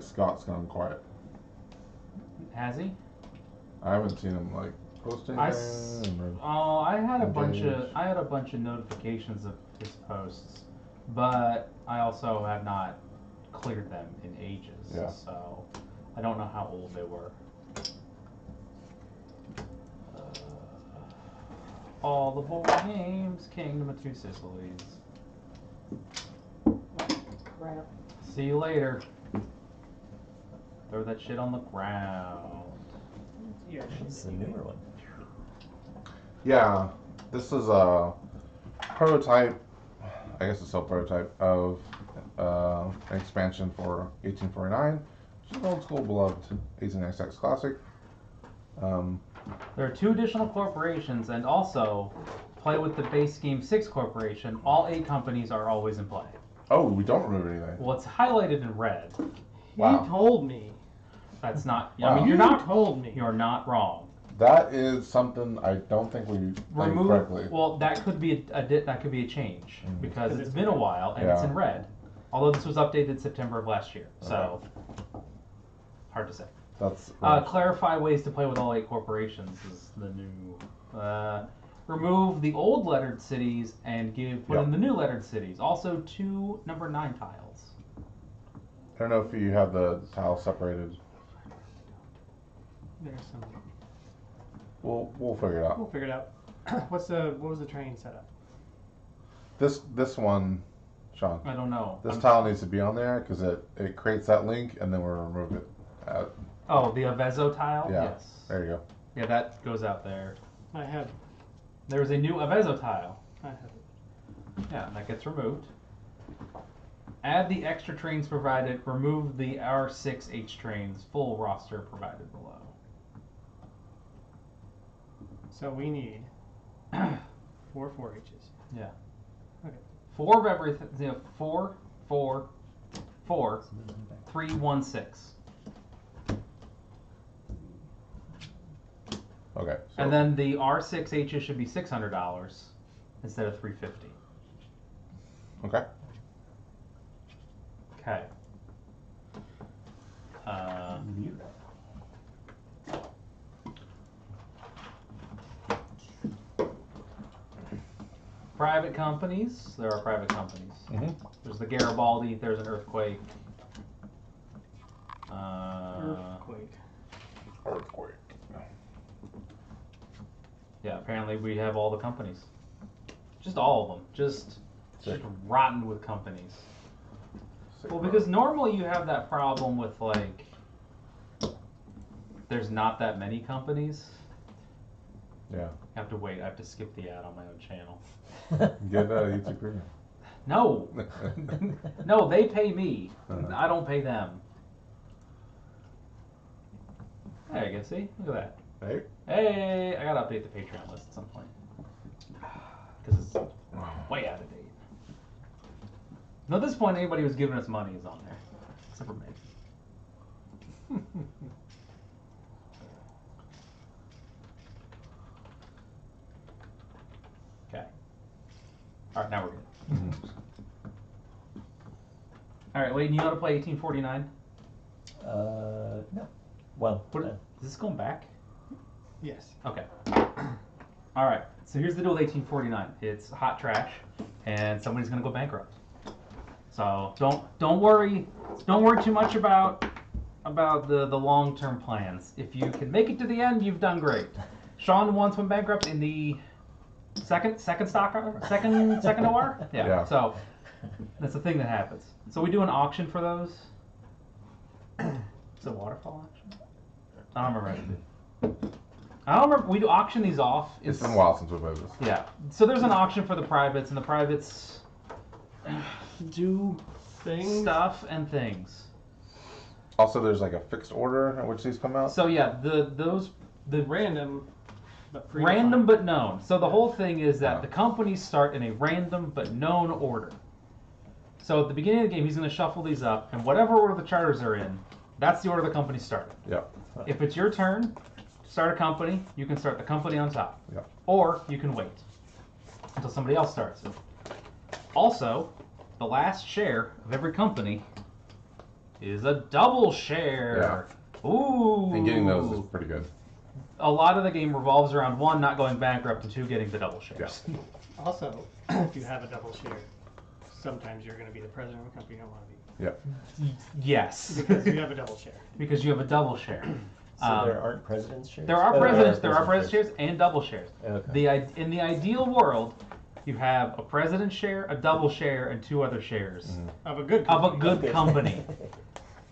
Scott's gone quiet. Has he? I haven't seen him like posting anything. I had a engaged. bunch of notifications of his posts, but I also have not cleared them in ages. Yeah. So I don't know how old they were. All the board games, Kingdom of Two Sicilies. Crap. See you later. Throw that shit on the ground. It's the newer one. Yeah, this is a prototype. I guess it's still a prototype of an expansion for 1849, which is an old school beloved 18XX classic. There are 2 additional corporations, and also play with the base game 6 corporation. All 8 companies are always in play. Oh, we don't remove anything. Well, it's highlighted in red. Wow. You told me. That's not. Wow. I mean, You told me. You're not wrong. That is something I don't think we played correctly. Well, that could be a change because it's been a while and it's Yeah. in red. Although this was updated September of last year, so hard to say. That's Clarify ways to play with all 8 corporations is the new. Remove the old lettered cities and put in the new lettered cities. Also 2 number 9 tiles. I don't know if you have the tile separated. There's some. We'll figure it out. We'll figure it out. What was the training setup? This one, Sean. I don't know. This tile needs to be on there because it creates that link and then we'll remove it. Oh, the Avezo tile? Yeah. Yes. There you go. Yeah, that goes out there. I have. There's a new Avezo tile. I have it. Yeah, that gets removed. Add the extra trains provided. Remove the R6H trains. Full roster provided below. So we need 4 4Hs. Yeah. Okay. 4 of everything. 4, 4, 4, 3, 1, 6. Okay. So And then the R6Hs should be $600 instead of $350. Okay. Okay. Private companies. There are private companies. Mm-hmm. There's the Garibaldi. There's an earthquake. Earthquake. Yeah, apparently we have all the companies. Just all of them. Just rotten with companies. Well, because normally you have that problem with like, there's not that many companies. Yeah. I have to wait. I have to skip the ad on my own channel. Get YouTube Premium. No. No, they pay me. I don't pay them. There you go. See? Look at that. Hey. Hey, I gotta update the Patreon list at some point. Because it's way out of date. Now, at this point, anybody who's giving us money is on there. Except for me. Okay. Alright, now we're good. Mm-hmm. Alright, Layden, you know how to play 1849? No. Well, Is this going back? Yes. Okay. Alright, so here's the deal with 1849. It's hot trash, and somebody's gonna go bankrupt. So don't worry too much about the long-term plans. If you can make it to the end, you've done great. Sean once went bankrupt in the second OR? Yeah. So that's the thing that happens. So we do an auction for those. Is it a waterfall auction? I don't remember. I don't remember. We do auction these off. It's been a while since we've played this. Yeah. So there's an auction for the privates, and the privates Do things. stuff and things. Also, there's like a fixed order at which these come out. So yeah, the Random. But free to random find. but known. So the whole thing is that the companies start in a random but known order. So at the beginning of the game, he's going to shuffle these up, and whatever order the charters are in, that's the order the company started. Yeah. If it's your turn to start a company, you can start the company on top. Yeah. Or you can wait until somebody else starts it. Also, the last share of every company is a double share. Ooh. And getting those is pretty good. A lot of the game revolves around one, not going bankrupt, and two, getting the double shares. Yeah. Also, if you have a double share, sometimes you're going to be the president of a company you don't want to be. Yeah. Yes. Because you have a double share. Because you have a double share. So there aren't president's shares? There are president's shares and double shares. Okay. In the ideal world, you have a president's share, a double share, and two other shares Of a good company. of a good company.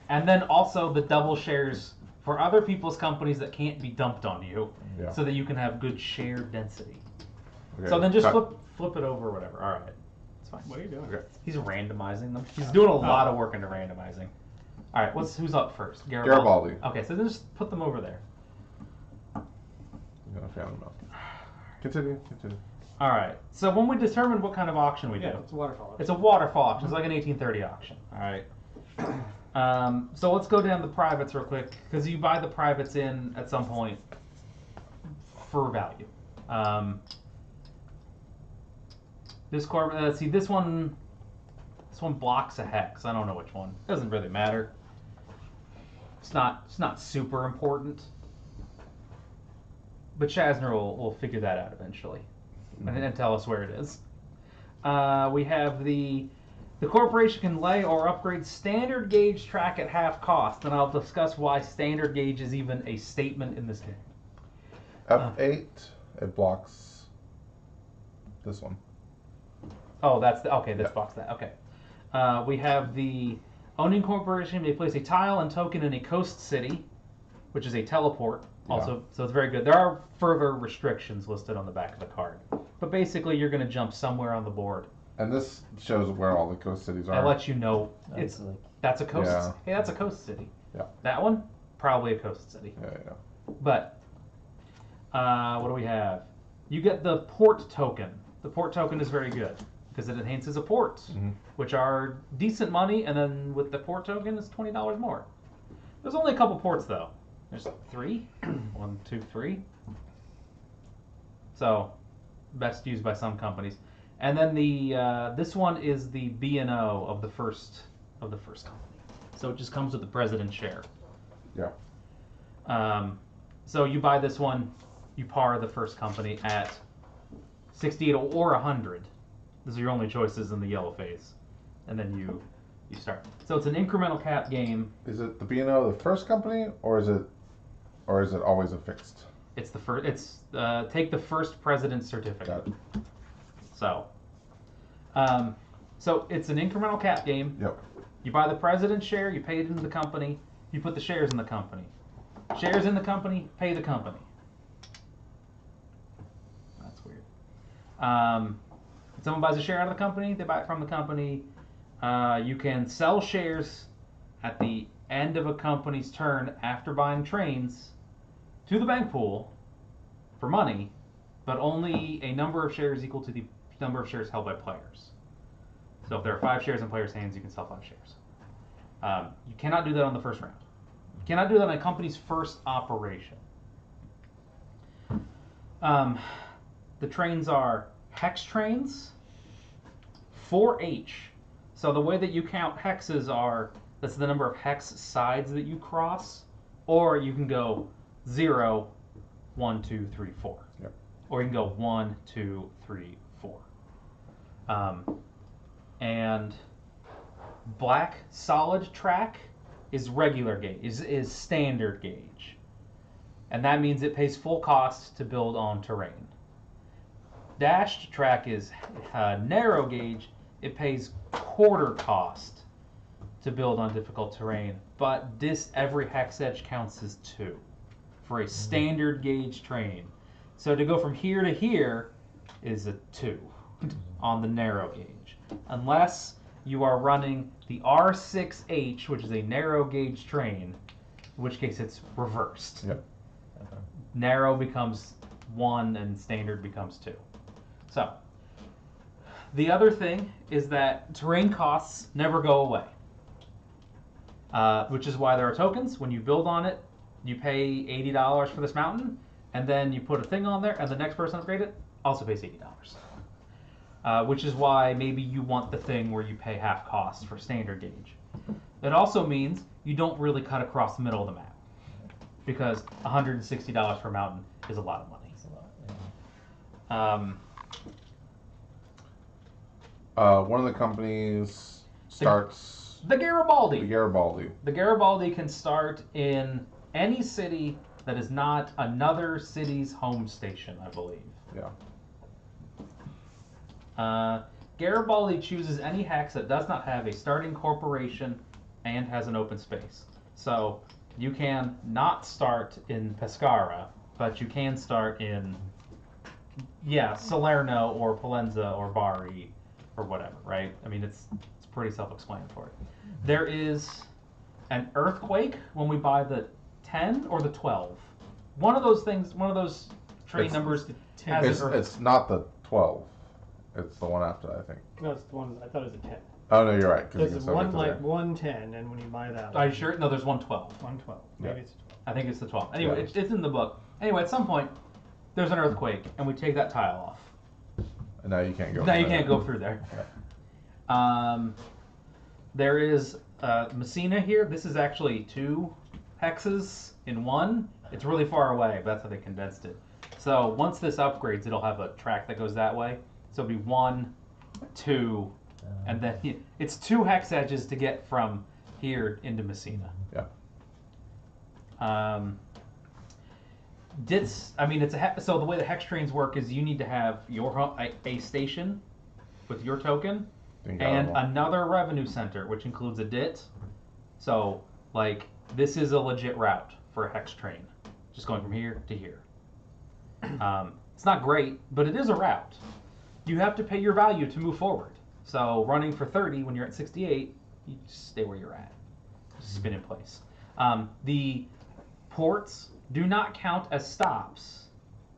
And then also the double shares for other people's companies that can't be dumped on you, Yeah. so that you can have good share density. Okay. So then just Cut. flip it over or whatever. All right, it's fine. What are you doing? Okay. He's randomizing them. He's doing a lot of work into randomizing. All right, who's up first? Garibaldi. Okay, so then just put them over there. I'm gonna fan them out. Continue. All right. So when we determine what kind of auction we do, Yeah, it's a waterfall. it's a waterfall auction. It's like an 1830 auction. All right. So let's go down the privates real quick, because you buy the privates in at some point for value. This one blocks a hex. I don't know which one. Doesn't really matter. It's not super important. But Shazner will figure that out eventually, and tell us where it is. We have the corporation can lay or upgrade standard gauge track at half cost, and I'll discuss why standard gauge is even a statement in this game. F8, it blocks this one. Oh, this blocks that. Okay. We have the owning corporation may place a tile and token in a coast city, which is a teleport. Also, so it's very good. There are further restrictions listed on the back of the card, but basically you're going to jump somewhere on the board. And this shows where all the coast cities are. It lets you know that's a coast. Yeah. Hey, that's a coast city. Yeah. That one, probably a coast city. Yeah. But what do we have? You get the port token. The port token is very good because it enhances a port, which are decent money, and then with the port token, it's $20 more. There's only a couple ports though. There's 3. 1, 2, 3. So, best used by some companies. And then this one is the B&O of the first company. So it just comes with the president's share. Yeah. So you buy this one, you par the first company at 68 or 100. Those are your only choices in the yellow phase, and then you start. So it's an incremental cap game. Is it the B&O the first company, or is it always a fixed? It's the first. It's take the first president's certificate. Got it. So it's an incremental cap game. Yep. You buy the president's share, you pay it into the company, you put the shares in the company. Shares in the company, pay the company. That's weird. If someone buys a share out of the company, they buy it from the company. You can sell shares at the end of a company's turn after buying trains to the bank pool for money, but only a number of shares equal to the number of shares held by players. So if there are 5 shares in players' hands, you can sell 5 shares. You cannot do that on the first round. You cannot do that on a company's first operation. The trains are hex trains, 4H. So the way that you count hexes that's the number of hex sides that you cross, or you can go 0, 1, 2, 3, 4. Yep. Or you can go 1, 2, 3, 4. And black solid track is regular gauge, is standard gauge. And that means it pays full cost to build on terrain. Dashed track is narrow gauge. It pays quarter cost to build on difficult terrain, but every hex edge counts as 2 for a standard gauge train. So to go from here to here is a 2 on the narrow gauge, unless you are running the R6H, which is a narrow gauge train, in which case it's reversed. Yep. Narrow becomes 1 and standard becomes 2. So the other thing is that terrain costs never go away, which is why there are tokens. When you build on it, you pay $80 for this mountain, and then you put a thing on there, and the next person upgrade it also pays $80. which is why maybe you want the thing where you pay half cost for standard gauge. It also means you don't really cut across the middle of the map, because $160 per mountain is a lot of money. That's a lot, yeah. One of the companies starts The Garibaldi. the Garibaldi. The Garibaldi can start in any city that is not another city's home station, I believe. Yeah. Garibaldi chooses any hex that does not have a starting corporation and has an open space. So you can not start in Pescara, but you can start in, Salerno or Palenza or Bari or whatever, right? I mean, it's pretty self-explanatory. There is an earthquake when we buy the 10 or the 12. One of those things, one of those train numbers has It's, an earthquake. it's not the 12. It's the one after that, I think. No, it's the one, I thought it was a 10. Oh no, you're right. 'Cause you There's can still one get to like there. 110, and when you buy that Are one, you sure? No, there's 112. 112. Yeah. Maybe it's 12. I think it's the 12. Anyway, Yeah. it's in the book. Anyway, at some point, there's an earthquake, and we take that tile off. And now you can't go. Now you from can't there. go through there. There is Messina here. This is actually 2 hexes in one. It's really far away, but that's how they condensed it. So once this upgrades, it'll have a track that goes that way. So it'll be 1, 2, and then it's 2 hex edges to get from here into Messina. Yeah. So the way the hex trains work is you need to have a station with your token and Incredible. another revenue center, which includes a DIT. So, like, this is a legit route for a hex train, just going from here to here. It's not great, but it is a route. You have to pay your value to move forward. So, running for 30 when you're at 68, you just stay where you're at. Just spin in place. The ports do not count as stops,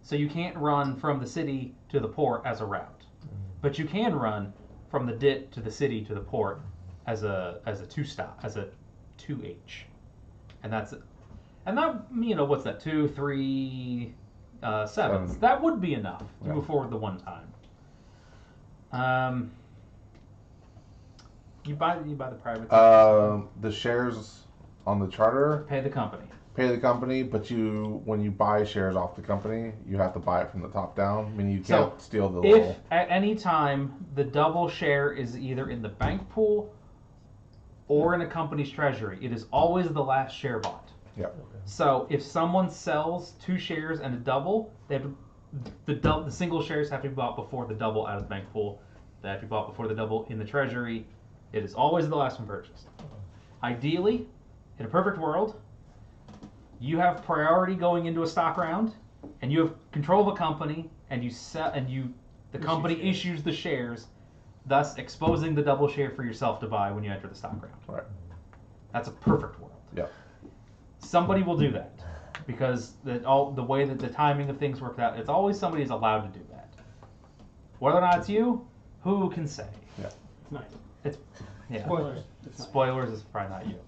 so you can't run from the city to the port as a route. But you can run from the DIT to the city to the port as a 2-stop, as a 2H, and that's it. And that, what's that? 2, 3, 7s. That would be enough to move forward the one time. You buy the private. The shares on the charter Pay the company. pay the company, but when you buy shares off the company, you have to buy it from the top down. Meaning you can't steal the little. If at any time the double share is either in the bank pool or in a company's treasury, it is always the last share bought. Yeah. So if someone sells 2 shares and a double, they have the single shares have to be bought before the double out of the bank pool. They have to be bought before the double in the treasury. It is always the last one purchased. Ideally, in a perfect world, you have priority going into a stock round, and you have control of a company, and the company issues the shares, thus exposing the double share for yourself to buy when you enter the stock round. Right. That's a perfect world. Yeah. Somebody will do that because the way that the timing of things worked out, it's always somebody's allowed to do that. Whether or not it's you, who can say? Yeah. It's nice. It's Spoilers. It's nice. Spoilers is probably not you.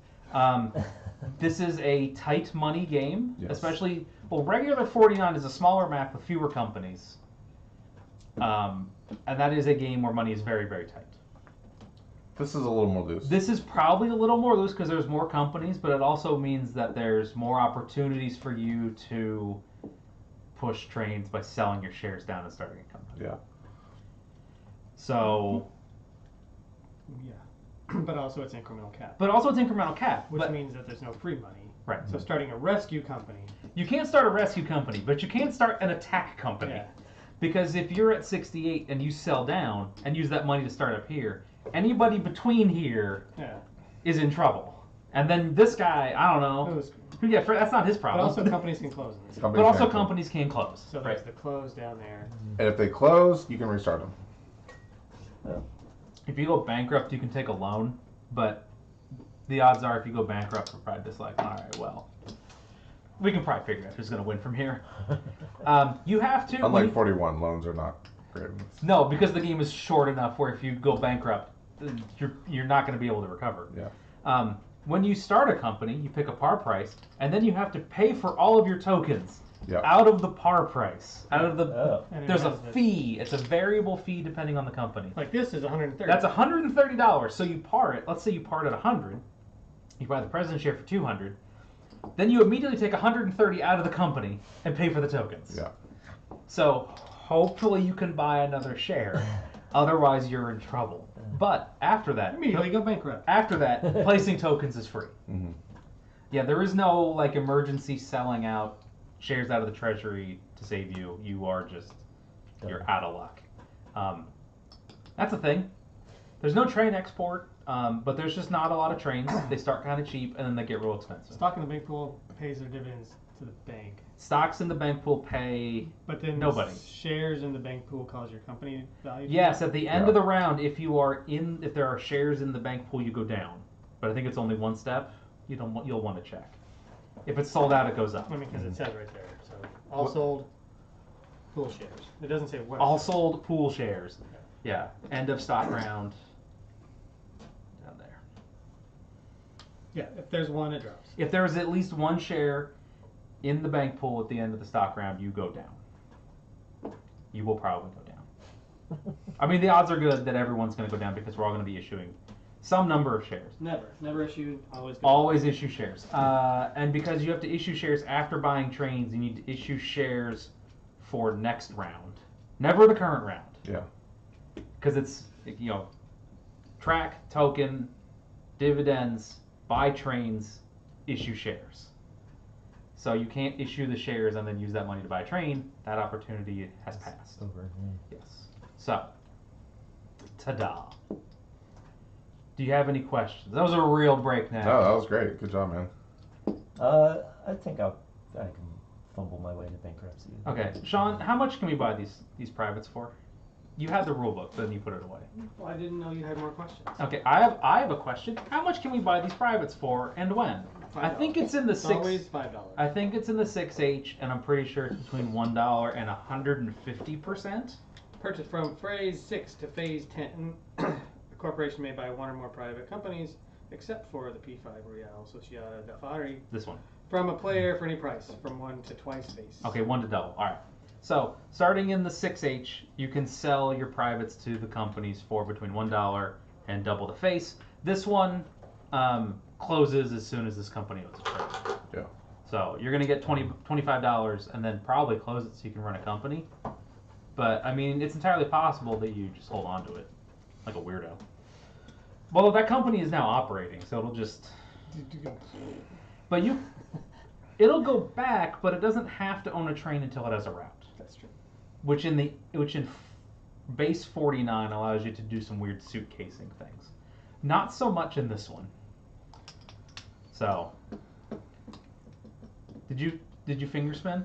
This is a tight money game, Yes. especially regular 49 is a smaller map with fewer companies, and that is a game where money is very, very tight. This is a little more loose. This is probably a little more loose because there's more companies, but it also means that there's more opportunities for you to push trains by selling your shares down and starting a company. Yeah. So, Yeah. But also it's incremental cap. Which Means that there's no free money. Right. So starting a rescue company. You can't start a rescue company, but you can start an attack company. Yeah. Because if you're at 68 and you sell down and use that money to start up here, anybody between here Yeah. is in trouble. And then this guy, I don't know. That's not his But problem. also companies can close in this. But also companies can close. So there's the close down there. And if they close, you can restart them. If you go bankrupt, you can take a loan, but the odds are if you go bankrupt, we're probably just like, all right, well, we can probably figure out who's going to win from here. You have to. Unlike 41, loans are not great. No, because the game is short enough where if you go bankrupt, you're not going to be able to recover. Yeah. When you start a company, you pick a par price, and then you have to pay for all of your tokens Yeah. out of the par price. Out of the Oh. And it there's a has the- fee. It's a variable fee depending on the company. Like this is 130. That's $130. So you par it. Let's say you par it at 100. You buy the president share for 200. Then you immediately take 130 out of the company and pay for the tokens. Yeah. So hopefully you can buy another share. Otherwise you're in trouble. But after that, Immediately go bankrupt. after that, placing tokens is free. Mm-hmm. Yeah, there is no like emergency selling out shares out of the treasury to save you. You are just you're out of luck. That's a thing. There's no train export, but there's just not a lot of trains. They start kind of cheap and then they get real expensive. Stock in the bank pool pays their dividends to the bank. Stocks in the bank pool pay. But then Nobody. shares in the bank pool cause your company value. Yes, at the end Yeah. of the round, if there are shares in the bank pool, you go down. But I think it's only one step. You'll want to check. If it's sold out, it goes up. I mean, because it says right there. So all sold pool shares. It doesn't say what. All sold pool shares. Yeah. End of stock round. Down there. Yeah, if there's one, it drops. If there's at least one share in the bank pool at the end of the stock round, you go down. You will probably go down. I mean, the odds are good that everyone's going to go down because we're all going to be issuing some number of shares. Never issued. Always. Go Always issue shares. And because you have to issue shares after buying trains, you need to issue shares for next round. Never the current round. Yeah. Because it's, track, token, dividends, buy trains, issue shares. So you can't issue the shares and then use that money to buy a train. That opportunity has passed. Over. Yes. So, ta-da. Do you have any questions? That was a real breakdown. No, that was great. Good job, man. I think I can fumble my way to bankruptcy. Okay, Sean, how much can we buy these privates for? You had the rule book, then you put it away. Well, I didn't know you had more questions. Okay, I have a question. How much can we buy these privates for, and when? I think it's in the It's six. always $5. I think it's in the 6H, and I'm pretty sure it's between $1 and 150%. Purchased from phase 6 to phase 10. A corporation may buy one or more private companies, except for the P5 Real Sociedad d'Affari, This one. from a player for any price, from 1 to twice face. Okay, 1 to double. All right. So starting in the 6H, you can sell your privates to the companies for between $1 and double the face. This one closes as soon as this company owns a trade. Yeah. So you're gonna get $25 and then probably close it so you can run a company. But I mean, it's entirely possible that you just hold on to it like a weirdo. Well, that company is now operating, so it'll just. But it'll go back, but it doesn't have to own a train until it has a route. That's true. Which in base 49 allows you to do some weird suitcasing things. Not so much in this one. So, did you finger spin?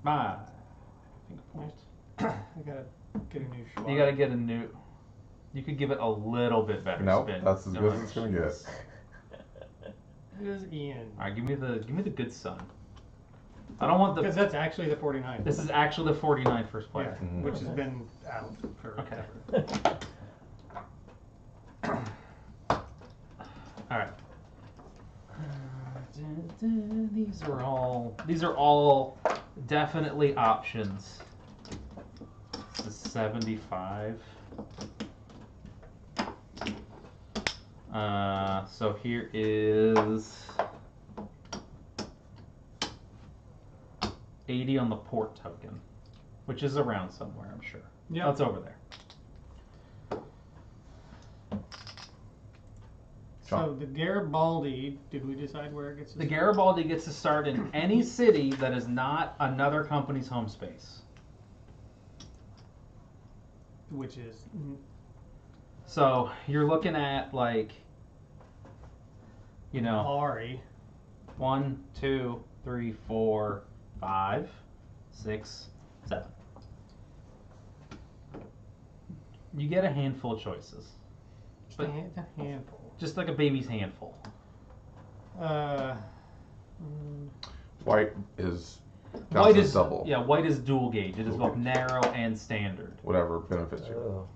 Bye. Finger point. I gotta get a new Schwab. You gotta get a new. You could give it a little bit better Nope, spin. that's as good as it's gonna get. Who's Ian? All right, give me the good son. I don't want Because the. that's actually the 49. This is actually the 49 first Yeah, player. Mhm. which has been out for Okay. forever. All right. These are all definitely options. This is 75. So here is 80 on the port token, which is around somewhere, I'm sure. Yeah. That's over there. So the Garibaldi, did we decide where it gets? The Garibaldi gets to start in any city that is not another company's home space. Which is So you're looking at like, Ari. 1, 2, 3, 4, 5, 6, 7. You get a handful of choices. Just a handful. Just like a baby's handful. White is White is double. Yeah, white is dual gauge. It is Dual both gauge. narrow and standard. Whatever benefits you. Oh.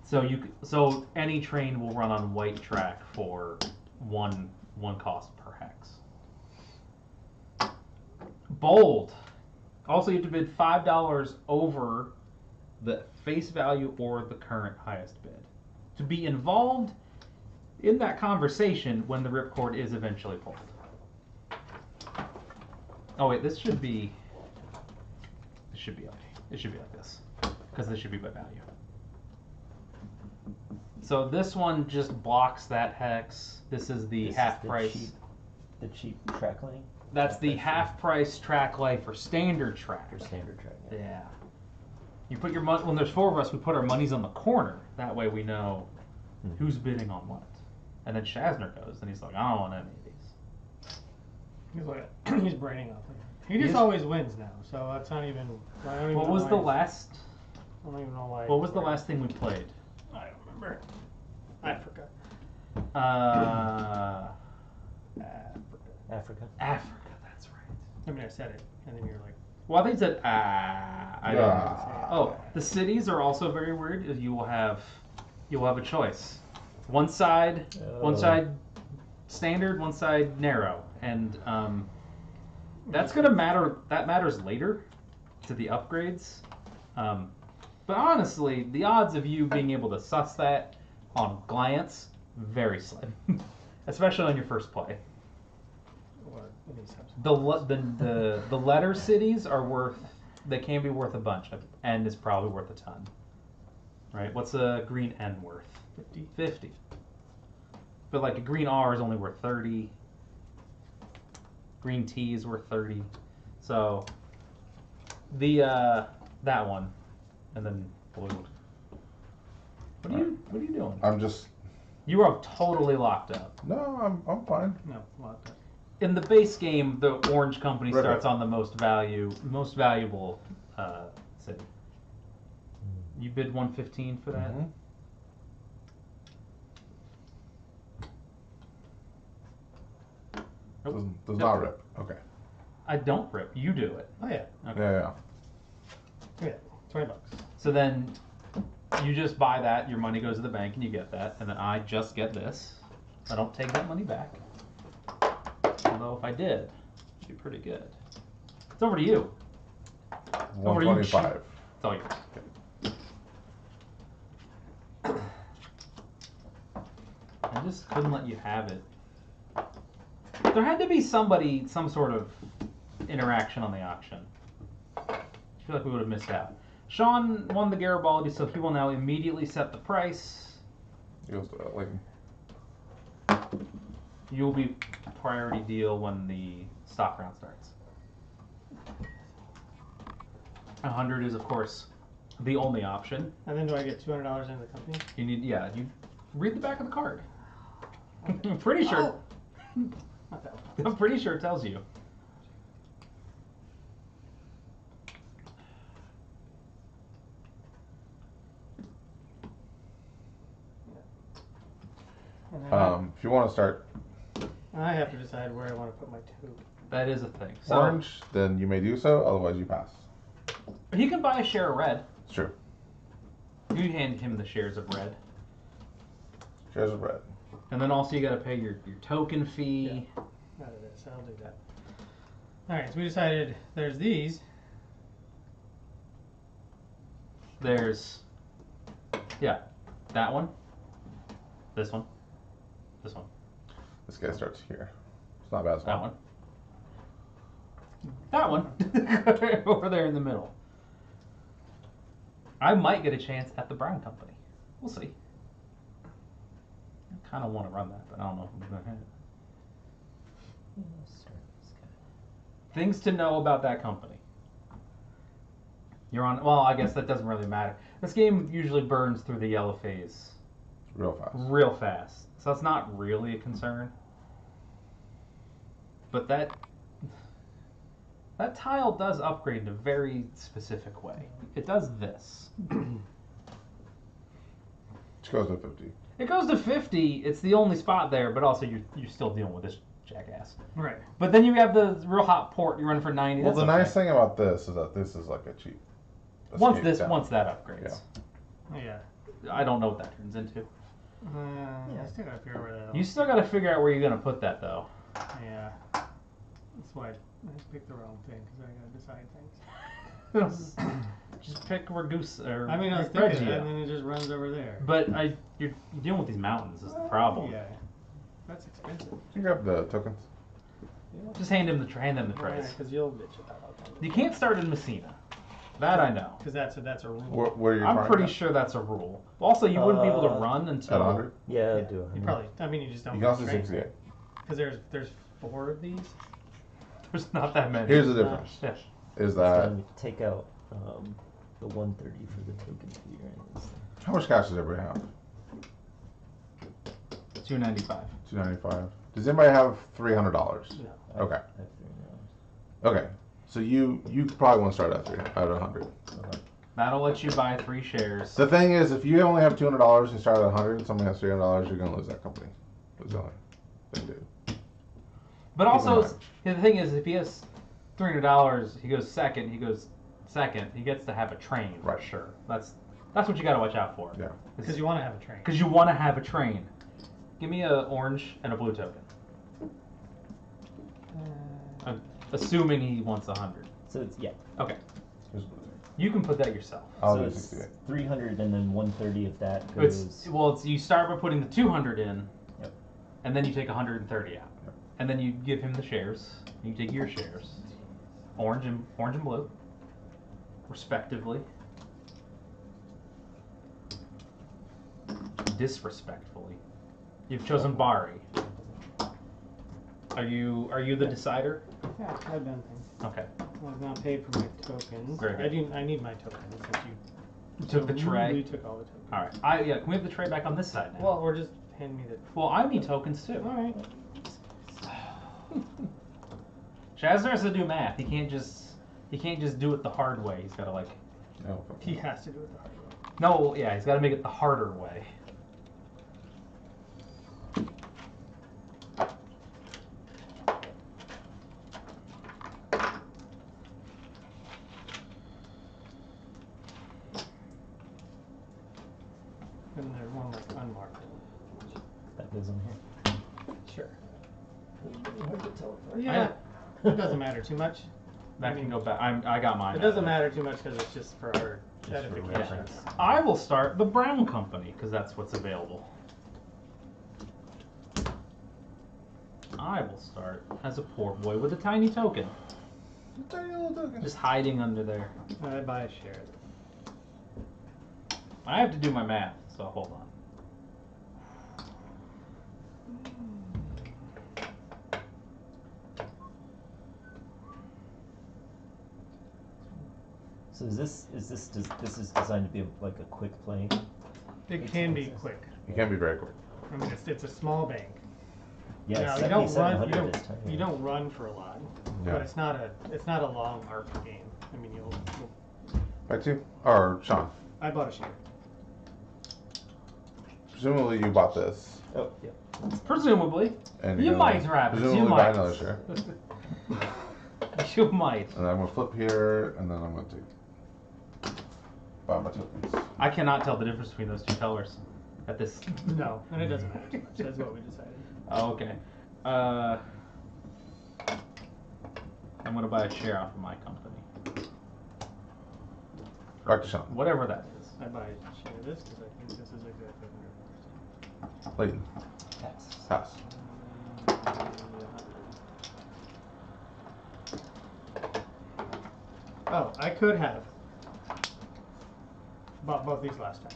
So any train will run on white track for one cost per hex. Bold. Also, you have to bid $5 over the face value or the current highest bid to be involved in that conversation when the ripcord is eventually pulled. Oh wait, this should be okay. It should be like this because this should be by value. So this one just blocks that hex. This is the This half is the price. The cheap track lane. That's the half price track lay for standard track. For standard track. Yeah. You put your money, when there's 4 of us, we put our monies on the corner. That way we know who's bidding on what. And then Shazner goes, and he's like, I don't want any of these. He's like, he's braining off. He just is- always wins now, so that's not even. I don't even What know was why the he's- last? I don't even know why. What was the last thing we played? I don't remember. Africa. Africa. Africa, that's right. I mean, I said it, and then you're like, Well, I think it said I don't know. Oh, the cities are also very weird. You will have a choice. One side standard, one side narrow, and that's gonna matter. That matters later to the upgrades. But honestly, the odds of you being able to suss that on glance very slim, especially on your first play. what? These types of- The letter cities are worth. They can be worth a bunch. N is probably worth a ton. Right? What's a green N worth? 50. But like a green R is only worth 30. Green T is worth 30. So the that one, and then blue. What are you doing? I'm just You are totally locked up. no. I'm fine. No, locked up. In the base game, the orange company Right. starts on the most valuable city. You bid 115 for that. Mhm. Nope. Does Nope. not rip. Okay. I don't rip. You do it. Oh yeah, Okay. Yeah. yeah, $20. So then you just buy that. Your money goes to the bank, and you get that. And then I just get this. I don't take that money back. Although if I did, it'd be pretty good. It's over to you. Over to you, 125. It's all yours. I just couldn't let you have it. There had to be some sort of interaction on the auction. I feel like we would have missed out. Sean won the Garibaldi, so he will now immediately set the price. He goes to like You'll be priority deal when the stock round starts. 100 is, of course, the only option. And then do I get $200 into the company? You read the back of the card. I'm pretty sure. Oh. Not that one. I'm pretty sure it tells you. And then if you want to start I have to decide where I want to put my tube. That is a thing. So orange, then you may do so. Otherwise, you pass. he can buy a share of red. It's true. You hand him the shares of red, Shares of red. and then also you got to pay your token fee. Out of this, I'll do that. Alright, so we decided there's these. There's, that one, this one, this one, This guy starts here. It's not bad. It's that not. one, that one, over there in the middle. I might get a chance at the Brown Company. We'll see. I kind of want to run that, but I don't know if I'm going to have it. Things to know about that company. You're on. Well, I guess that doesn't really matter. This game usually burns through the yellow phase Real fast. real fast, so that's not really a concern. But that tile does upgrade in a very specific way. It does this. Which goes to 50. It goes to 50. It's the only spot there, but also you're still dealing with this jackass. Right. But then you have the real hot port. You run for 90. Well, that's the okay. nice thing about this is that this is like a cheap. Once escape down. that upgrades. Yeah. I don't know what that turns into. I still gotta figure out where that You still got to figure out where you're gonna put that though. Yeah. That's why I picked the wrong thing because I gotta decide things. Just pick Reduce or I mean, I was thinking Reggio. that, and then it just runs over there. But you're dealing with these mountains is the problem. Yeah, that's expensive. You grab the tokens. Just hand them the trays. Because you'll bitch about all kinds of You can't start in Messina. That I know. Because that's a rule. Where are you I'm trying pretty to- sure that's a rule. Also, you wouldn't be able to run At until 100? Yeah, Yeah, do it. you probably. I mean, you just don't. You can also do train. 68. Because there's 4 of these. there's not that many. Here's the difference. Yeah. Is So that let me take out the 130 for the token fee right this thing. how much cash does everybody have? 295. 295. Does anybody have $300? No. Okay. I have $3. Okay. So you probably want to start at 100. Okay. That'll let you buy 3 shares. The thing is, if you only have $200 and you start at 100, and somebody has $300, you're gonna lose that company. That's the only thing, dude. But also, Keep the thing is, if he has $300, he goes second. He gets to have a train for Right. sure. That's what you got to watch out for. Yeah. Because you want to have a train. Because you want to have a train. Give me a orange and a blue token. Assuming he wants 100. So it's, yeah. Okay. Here's blue. You can put that yourself. I'll so do it's 68. 300 and then 130 if that goes. You start by putting the 200 in, Yep. and then you take 130 out, Yep. and then you give him the shares. You take your shares, orange and blue, respectively. Disrespectfully, you've chosen Bari. Are you the decider? Yeah, I've done things. Okay. I've not paid for my tokens. Very good. I need my tokens since You took the tray. You took all the tokens. All right. Can we have the tray back on this side now? Well, or just hand me the. Well, I need tokens too. All right. Shazner has to do math. He can't just do it the hard way. He's got to like. No. He has to do it the hard way. No, yeah, he's got to make it the harder way. And there's one like unmarked. That goes in here. Sure. Hard to tell apart. Yeah. It doesn't matter too much. That can go back. I got mine. It doesn't matter too much because it's just for our Just for edification. reference. I will start the Brown Company because that's what's available. I will start as a poor boy with a tiny token, Tiny little token. just hiding under there. I buy a share. I have to do my math, so hold on. So this is designed to be like a quick play? It can be quick. You can be very quick. I mean, it's a small bank. Yeah, Now, you don't run. 7,700 this time. You don't run for a lot, Yeah. but it's not a long arc game. I mean, you'll Back to you. Or Sean. I bought a share. Presumably you bought this. Oh, yeah. Presumably, And you you're might, gonna Rabbits. You presumably might. buy another share. You might. And then I'm gonna flip here, and then I'm gonna take buy my tokens. I cannot tell the difference between those two colors at this. No, and it doesn't matter too much. That's what we decided. Oh, okay. I'm gonna buy a share off of my company, Back to Sean. whatever that is. I buy a share of this because I think this is exactly Leighton. Pass. Pass. 100. Oh, I could have bought both these last time.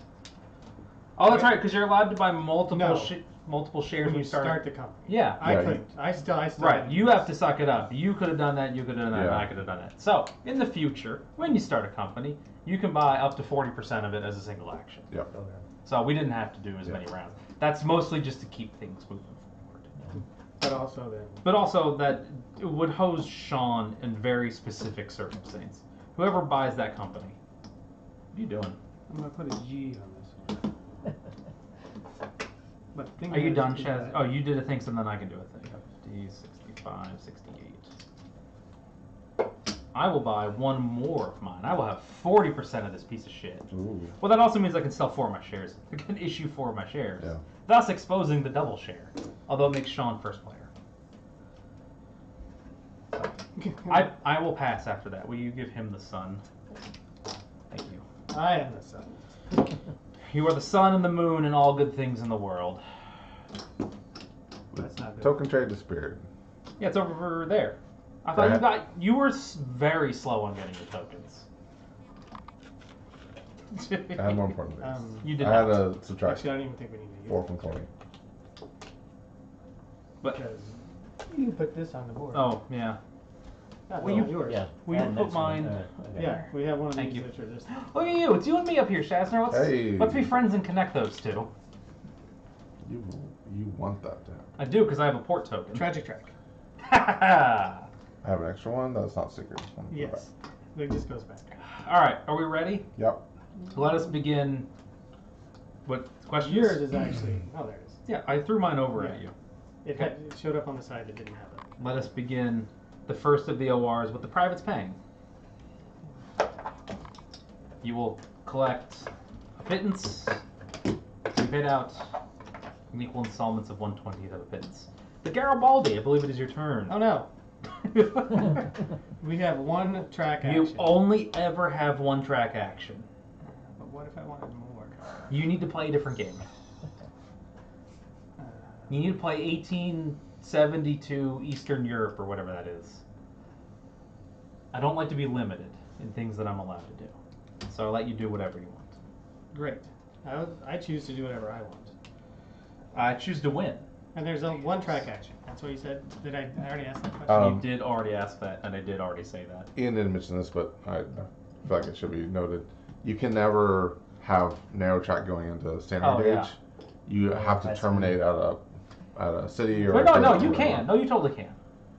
Oh, that's right, because you're allowed to buy multiple No. multiple shares When when you start the company. Yeah. I Yeah, couldn't. I still. Right, didn't you do have this. to suck it up. You could have done that, you could have done that, and Yeah. I could have done that. So, in the future, when you start a company, you can buy up to 40% of it as a single action. Yep. Okay. So, we didn't have to do as Yeah. many rounds. That's mostly just to keep things moving forward. But also then. But also, that it would hose Sean in very specific circumstances. Whoever buys that company. What are you doing? I'm gonna put a G on this one. But the thing Are you is done, that- Chaz? Oh, you did a thing, so then I can do a thing. 50, 65, 68. I will buy one more of mine. I will have 40% of this piece of shit. Ooh. Well, that also means I can sell 4 of my shares. I can issue 4 of my shares. Yeah. Thus exposing the double share. Although it makes Sean first player. So, I will pass after that. Will you give him the sun? Thank you. I am the sun. You are the sun and the moon and all good things in the world. That's not good. Token trade disappeared. Yeah, it's over there. I thought you were very slow on getting the tokens. I had more important things. You did I had not. to subtract Actually, I don't even think we need to use 4 from 20. But because you can put this on the board. oh yeah. Not Will the you- one yours. Yeah. Will you and put next one. mine- Okay. Yeah, we have one of Thank these you. which are just. Look at you. It's you and me up here, Shasner. Hey. Let's be friends and connect those two. You want that to happen. I do because I have a port token. Tragic track. I have an extra one that's not secret. Just wanna put it Yes. It just goes back. All right, are we ready? back. Yep. Let us begin. What questions? Yours is actually. Oh, there it is. Yeah, I threw mine over Yeah. at you. It, had, it showed up on the side that didn't have it. Let us begin the first of the ORs with the privates paying. You will collect a pittance to be paid out in equal installments of 1/20th of a pittance. The Garibaldi, I believe it is your turn. Oh no. We have one track action. You only ever have one track action. But what if I wanted more? You need to play a different game. Uh, You need to play 1872 Eastern Europe or whatever that is. I don't like to be limited in things that I'm allowed to do. So I'll let you do whatever you want. Great. I choose to do whatever I want. I choose to win. And there's a one track action. That's what you said. Did I already ask that question? You did already ask that, and I did already say that. Ian didn't mention this, but I feel like it should be noted. You can never have narrow track going into standard Oh, gauge. yeah. You have to That's terminate at a city or. Wait, a no, village you or can. whatever. No, you totally can.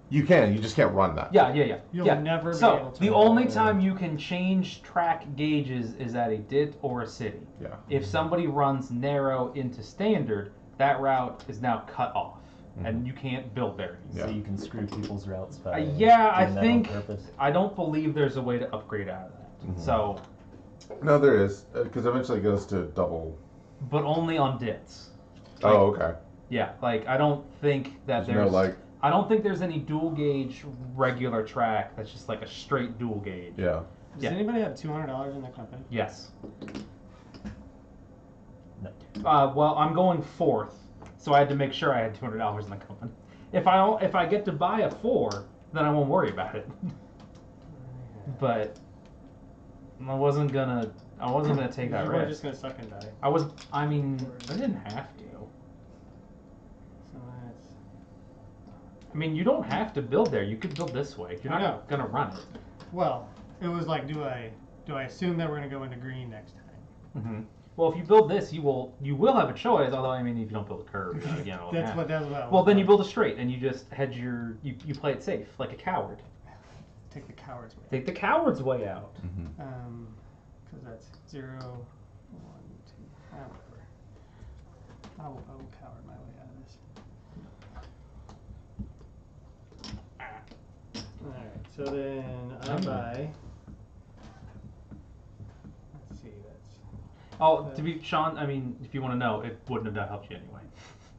You can. You just can't run that. Yeah. You'll yeah. never be so, able to. the only time you can change track gauges is at a DIT or a city. Yeah. If somebody runs narrow into standard, that route is now cut off, and you can't build there. Yeah. So you can screw people's routes by Yeah, I doing that on think purpose. I don't believe there's a way to upgrade out of that. Mhm. So, No, there is, because eventually it goes to double. but only on DITs. Oh, okay. Yeah, like I don't think that There's no there's like. I don't think there's any dual gauge regular track that's just like a straight dual gauge. Yeah. Does yeah. anybody have $200 in their company? Yes. No. Well, I'm going fourth, so I had to make sure I had $200 in the company. If I get to buy a 4, then I won't worry about it. But I wasn't gonna take that You were risk. just gonna suck and die. I mean, I didn't have to. So that's. I mean, you don't have to build there. You could build this way. You're I know. not gonna run it. Well, it was like, do I assume that we're gonna go into green next time? Mm-hmm. Well, if you build this, you will have a choice. Although, I mean, if you don't build a curve, again, it'll That's happen. what. Well, then you build a straight, and you just hedge your. You play it safe, like a coward. take the coward's way. Take the coward's way out. Mm-hmm. Because that's 0, 1, 2. Whatever. I'll coward my way out of this. Alright, so then I buy. Let's see, that's. Oh, to be Sean, I mean, if you want to know, it wouldn't have helped you anyway,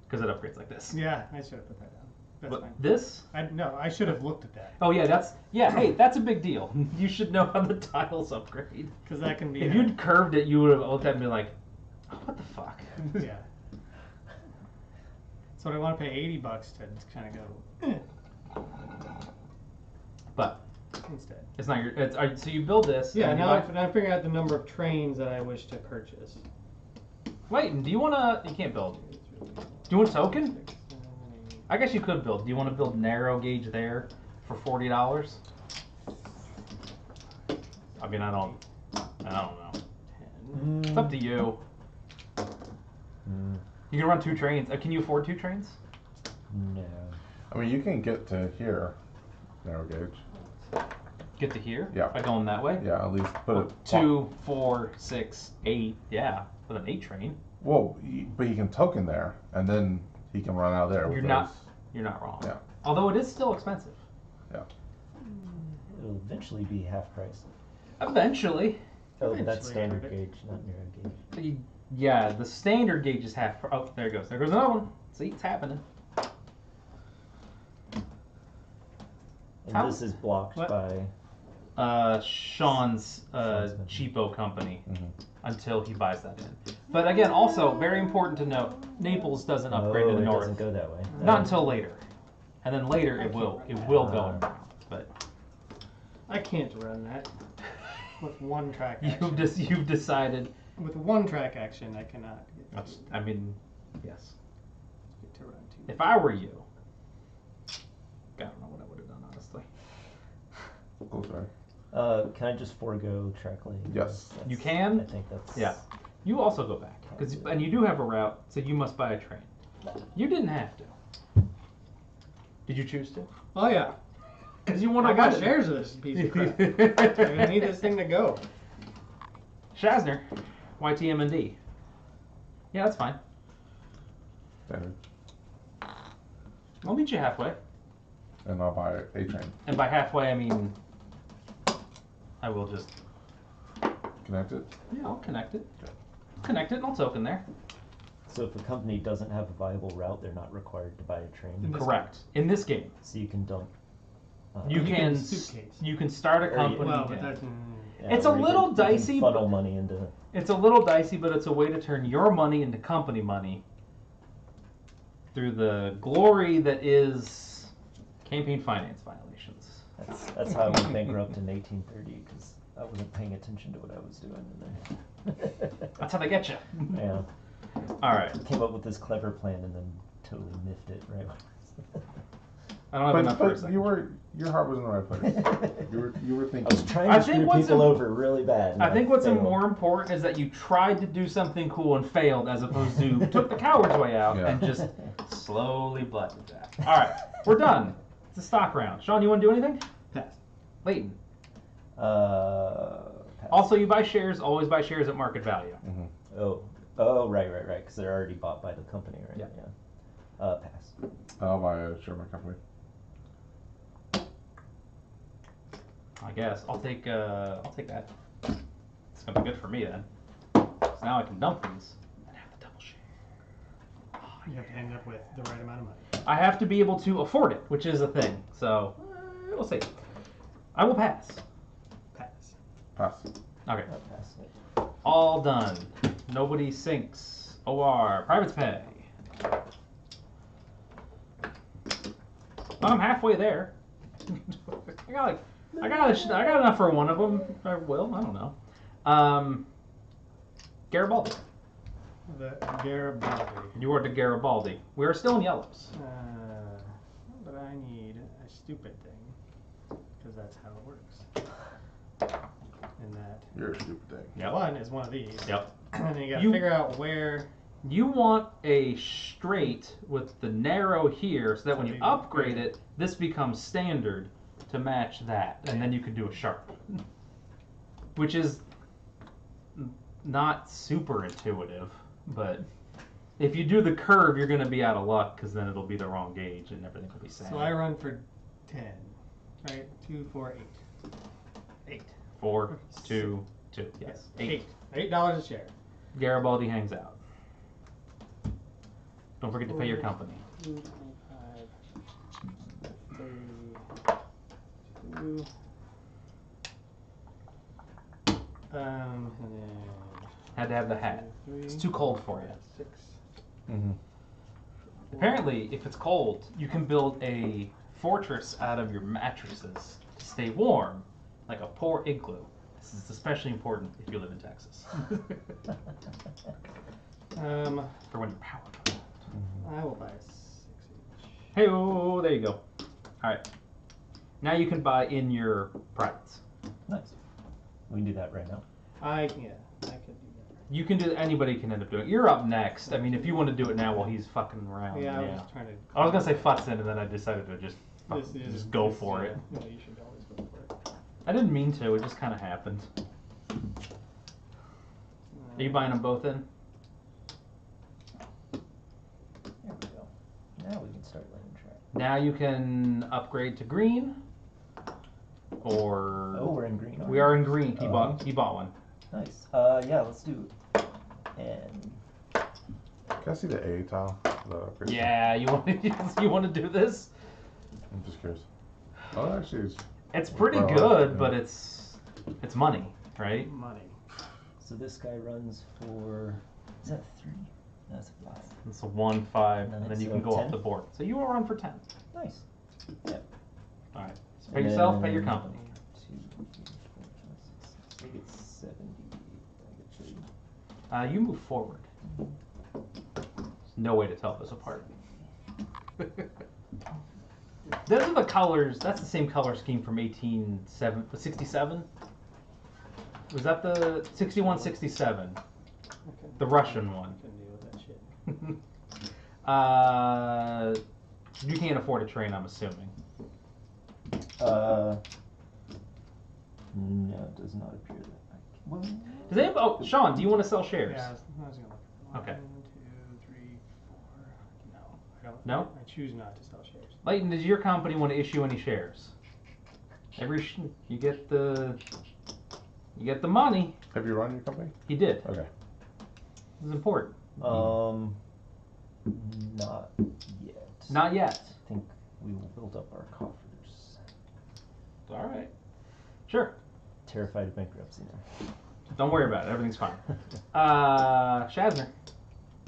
because it upgrades like this. Yeah, I should have put that down. That's But fine. this? No, I should have looked at that. Oh yeah, hey, that's a big deal. You should know how the tiles upgrade. Because that can be. If you'd curved it, you would have looked at it and been like, oh, what the fuck? Yeah. So I want to pay $80 to kind of go But instead. it's not your. So you build this. Yeah, and you now buy- I'm figuring out the number of trains that I wish to purchase. Wait, do you wanna? You can't build. Do you want a token? I guess you could build. Do you want to build narrow gauge there for $40? I mean, I don't know. It's up to you. Mm, You can run 2 trains. Can you afford 2 trains? no. I mean, you can get to here, narrow gauge. Get to here? Yeah. By going that way? Yeah, at least put it. 2, 4, 6, 8. Yeah, with an 8 train. Well, but he can token there, and then he can run out of there. with You're not- those. You're not wrong. Yeah. Although it is still expensive. It'll eventually be half price. Eventually. Oh, but that's Eventually, standard but- gauge, not narrow gauge. Yeah, the standard gauge is half. Oh, there it goes. There goes another one. See, it's happening. And How? this is blocked What? by. Sean's Sean's company. cheapo company Mhm. until he buys that in. But again, also very important to note, Naples doesn't upgrade to the it north. doesn't go that way. Not until later, and then later it will go Ah. around. But I can't run that with one track you've action. you've decided. With one track action, I cannot That's, I mean, yes. get to run two. If I were you, I don't know what I would have done honestly. Go sorry. Can I just forego track lane? Yes. You can? I think that's. Yeah. You also go back, and you do have a route, so you must buy a train. You didn't have to. Did you choose to? Oh yeah, Because you want I to got shares of this piece of crap. I'm gonna need this thing to go. Shazner, YTMND. Yeah, that's fine. Standard. I'll meet you halfway. And I'll buy a train. And by halfway, I mean, I will just, Connect it. yeah, I'll connect it. Connect it and I'll token there. So if a company doesn't have a viable route, they're not required to buy a train. In this Correct. In this game, So you can dump. you You can can suitcase. you can start a Or you- company. Well, but yeah. that's It's a or you little can- you can dicey, Funnel but- money into. It's a little dicey, but it's a way to turn your money into company money through the glory that is campaign finance violations. That's how I went bankrupt in 1830 because I wasn't paying attention to what I was doing in there. That's how they get you. Yeah. All right. Came up with this clever plan and then totally miffed it right. I don't have enough for a But second. your heart was in the right place. You were I thinking. was trying I to think screw what's people im- over really bad. and I think what's failed. more important is that you tried to do something cool and failed, as opposed to took the coward's way out Yeah. and just slowly bled to death. All right, we're done. It's a stock round. Sean, you want to do anything? pass. Leighton. Pass. Also, you buy shares. Always buy shares at market value. Mhm. Oh, right, because they're already bought by the company, right? Yeah. Pass. I'll buy a share of my company. I guess I'll take that. It's gonna be good for me then. So now I can dump these and have the double share. You have to end up with the right amount of money. I have to be able to afford it, which is a thing. So we'll see. I will pass. Pass. Pass. Okay. Pass. All done. Nobody sinks. OR. Privates pay. I'm halfway there. I got enough for one of them. I will. I don't know. Garibaldi. The Garibaldi. You are the Garibaldi. We are still in yellows. But I need a stupid thing, because that's how it works. And that You're a stupid thing. Yep. one is one of these. Yep. And then you gotta You- figure out where. You want a straight with the narrow here, so that when you upgrade it, this becomes standard to match that, and then you can do a sharp, which is not super intuitive, but if you do the curve, you're going to be out of luck because then it'll be the wrong gauge and everything will be sad. So I run for 10, right? 2, 4, 8. 8. 4, 2, 2. Yes, 8. $8 a share. Garibaldi hangs out. Don't forget to pay your company. 2, 25, 32. And then Had to have the hat. 3, It's too cold for you. 6. Mm-hmm. Apparently, if it's cold, you can build a fortress out of your mattresses to stay warm, like a poor igloo. This is especially important if you live in Texas. For when your power goes out. I will buy a 6 each. Hey, oh, there you go. All right. Now you can buy in your privates. Nice. We can do that right now. I could do that. You can do. Anybody can end up doing it. You're up next. I mean, if you want to do it now while he's fucking around. Yeah, I was trying to. I was gonna say futzing, and then I decided to just go this, for it. No, you should always go for it. I didn't mean to. It just kind of happened. Are you buying them both in? There we go. Now we can start laying track. Now you can upgrade to green, or Oh, we're in green. we are in green. He Oh. bought one. Nice. Yeah, let's do. And Can I see the A tile? The Yeah, you want you want to do this? I'm just curious. Oh, actually, It's pretty Well, good, yeah. but it's money, right? Money. So this guy runs for, is that 3? No, that's a 5. It's a 1, 5, and then you So can go 10? off the board. So you will run for 10. Nice. Yeah. All right. So pay yourself, pay your company. 2, 3, 4, 5, 6, 7. I get 70. I get 30. You move forward. There's no way to tell this apart. Those are the colors. That's the same color scheme from 1867. Was that the 61, 67? Okay. The Russian one. Couldn't deal with that shit. You can't afford a train, I'm assuming. No, it does not appear that I can. Well, Does anybody, oh, Sean, do you want to sell shares? Yeah, I was gonna look. Okay. 1, 2, 3, 4. No, I don't. No? I choose not to sell shares. Leighton, does your company want to issue any shares? You get the money. have you run your company? He did. Okay. It's important. not yet. Not yet. I think we will build up our coffers. All right. Sure. Terrified of bankruptcy now. Don't worry about it. Everything's fine. Shazner,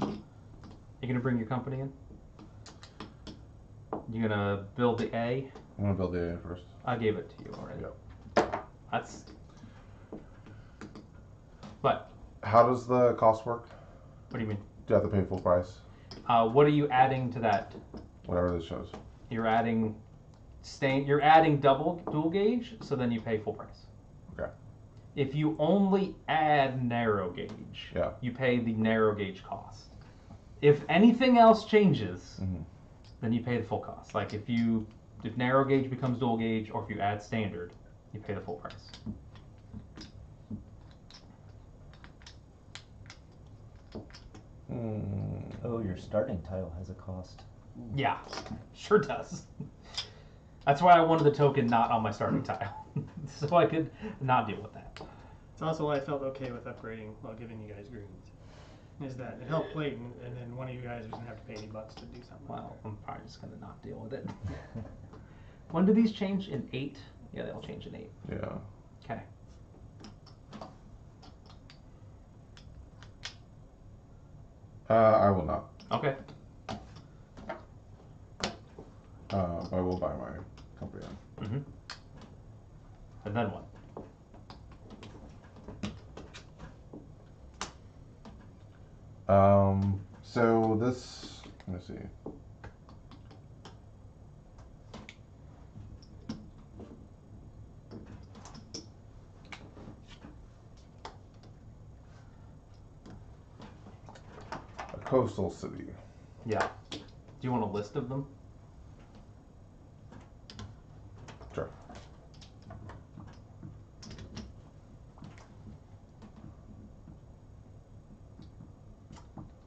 you gonna bring your company in? You gonna build the A? I'm gonna build the A first. I gave it to you already. Yep. That's. What? How does the cost work? What do you mean? Do you have to pay full price? What are you adding to that? Whatever this shows. You're adding You're adding dual gauge, so then you pay full price. Okay. If you only add narrow gauge, Yeah. you pay the narrow gauge cost. If anything else changes, Mm-hmm. then you pay the full cost. Like if narrow gauge becomes dual gauge, or if you add standard, you pay the full price. Oh, your starting tile has a cost. Yeah, sure does. That's why I wanted the token not on my starting tile, so I could not deal with that. It's also why I felt okay with upgrading while giving you guys greens. Is that it helped Clayton, and then one of you guys doesn't have to pay any bucks to do something. Well, I'm probably just gonna not deal with it. When do these change? In 8? Yeah, they all change in 8. Yeah. Okay. I will not. Okay. I will buy my company. Mm-hmm. And then what? So this, let me see. A coastal city. Yeah. Do you want a list of them? Sure.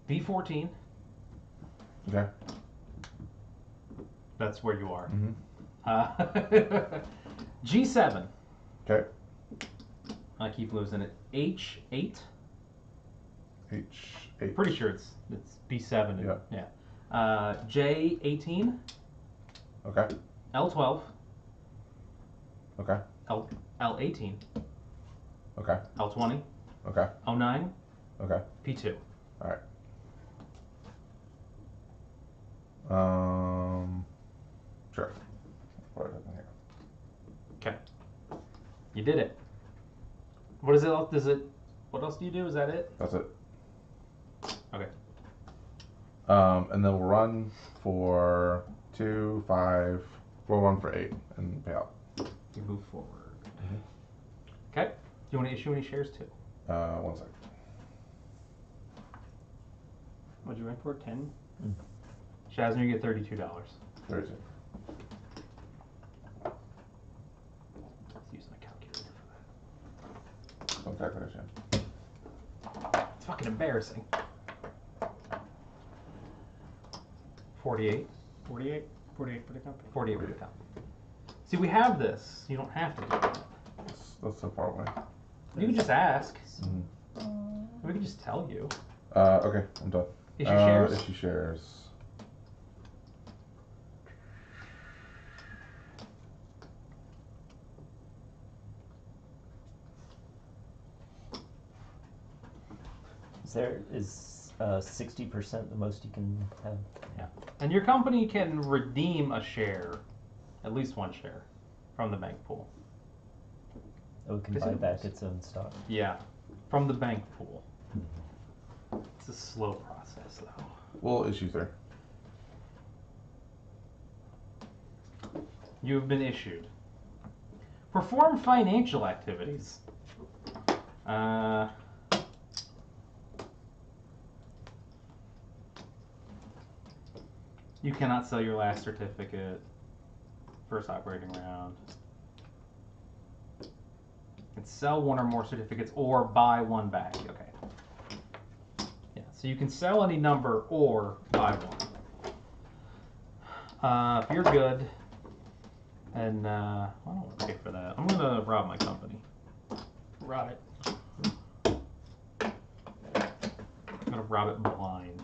B14. Okay. That's where you are. Mm-hmm. G7. Okay. I keep losing it. H8. H8. Pretty sure it's B7. Yeah. Yeah. J18. Okay. L12. Okay. L18. Okay. L20. Okay. O9. Okay. P2. All right. Sure. What is it here? Okay. You did it. What is it? What else do you do? Is that it? That's it. Okay. And then we'll run for 2, 5. We'll run for 8 and pay out. You move forward. Okay. Do you want to issue any shares too? 1 second. What'd you rank for? 10? Mm. Shazner, you get $32. 32. Let's use my calculator for Some calculation. that. It's fucking embarrassing. 48. 48? 48 for the company. 48 for the company. See, we have this. You don't have to do it. That's so far away. You can just ask. Mm-hmm. We can just tell you. Okay, I'm done. Issue shares? Issue shares. Is 60% the most you can have? And your company can redeem a share, at least one share, from the bank pool. Oh, it can buy back its own stock. Yeah, from the bank pool. It's a slow process, though. We'll issue 3. You have been issued. Perform financial activities. You cannot sell your last certificate. First operating round. You can sell one or more certificates or buy one back. Okay. Yeah, so you can sell any number or buy one. If you're good, and I don't want to pay for that. I'm gonna rob my company. Rob it. I'm gonna rob it blind,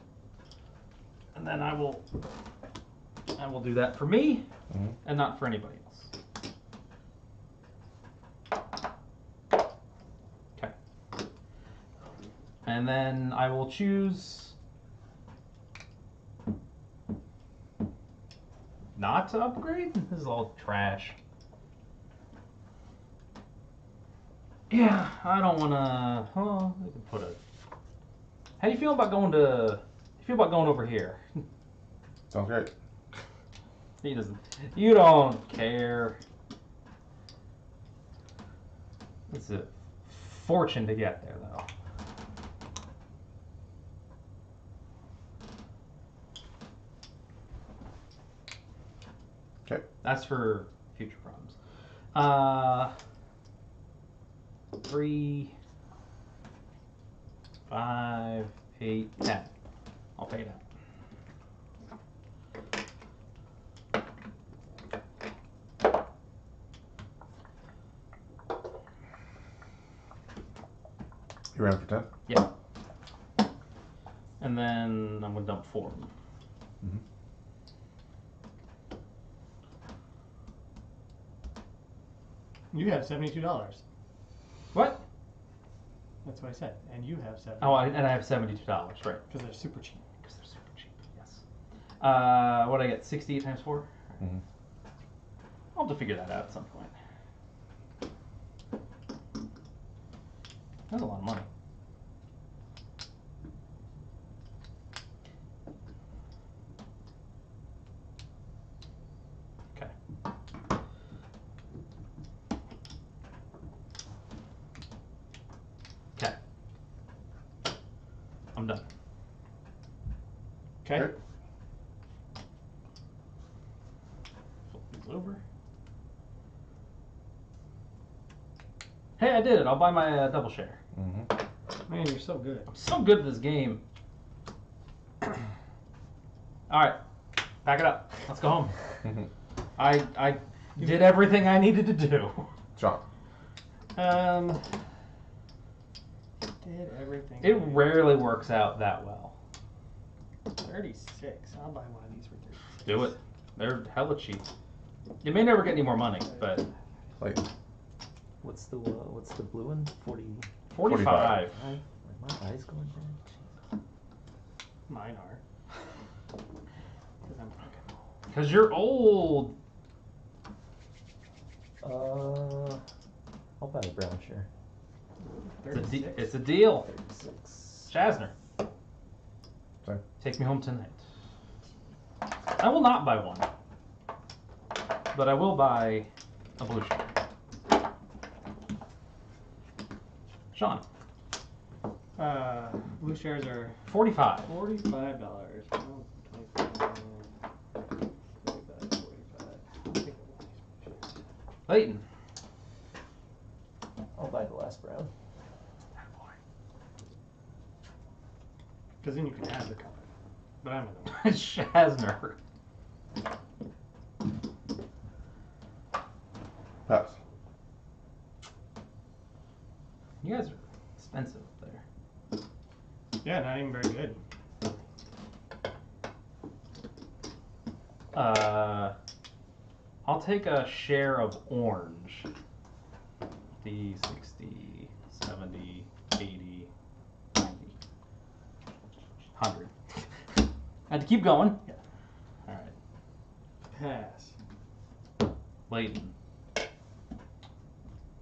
and then I will do that for me, and not for anybody else. Okay. And then I will choose not to upgrade. This is all trash. Yeah, I don't wanna. Oh, I can put a. How do you feel about going to? You feel about going over here? Sounds great. He doesn't. You don't care. It's a fortune to get there, though. Okay. That's for future problems. 3, 5, 8, 10. I'll pay that. You ran for 10? Yeah. And then I'm gonna dump 4 of them. You have $72. What? That's what I said. And you have 70. Oh, and I have $72, right? Because they're super cheap. Because they're super cheap, yes. What I get, 68 times 4? I'll have to figure that out at some point. That's a lot of money. Okay. Okay. I'm done. Okay. Flip these over. Hey, I did it. I'll buy my double share. Man, you're so good. I'm so good at this game. Alright. Pack it up. Let's go home. I did everything I needed to do. John. Did everything. It rarely works out that well. 36. I'll buy one of these for 36. Do it. They're hella cheap. You may never get any more money, but Clayton. What's the blue one? 40. 45. Are my eyes going bad? Mine are. Because I'm fucking. Because you're old. I'll buy a brown share. It's a deal. 36. Chasner. Sorry. Take me home tonight. I will not buy one. But I will buy a blue share. Sean. Blue shares are $45. $45. Oh, 25, 45. Leighton. I'll buy the last brown. Because then you can add the color. But I'm in the Chasner. Pass. You guys are expensive up there. Yeah, not even very good. I'll take a share of orange. 50, 60, 70, 80, 90. 100. I had to keep going. Yeah. All right. Pass. Leighton. I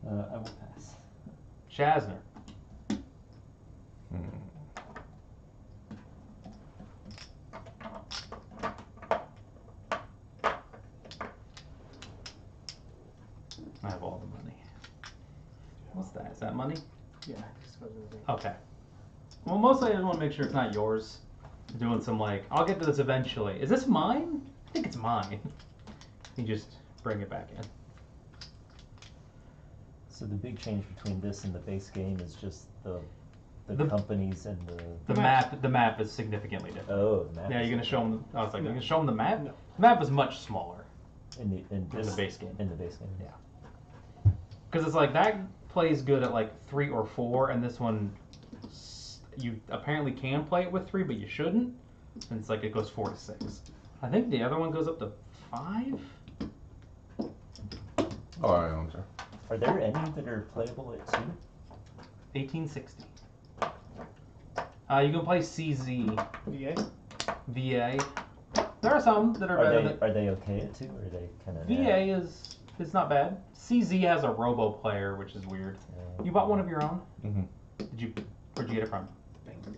will pass. Chasner. Hmm. I have all the money. What's that? Is that money? Yeah, just goes in the thing. Okay. Well, mostly I just want to make sure it's not yours. Doing some like, I'll get to this eventually. Is this mine? I think it's mine. You just bring it back in. So the big change between this and the base game is just the The- companies and the. The map is significantly different. Oh, the map. Yeah, is you're gonna show them. I was like, you're gonna show them the map. No. The map is much smaller in the in the base game. In the base game. Yeah. Because it's like that plays good at like 3 or 4, and this one you apparently can play it with 3, but you shouldn't. And it's like it goes 4 to 6. I think the other one goes up to 5. Oh, I don't know. Are there any that are playable at 2? 1860. You can play CZ, VA? VA. There are some that are better than. Are they okay at 2, or are they kind of? VA is not bad. CZ has a robo player, which is weird. You bought one of your own? Mm-hmm. Where'd you get it from? Bankrupt.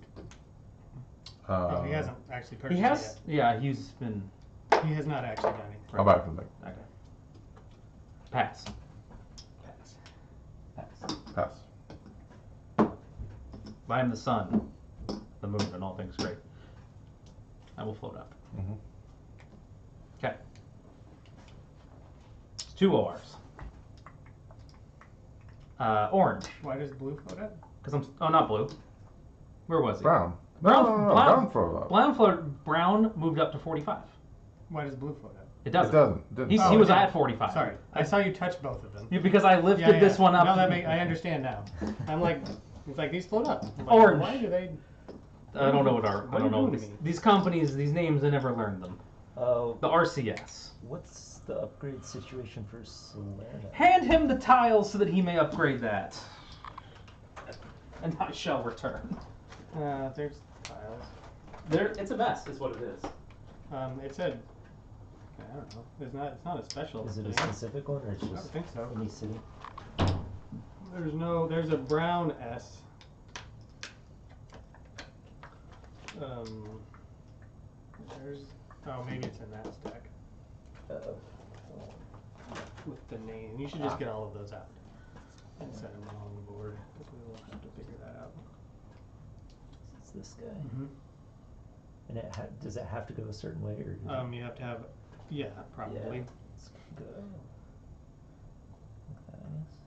Oh, he hasn't actually purchased He has. it Yeah, he's been. yet. He has not actually done anything. I'll buy it from the bank. Okay. Pass. Pass. Pass. I am the sun, the moon, and all things great. I will float up. Mm-hmm. Okay. It's 2 ORs. Orange, Why does blue float up? because I'm. Oh, not blue. Where was he? Brown. Brown. No. Brown for Brown moved up to 45. Why does blue float up? It It doesn't. doesn't. He Oh, was it at didn't. 45. Sorry, I saw you touch both of them. Because I lifted this one up. No, I understand now. I'm like, it's like these float up. I'm like, Orange. Why do they? I don't know what What I don't are you know doing to me? these companies, these names. I never learned them. Oh, The RCS. what's the upgrade situation for Salerno? Hand him the tiles so that he may upgrade that, and I shall return. There's tiles. It's a mess. Is what it is. It said, I don't know. It's not a special Is it a thing. specific one, or it's I don't just think so. any city? There's a brown S. Maybe it's in that stack with the name. You should just get all of those out and set them on the board because we will have to figure that out. It's this guy. Mm-hmm. And does it have to go a certain way, or? Does You have to have, yeah, probably. Yeah. Let's go. Like that, I guess.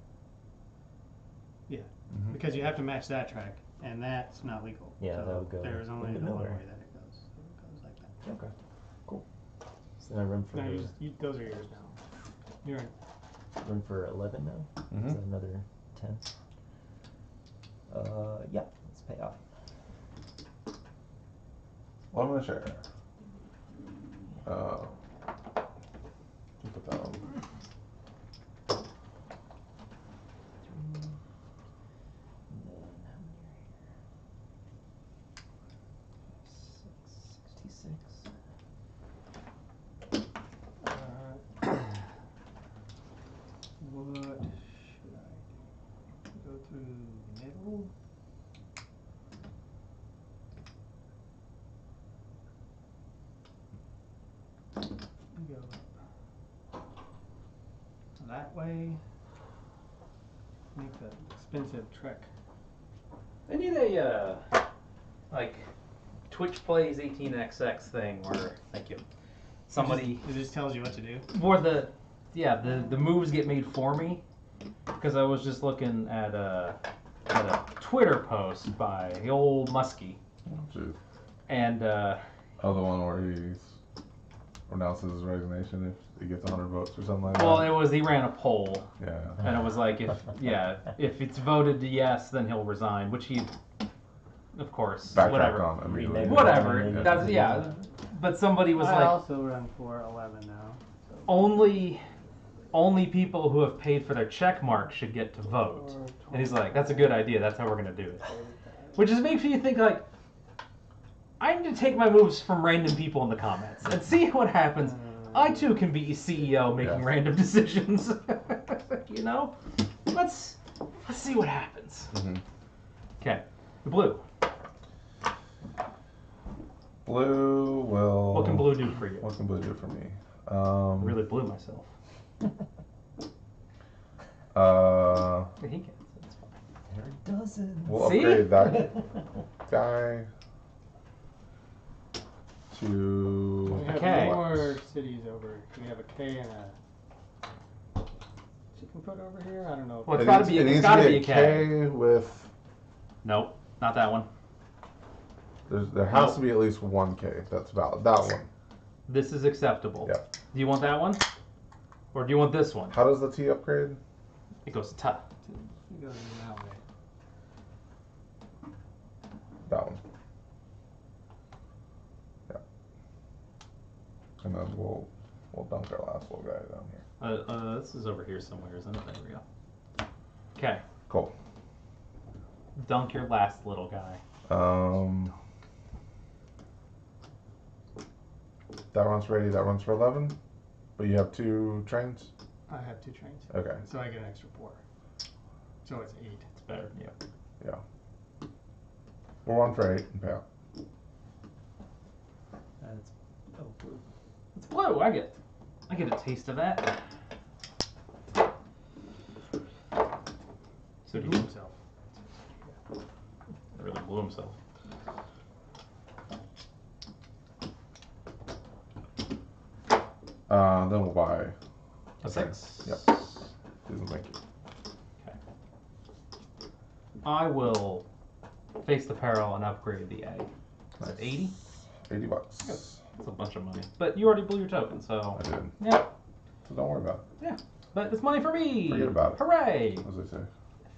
Yeah, Mm-hmm. because you have to match that track, and that's not legal. Yeah, so that would go there is only into the one nowhere. way that it goes. So it goes like that. Okay. Cool. So then I run for No, those are yours now. You're in. 11 now. Mhm. So another 10. Yeah. Let's pay off. Well, I'm gonna share. Put that on. And then how many are here? 66. What should I do? Go through the middle? Go that way. Make the expensive trek. They need a like Twitch plays 18xx thing where thank you. Somebody It just tells you what to do. or the moves get made for me because I was just looking at a Twitter post by the old Muskie Oh, jeez. and Oh, the one where he announces his resignation if he gets 100 votes or something like that. well he ran a poll Yeah. and it was like if it's voted yes then he'll resign, which he of course Backtracked whatever on immediately. Remake it. whatever Yeah. that's but somebody was I like also run for 11 now. So. only people who have paid for their check mark should get to vote. And he's like, that's a good idea. That's how we're going to do it. Which just makes you think like, I need to take my moves from random people in the comments and see what happens. I too can be CEO making random decisions. You know? Let's see what happens. Okay. The blue. Blue will. What can blue do for you? What can blue do for me? I really blew myself. He can. That's fine. There it doesn't. We'll See? upgrade that guy to. We have K. more cities over. We have a K and a. She can put over here. I don't know. Well, It it's gotta needs- be. it It's needs gotta to be a K. with. Nope, not that one. There has to be at least one K. That's valid. That one. This is acceptable. Yeah. Do you want that one? Or do you want this one? How does the T upgrade? It goes to ta. It goes that way. That one. Yeah. And then we'll dunk our last little guy down here. This is over here somewhere, isn't it? There we go. Okay. Cool. Dunk your last little guy. That runs ready. That runs for 11. But you have 2 trains. I have 2 trains. Okay. So I get an extra 4. So it's 8. It's better. Yeah. Yeah. We'll run for 8 and pay out. That's blue. It's blue. I get a taste of that. So he blew himself. Really blew himself. Then we'll buy A 6. Yep. Please, thank you. Okay. I will face the peril and upgrade the A. Is it 80? $80. That's a bunch of money. But you already blew your token, so. I did. Yeah. So don't worry about But it's money for me. Forget about it. Hooray! it, as they say.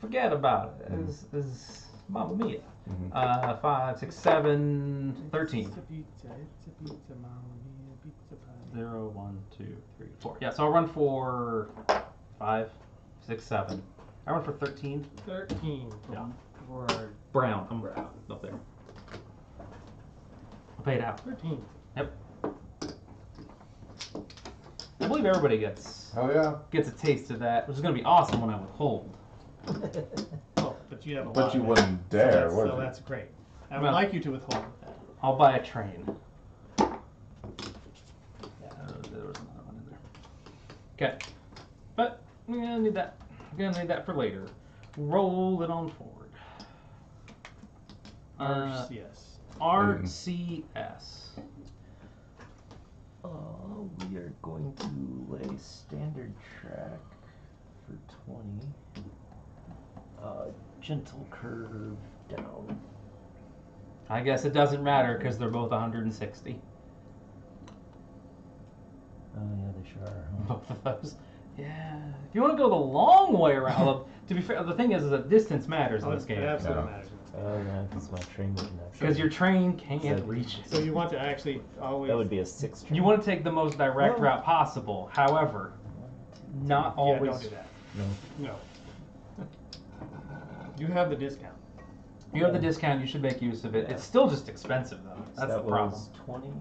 Forget about it. Is Mamma Mia. Mhm. 5, 6, 7, 13. It's a pizza. It's a pizza, Mamma Mia, pizza pie. 0, 1, 2, 3, 4. Yeah, so I'll run for 5, 6, 7. I run for 13. 13 Yeah. for Brown. I'm brown. Up there. I'll pay it out. 13. Yep. I believe everybody gets Hell yeah. a taste of that, which is going to be awesome when I withhold. Oh, but you have a lot. But you of it. wouldn't dare, so would that's, so you? that's great. I would Well- like you to withhold that. I'll buy a train. Yeah, there was another one in there. Okay. But I'm gonna need that. I'm gonna need that for later. Roll it on forward. RCS. RCS. We are going to lay standard track for 20. Gentle curve down. I guess it doesn't matter because they're both 160. Oh yeah, they sure are. Huh? Both of those. Yeah. If you want to go the long way around, well, to be fair, the thing is that distance matters in this It game. absolutely Yeah. matters. Oh yeah, because my train wouldn't actually. Because your train can't So- reach it. So you want to actually always. That would be a 6 train. You want to take the most direct Oh. route possible. However, not Yeah, always. don't do that. No. No. You have the discount. You have the discount. You should make use of it. It's still just expensive though. So That's that the problem. was 20.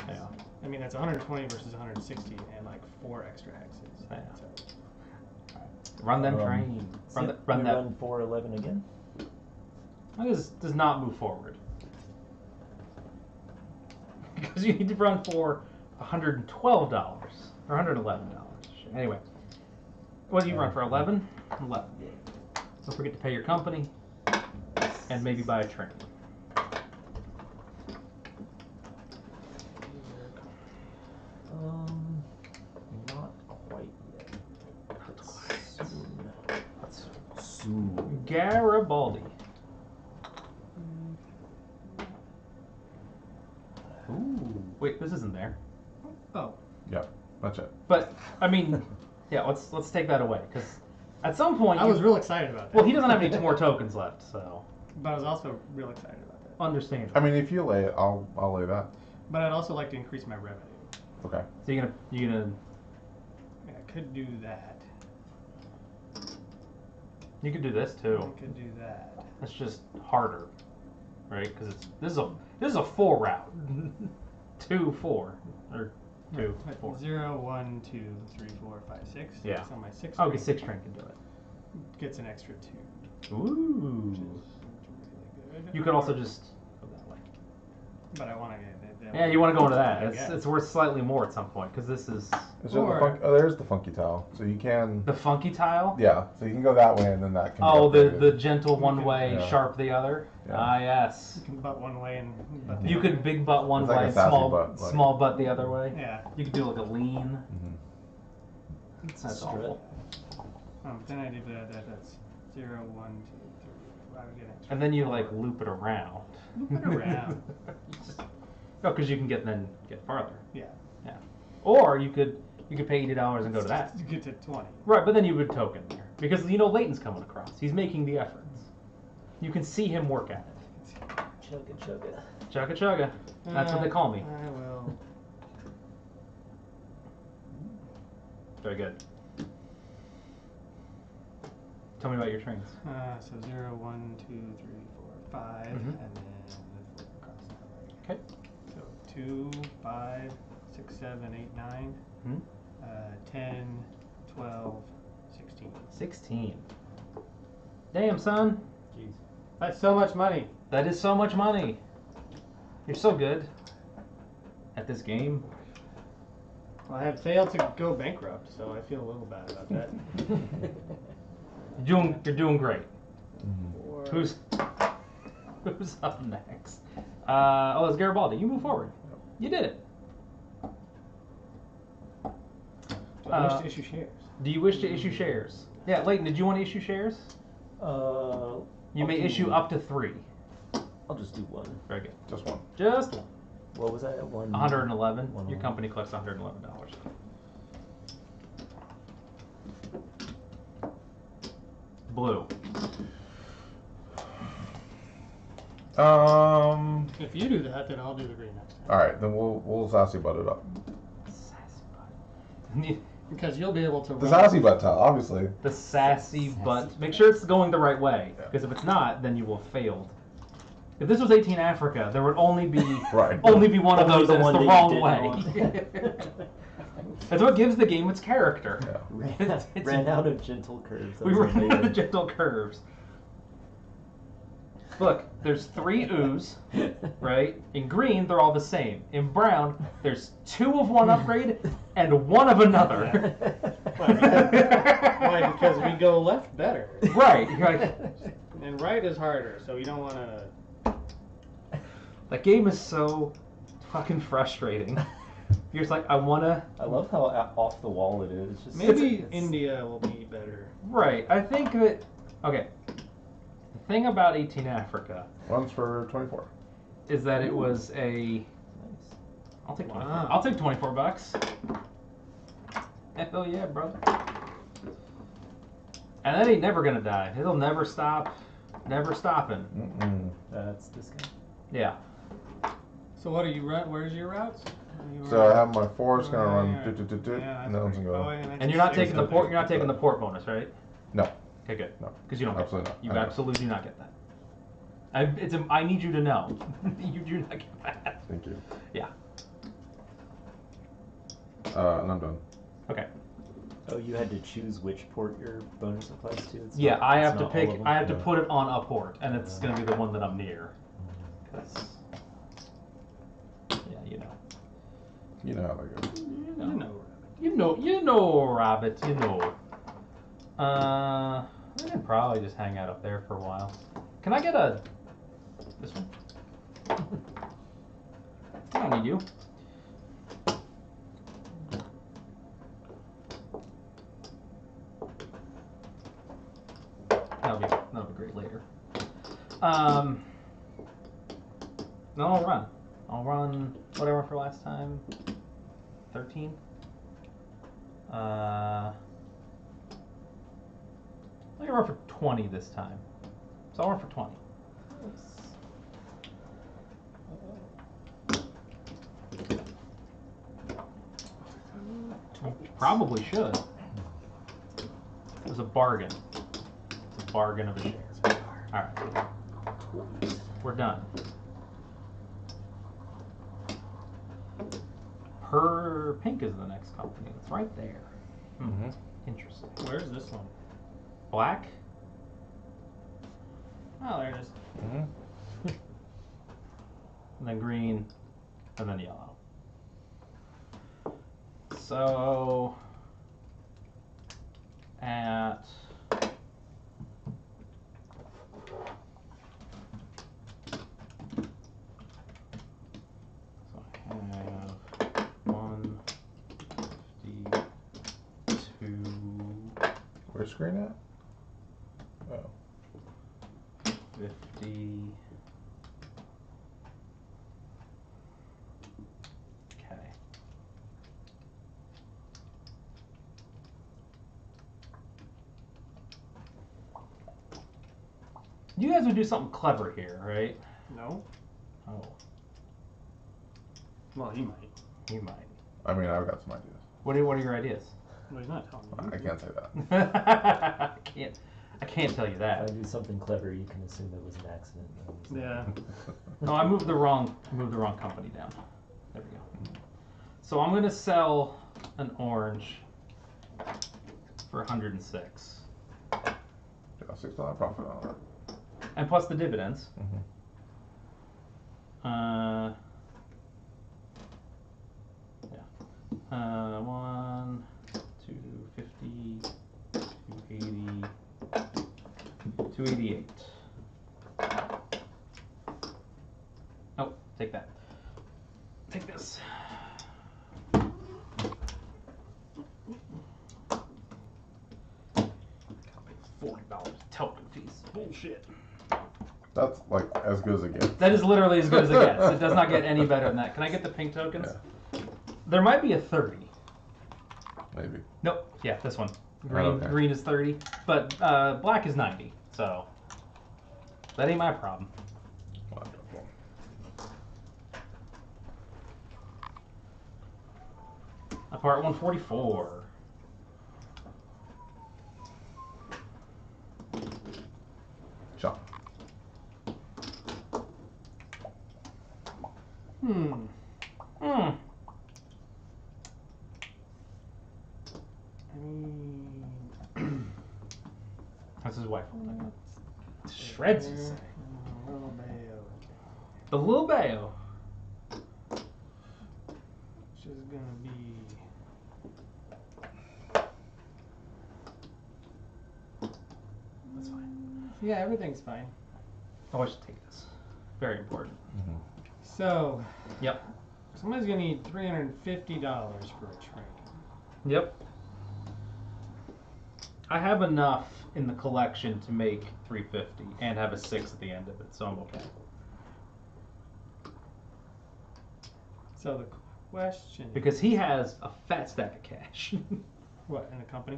Yeah. I mean, that's 120 versus 160 and like 4 extra hexes. Yeah. So, Run them Um, train. Run, Sit, run we that. run 411 again. This does not move forward. Because you need to run for $112 or $111. Anyway, what do you run for? 11? 11. Don't forget to pay your company and maybe buy a train. Not quite yet. But soon. Garibaldi. Ooh, wait, this isn't there. oh, Yep. That's it. But I mean, yeah, let's take that away because at some point, I was real excited about that. well, he doesn't have any more tokens left, so But I was also real excited about that. understandable. I mean, if you lay it, I'll lay that. But I'd also like to increase my revenue. Okay. So you're gonna And I could do that. you could do this too. I could do that. It's just harder, right? Because this is a 4 route. 2, 4, or 2, 4. 0, 1, 2, 3, 4, 5, 6. Yeah. So my 6 Okay, 6 train can do it. gets an extra 2. Ooh. Which is really good. You could also just go that way. But I want to get it. Yeah, you want to go into that. Yeah. It's worth slightly more at some point because this is There's the funky tile, so you can. the funky tile. Yeah, so you can go that way, and then that can. Oh, be the upgraded. gentle one way, Yeah. sharp the other. Yeah. Ah, yes. You can butt one way and butt the You other. could big butt one It's like way, a and sassy small butt, like- small butt the other way. Yeah. You could do like a lean. Mhm. That's strut. awful. Then I do that's 0, 1, 2, 3, 4. I would get extra. And then you like loop it around. Loop it around. No, because you can get farther. Yeah. Yeah. Or you could pay $80 and go to that. You get to 20. Right, but then you would token there because you know Leighton's coming across. He's making the efforts. You can see him work at it. Chugga chugga. Chugga chugga. That's what they call me. I will. Very good. Tell me about your trains. So 0, 1, 2, 3, 4, 5, Mhm. and then flip across that way. Okay. So 2, 5, 6, 7, 8, 9, Hmm? 10, 12, 16. 16. Damn, son. Jeez. That's so much money. That is so much money. You're so good at this game. Well, I have failed to go bankrupt, so I feel a little bad about that. You're doing great. Or- Who's up next? It's Garibaldi. You move forward. You did it. Do I wish to issue shares? Do you wish to issue shares? Yeah, Leighton, did you want to issue shares? You I'll may do- issue up to 3. I'll just do one. Very good. Just one. Just one. What was that? 111. Your 111. company collects $111. Blue. If you do that, then I'll do the green next time. All right, then we'll sassy butt it up. Because you'll be able to The run. sassy butt tile, obviously. The sassy Sassy butt. butt. Make sure it's going the right way, Yeah. because if it's not, then you will have failed. If this was 18 Africa, there would only be Right. only be one of Only those, the and it's one the that wrong you way. didn't want. That's what gives the game its character. Yeah. It's- Ran out of gentle curves. That We was ran out of amazing. gentle curves. Look, there's 3 oohs, right? In green, they're all the same. In brown, there's 2 of one upgrade and 1 of another. Why? Because we go left better. Right. You're like, And right is harder, so you don't want to. that game is so fucking frustrating. You're just like, I wanna. I love how off the wall it is. It's just, Maybe it's- India will be better. Right. I think that. Okay. The thing about 18 Africa Runs for 24. is that it was a. Nice. I'll take 24. Wow. I'll take $24. Hell yeah, brother. And that ain't never gonna die. It'll never stop. Never stopping. Mm-mm. That's this guy. Yeah. So what are you run? Where's your routes? So I have my 4, it's gonna run Yeah. do, Yeah, and then it's gonna go. And you're not taking the port. You're not taking the port bonus, right? No, Okay, good. no. Because you don't. Get Absolutely that. not. You I know. absolutely do not get that. I need you to know. You do not get that. Thank you. Yeah. And I'm done. Okay. Oh, you had to choose which port your bonus applies to? It's Yeah, not- I it's have to not all pick. of them? I have to Yeah. put it on a port, and it's gonna be the one that I'm near. 'Cause- yeah, you know. You know how that goes. You know. Rabbit. You know. I can probably just hang out up there for a while. Can I get this one? I don't need you. That'll be great later. No, I'll run. I'll run what I run for last time. 13. I can run for 20 this time. So I'll run for 20. Probably should. It was a bargain. It's a bargain of a share. Alright. We're done. Her Pink is the next company. It's right there. Mm-hmm. Interesting. Where's this one? Black? Oh, there it is. Mm-hmm. And then green, and then yellow. So, at so I have 152. Where's green at? Oh. 50. Okay. You guys would do something clever here, right? No. Oh, Well, he might. you might. I mean, I've got some ideas. What are your ideas? Well, he's not telling you. I can't say that. I can't tell you If that. I do something clever, you can assume it was an accident. Yeah. No, I moved the wrong company down. There we go. So I'm gonna sell an orange for 106, Got a $6 profit on it. and plus the dividends. Mm-hmm. 1, 250, 280, 288. Oh, take that. Take this. $40 token fees. Bullshit. That's like as good as it gets. That is literally as good as it gets. It does not get any better than that. Can I get the pink tokens? Yeah. There might be a 30. Maybe. Nope. Yeah, this one. Green. Okay. Green is 30, but black is 90. So that ain't my problem. Wonderful. Part 144. Sean. Hmm. I mean, That's his wife. Shreds, you say. Little Bayo. The little bayo. Which is gonna be. That's fine. Yeah, everything's fine. Oh, I should take this. Very important. Mm-hmm. So. Yep. Somebody's gonna need $350 for a train. Yep. I have enough in the collection to make 350 and have a 6 at the end of it, so I'm okay. So the question. Because he has a fat stack of cash. What, in the company?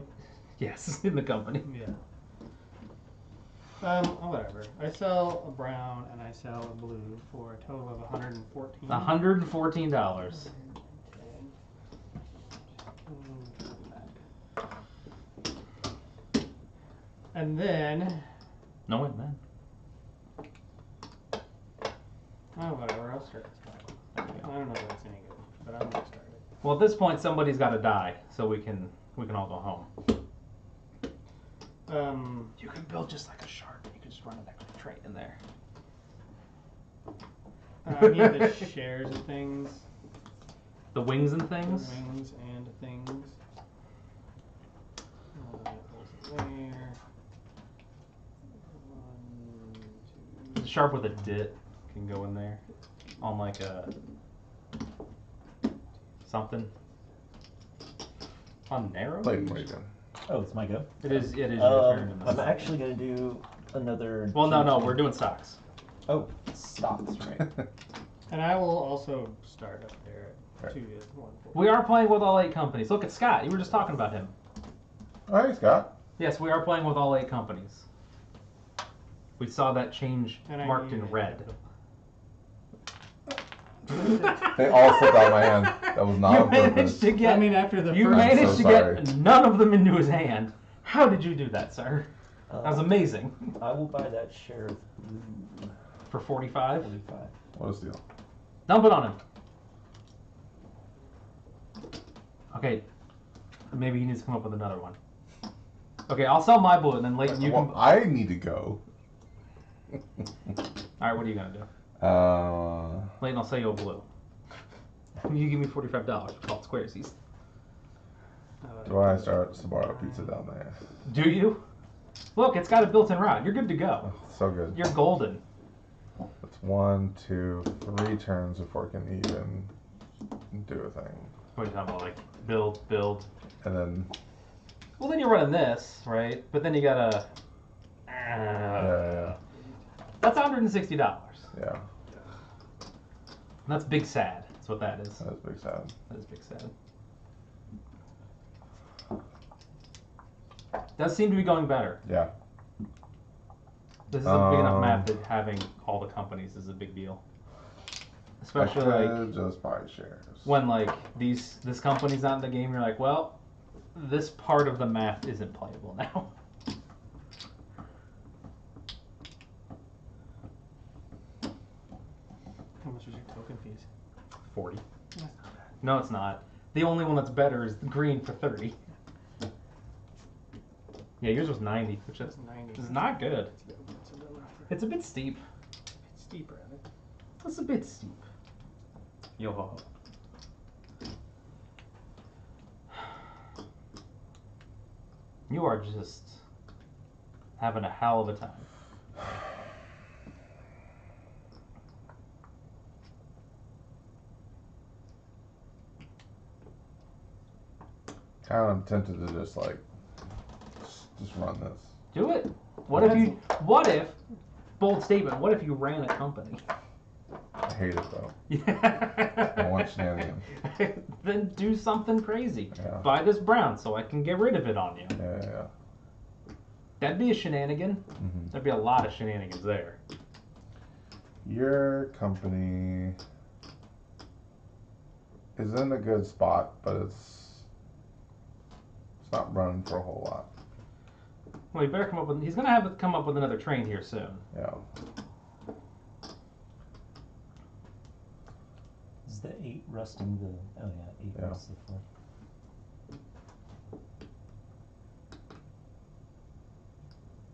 Yes, in the company. Yeah. Whatever. I sell a brown and I sell a blue for a total of $114. $114. And then, No win, man. whatever. I'll start this back. I don't know if it's any good, but I'm gonna start it. Well, at this point, somebody's got to die, so we can all go home. You can build just like a shark. You can just run an extra trait in there. I need the shares of things. The wings and The things. wings and things. There. 1, 2. The sharp with a dit can go in there on like a something. On narrow. Blade Morgan. Oh, it's my go. It is your turn. In this. I'm actually going to do another. Well, no, GT. we're doing stocks. Oh, stocks, right. And I will also start up there at 2 to 1. We are playing with all 8 companies. Look at Scott. You were just talking about him. Oh, hey, Scott. Yes, we are playing with all 8 companies. We saw that change And I marked need in it. red. They all slipped out of my hand. That was not You on purpose. managed to get. I mean, after the You first. I'm managed so to sorry. get none of them into his hand. How did you do that, sir? That was amazing. I will buy that share of blue. for 45. 45. What is the deal? Dump it on him. Okay, maybe he needs to come up with another one. Okay, I'll sell my blue, and then Leighton, you Well, can. I need to go. All right, what are you gonna do? Leighton, I'll sell you a blue. You give me $45 for called Squaresies. Do I start Sbarro Pizza down there? Do you? Look, it's got a built-in route. You're good to go. So good. You're golden. It's 1, 2, 3 turns before it can even do a thing. What are you talking about? Like build. And then Well, then you're running this, right? But then you gotta. yeah. That's $160. Yeah. That's big sad. That's what that is. That's big sad. That is big sad. Does seem to be going better. Yeah. This is a big enough map that having all the companies is a big deal. Especially I like could just buy shares. when like this company's not in the game, you're like, well, this part of the map isn't playable now. How much was your token fees? 40. That's not bad. No, it's not. The only one that's better is the green for 30. Yeah, yours was 90, which is 90. is not good. It's a bit rougher. It's a bit steep. It's steeper, I think. It's a bit steep. Yo ho ho. You are just having a hell of a time. Kind of tempted to just like just run this. Do it. What if, bold statement, what if you ran a company? I hate it though. Yeah. I want shenanigans. Then do something crazy. Yeah. Buy this brown so I can get rid of it on you. Yeah. That'd be a shenanigan. Mm-hmm. There'd be a lot of shenanigans there. Your company is in a good spot, but it's not running for a whole lot. Well, he better come up with. He's gonna have to come up with another train here soon. Yeah. Is the 8 rusting the... Oh yeah, 8 Yeah. rusts the 4.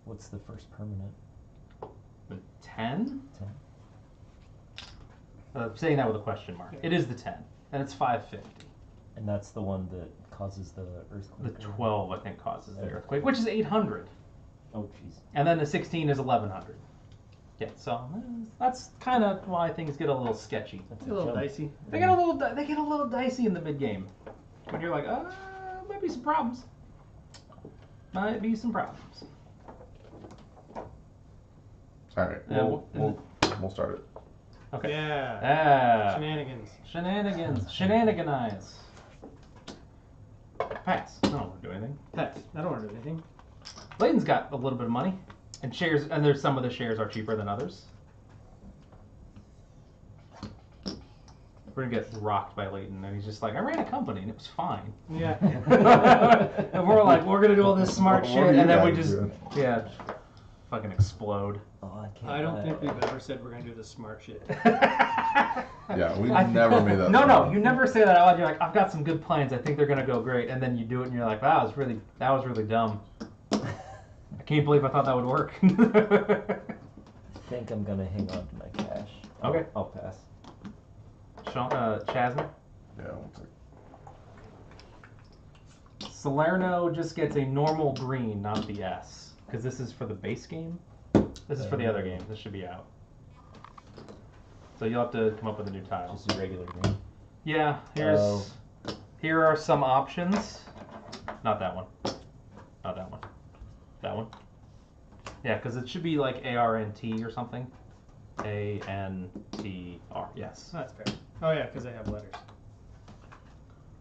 What's the first permanent? The 10? 10? Saying that with a question mark. It is the 10, and it's 550. And that's the one that causes the The earthquake? or- 12, I think, causes the Okay. earthquake, which is 800, Oh jeez. and then the 16 is 1100. Yeah, so that's kind of why things get a little sketchy. That's It's a little jump. dicey. They get a little dicey in the mid game when you're like, might be some problems. Might be some problems. All right. Yeah, We'll start it. Okay. Yeah. Shenanigans. Shenanigans. Shenaniganize. Pass. I don't want to do anything. Pass. I don't want to do anything. Leighton's got a little bit of money, and shares, and there's some of the shares are cheaper than others. We're gonna get rocked by Leighton, and he's just like, I ran a company and it was fine. Yeah. And we're like, we're gonna do all this smart What shit, are you and then we guys just, doing? yeah, fucking explode. Oh, I can't. I don't think we've ever said we're going to do the smart shit. Yeah, we I- never made that. No, plan. you never say that out loud. You're like, I've got some good plans. I think they're gonna go great, and then you do it, and you're like, wow, that was really dumb. I can't believe I thought that would work. I think I'm gonna hang on to my cash. Okay. I'll pass. Chasner. Yeah, we'll take. Salerno just gets a normal green, not the S, because this is for the base game. This is for the other game. This should be out. So you'll have to come up with a new tile. Just a regular green. Yeah, Oh. here are some options. Not that one. Not that one. That one. Yeah, because it should be like ARNT or something. ANTR. Yes. That's fair. Oh, yeah, because they have letters.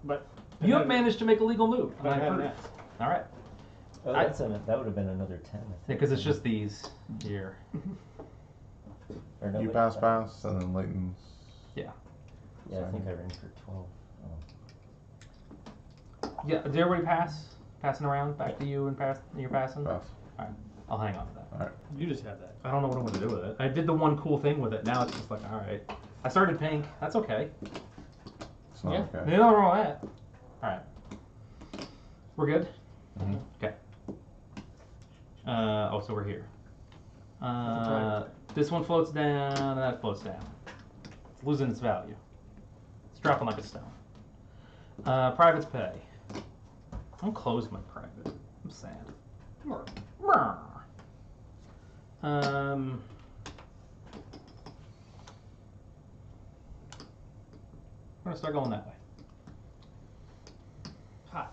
But You have managed to make a legal move. But I I have an approve. S. All right. Oh, I- that would have been another 10. I Yeah, think. because it's just these here. Or no, You wait, pass, and then Leighton's. Yeah. Yeah, I think I ran for 12. Oh. Yeah. Did everybody pass? Passing around back to you and you're passing. Pass. All right. I'll hang on to that. Alright. You just have that. I don't know what I'm gonna do with it. I did the one cool thing with it. Now it's just like, all right. I started pink. That's okay. It's not Yeah. okay. There's nothing wrong with that. All right. We're good. Mhm. Okay. Oh, so we're here. private This one floats down, and that floats down. It's losing its value. It's dropping like a stone. Privates pay. Don't close my private. I'm sad. Brr. I'm gonna start going that way. Hot.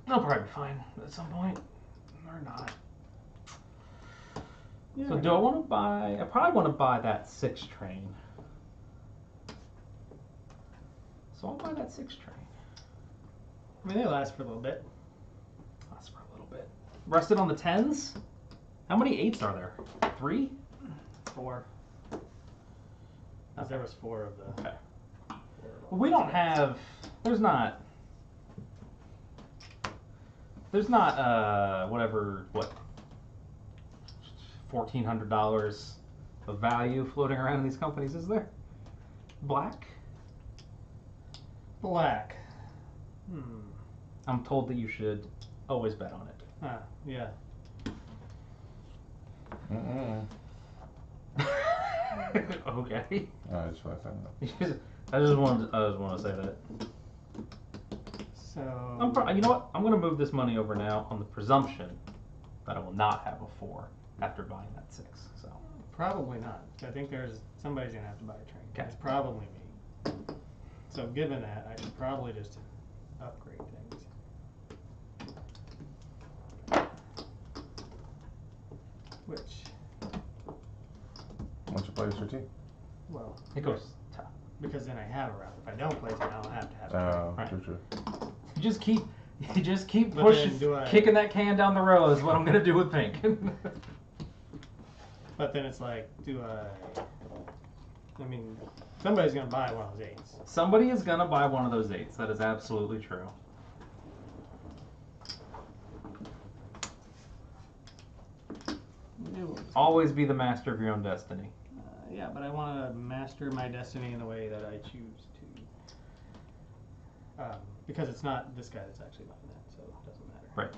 I'll probably be fine at some point, or not. Yeah. So do I want to buy? I probably want to buy that 6 train. So I'll buy that 6 train. I mean, they last for a little bit. That's for a little bit. Rested on the 10s. How many 8s are there? 3? 4. There was 4 of the. Okay. 4 of all Well, we don't the have. There's not. Whatever. What? $1,400 of value floating around in these companies, is there? Black? Black. I'm told that you should always bet on it. Ah, yeah. Mm-mm. Okay. Alright, it's 5 I just want to say that. So. You know what? I'm going to move this money over now on the presumption that I will not have a 4 after buying that 6. So. Probably not. I think somebody's gonna have to buy a train. Okay. It's probably me. So given that, I should probably just upgrade things. Which, Why don't you play your team? well, It goes top. because then I have a route. If I don't place it, I'll have to have it. Right. True. You just keep But pushing, then do I- kicking that can down the road is what I'm going to do with pink. But then it's like, I mean, somebody's gonna buy one of those 8s. Somebody is going to buy one of those 8s. That is absolutely true. Always be the master of your own destiny. Yeah, but I want to master my destiny in the way that I choose to. Because it's not this guy that's actually buying that, so it doesn't matter. Right.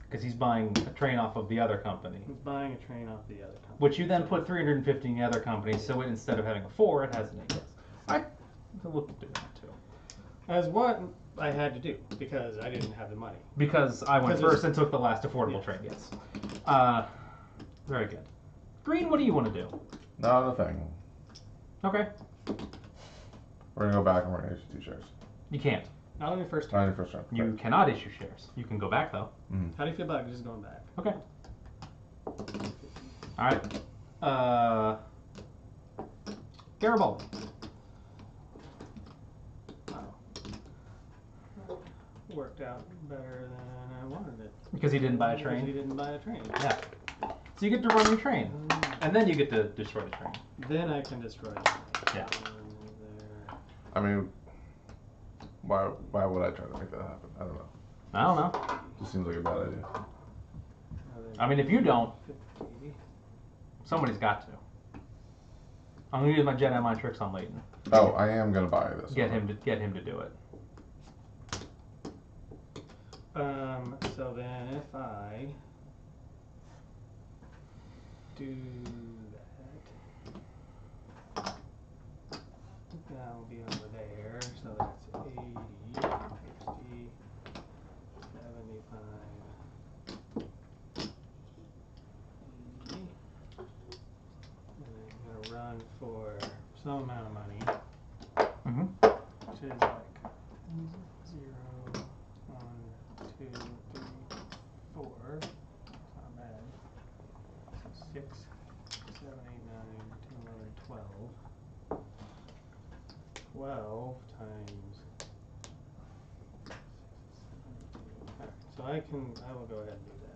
Because he's buying a train off of the other company. He's buying a train off the other company. Which you then put 350 in the other company, so instead of having a 4, it has an 8. I can look into that too. As what I had to do, because I didn't have the money. Because I went Because first and took the last affordable Yeah. train, yes. Very good. Green, what do you want to do? Not a thing. Okay. We're gonna go back and we're gonna issue 2 shares. You can't. Not on your first Not turn. in your first turn. You cannot issue shares. You can go back though. How do you feel about just going back? Okay. Alright. Garibaldi. Worked out better than I wanted it. Because he didn't buy a Because he train. didn't buy a train. Yeah. So you get to run your train. And then you get to destroy the train. Then I can destroy it. Yeah. I mean, why would I try to make that happen? I don't know. I don't know. Just seems like a bad idea. I mean, if you don't, somebody's got to. I'm gonna use my Jedi mind tricks on Leighton. Oh, I am gonna buy this. Get him to do it. So then if I do that, that'll be over there, so that's 80, 60, 75, 80. And I'm gonna run for some amount of money, Mm-hmm. which is like 0, 1, 2, 3, 4. It's not bad. So 6, 7, 8, 9, 10, 11, 12. 12 times. Alright, so I will go ahead and do that.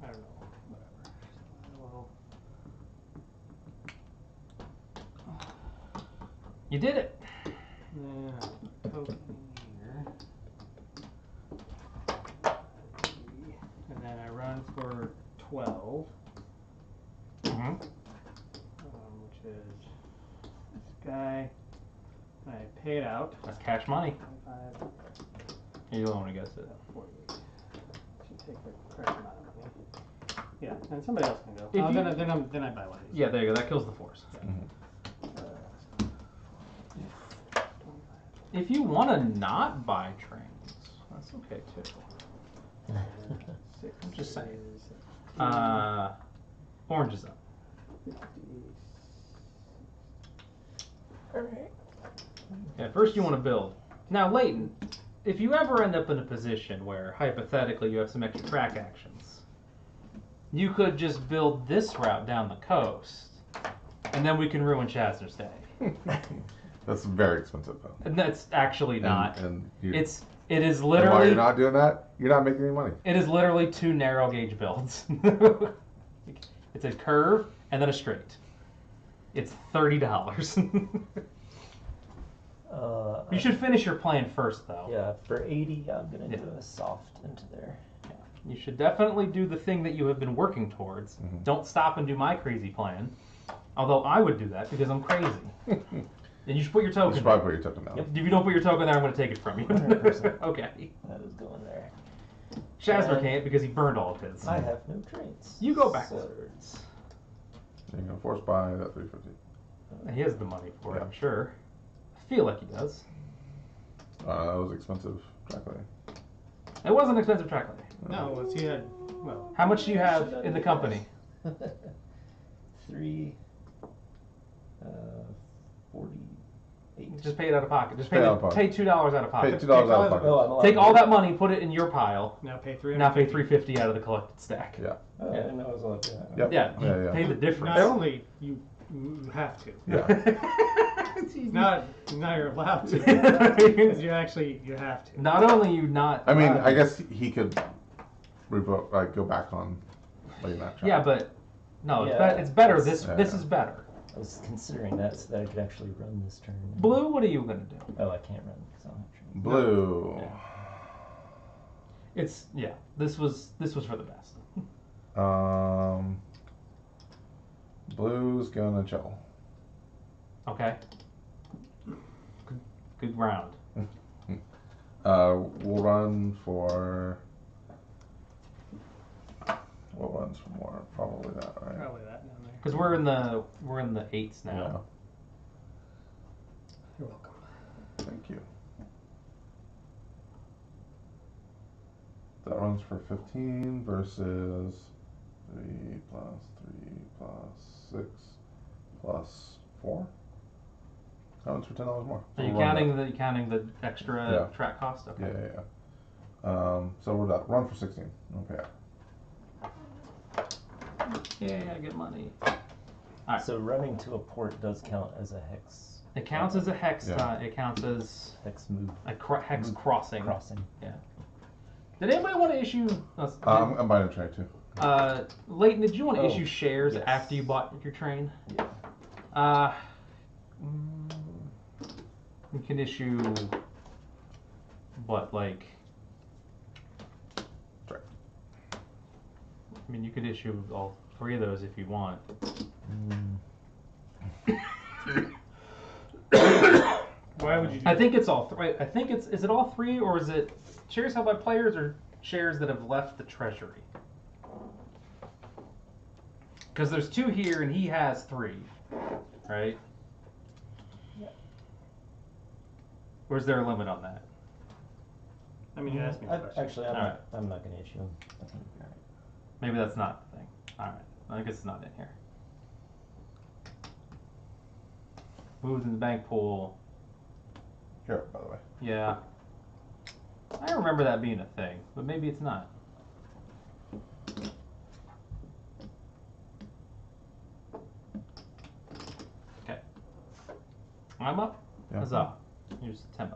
I don't know, whatever. I will. You did it. Yeah, token. 12, Mm-hmm. which is this guy. And I paid out That's cash money. 25, You don't want to guess it. 48. Should take the correct amount of money. Yeah, and somebody else can go. If you- Then I buy one of these. Yeah, there you go. That kills the force. If you want to not buy trains, that's okay too. I'm just saying. Orange is up. Alright. Yeah, first you want to build. Now, Leighton, if you ever end up in a position where, hypothetically, you have some extra track actions, you could just build this route down the coast, and then we can ruin Chasner's Day. That's very expensive though. And that's actually not. And It is and while literally. you're not doing that, you're not making any money. It is literally 2 narrow gauge builds. It's a curve and then a straight. It's $30. You should finish your plan first, though. Yeah, for 80, I'm gonna Yeah. do a soft into there. You should definitely do the thing that you have been working towards. Mhm. Don't stop and do my crazy plan. Although I would do that because I'm crazy. And you should put your You token should there. probably put your token down. Yep. If you don't put your token there, I'm going to take it from you. 100%. Okay. That is going there. Shazner And- can't because he burned all of his. I have no trains. You go So- backwards. You're gonna force buy that 350. He has the money for it, Yeah. I'm sure. I feel like he does. That was expensive. Exactly. It was an expensive track lay. No, he had, well, How much do you have in the company? 3, 48. Just pay it out of pocket. Just Pay pay, out of pocket. pay $2 out of Pay pocket. $2 out of Oh, pocket. I'm allowed Take to all do that money, put it in your pile. now pay 300. Now pay $350 out of the collected stack. Yeah. Oh, I didn't know I was allowed to do that. Yep. Yeah, Yeah, yeah. pay the difference. Not only you have to. Yeah. Not you're allowed to. Because you have to. Not only you not. I mean, allowed- I guess he could revoke, like, go back on letting that track. Yeah, but no, Yeah, it's better. it's- This is better. I was considering that so that I could actually run this turn. Blue, what are you gonna do? Oh, I can't run because I don't have trains. Blue. It's This was for the best. Blue's gonna chill. Okay. Good round. We'll run for. What runs for more? Probably that, right? Probably that down there. Because we're in the 8s now. Yeah. You're welcome. Thank you. That runs for 15 versus 3 plus 3 plus 6 plus 4. That runs for $10 more. Are you we'll run counting the extra Yeah. track cost? Okay. that. Yeah. So we're done. Run for 16. Okay. Yeah, I get money. So running to a port does count as a hex. It counts as a hex. Yeah. It counts as Hex move a hex crossing. crossing. Did anybody want to issue? I'm buying a train too. Leighton, did you want to Oh, issue shares yes. after you bought your train? Yeah. You can issue what, like? Right. I mean, you could issue all 3 of those if you want. Why would you do I think it's all 3. I think is it all 3 or is it shares held by players or shares that have left the treasury? Because there's 2 here and he has 3, right? Yeah. Or is there a limit on that? I mean, you asked me a question. Actually, Alright. I'm not going to issue them. I think you're right. Maybe that's not the thing. Alright. I guess it's not in here. Moved in the bank pool. Here, by the way. Yeah. I remember that being a thing, but maybe it's not. Okay. I'm up. Yeah. Huzzah. Here's $10.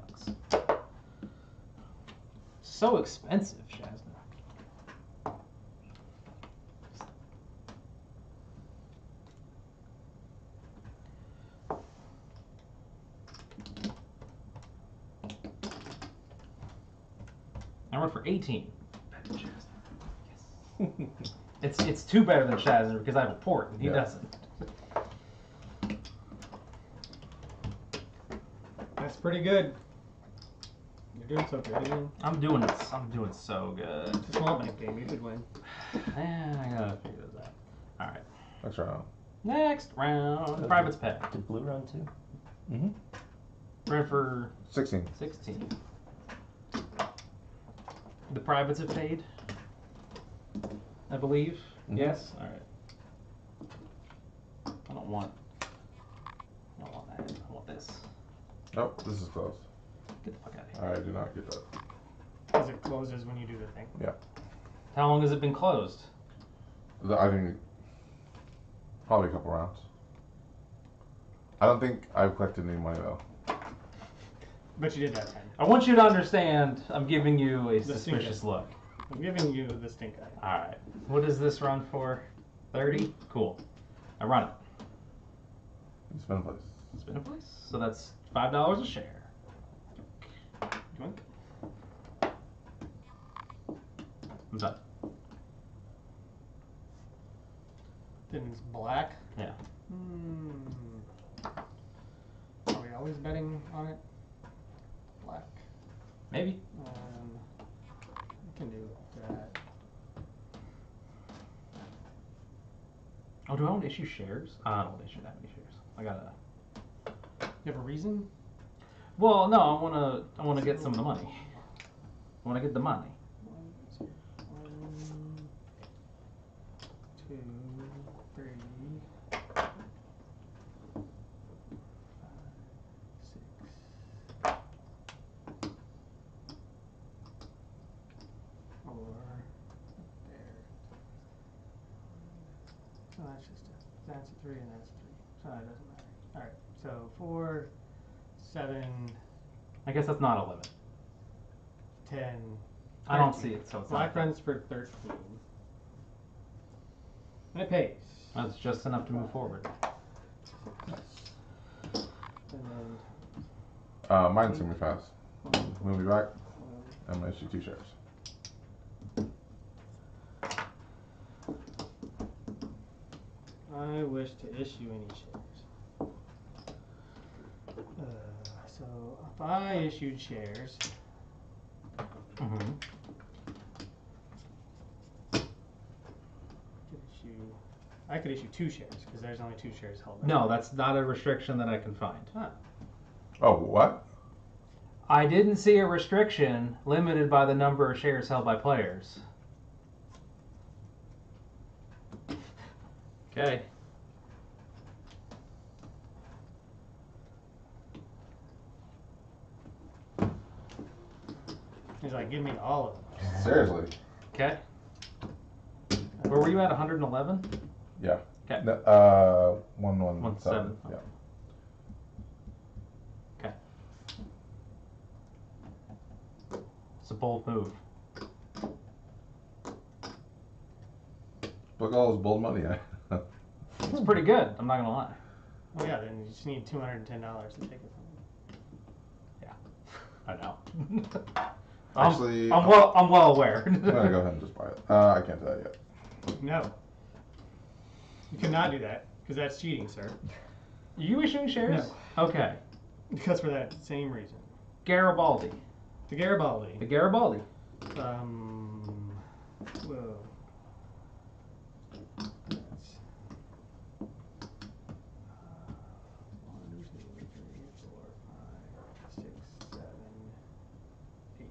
So expensive, Shazna. I went for 18. Yes. It's two better than Shazner because I have a port and he Yeah. doesn't. That's pretty good. You're doing so good. Again. I'm doing so good. It's a small bank game. You could win. I gotta figure this out. All right. Next round. Next round. Privates pay. Did blue run too? Mm-hmm. Red for 16. 16. The privates have paid, I believe. Mhm. Yes. All right. I don't want that. I want this. Nope, this is closed. Get the fuck out of here. I do not get that. Because it closes when you do the thing. How long has it been closed? I think probably a couple rounds. I don't think I've collected any money though. But you did that 10. I want you to understand. I'm giving you a The suspicious stinker. look. I'm giving you the stink eye. All right. What does this run for? 30. Cool. I run it. Spin a place. Spin a place. So that's $5 a share. Drink. I'm done. Then it's black. Yeah. Are we always betting on it? Black. Maybe. We can do that. Oh, do I want to issue shares? I don't want to issue that many shares. I gotta. You have a reason? Well, no. I wanna get some of the money. I wanna get the money. 1, 2, 3, 5, 6. Or there. So that's a 3 and that's a 3. So that doesn't matter. Alright, so 4, 7, I guess that's not a limit. 10. I don't 13. see it, so it's Black not. runs for 13. And it pays. That's just enough to move forward. And then Mine's gonna be fast. Move me back. I'm gonna issue 2 shares. I wish to issue any shares. So if I issued shares, Mm-hmm. I could issue 2 shares because there's only 2 shares held. No, that's not a restriction that I can find. Huh. Oh, what? I didn't see a restriction limited by the number of shares held by players. Okay. He's like, give me all of them. Seriously? Okay. Where were you at? 111? Yeah. Okay. No, 117. 17. Yeah. Okay. It's a bold move. Look at all this bold money. It's pretty good. I'm not gonna lie. Oh yeah, then you just need $210 to take it from him. I know. Actually, I'm well aware. I'm gonna go ahead and just buy it. I can't do that yet. No. You cannot do that because that's cheating, sir. Are you issuing shares? No. Okay. Because for that same reason. Garibaldi. The Garibaldi. The Garibaldi. Whoa. That's 1, 2, 3, 4, 5, 6, 7, 8.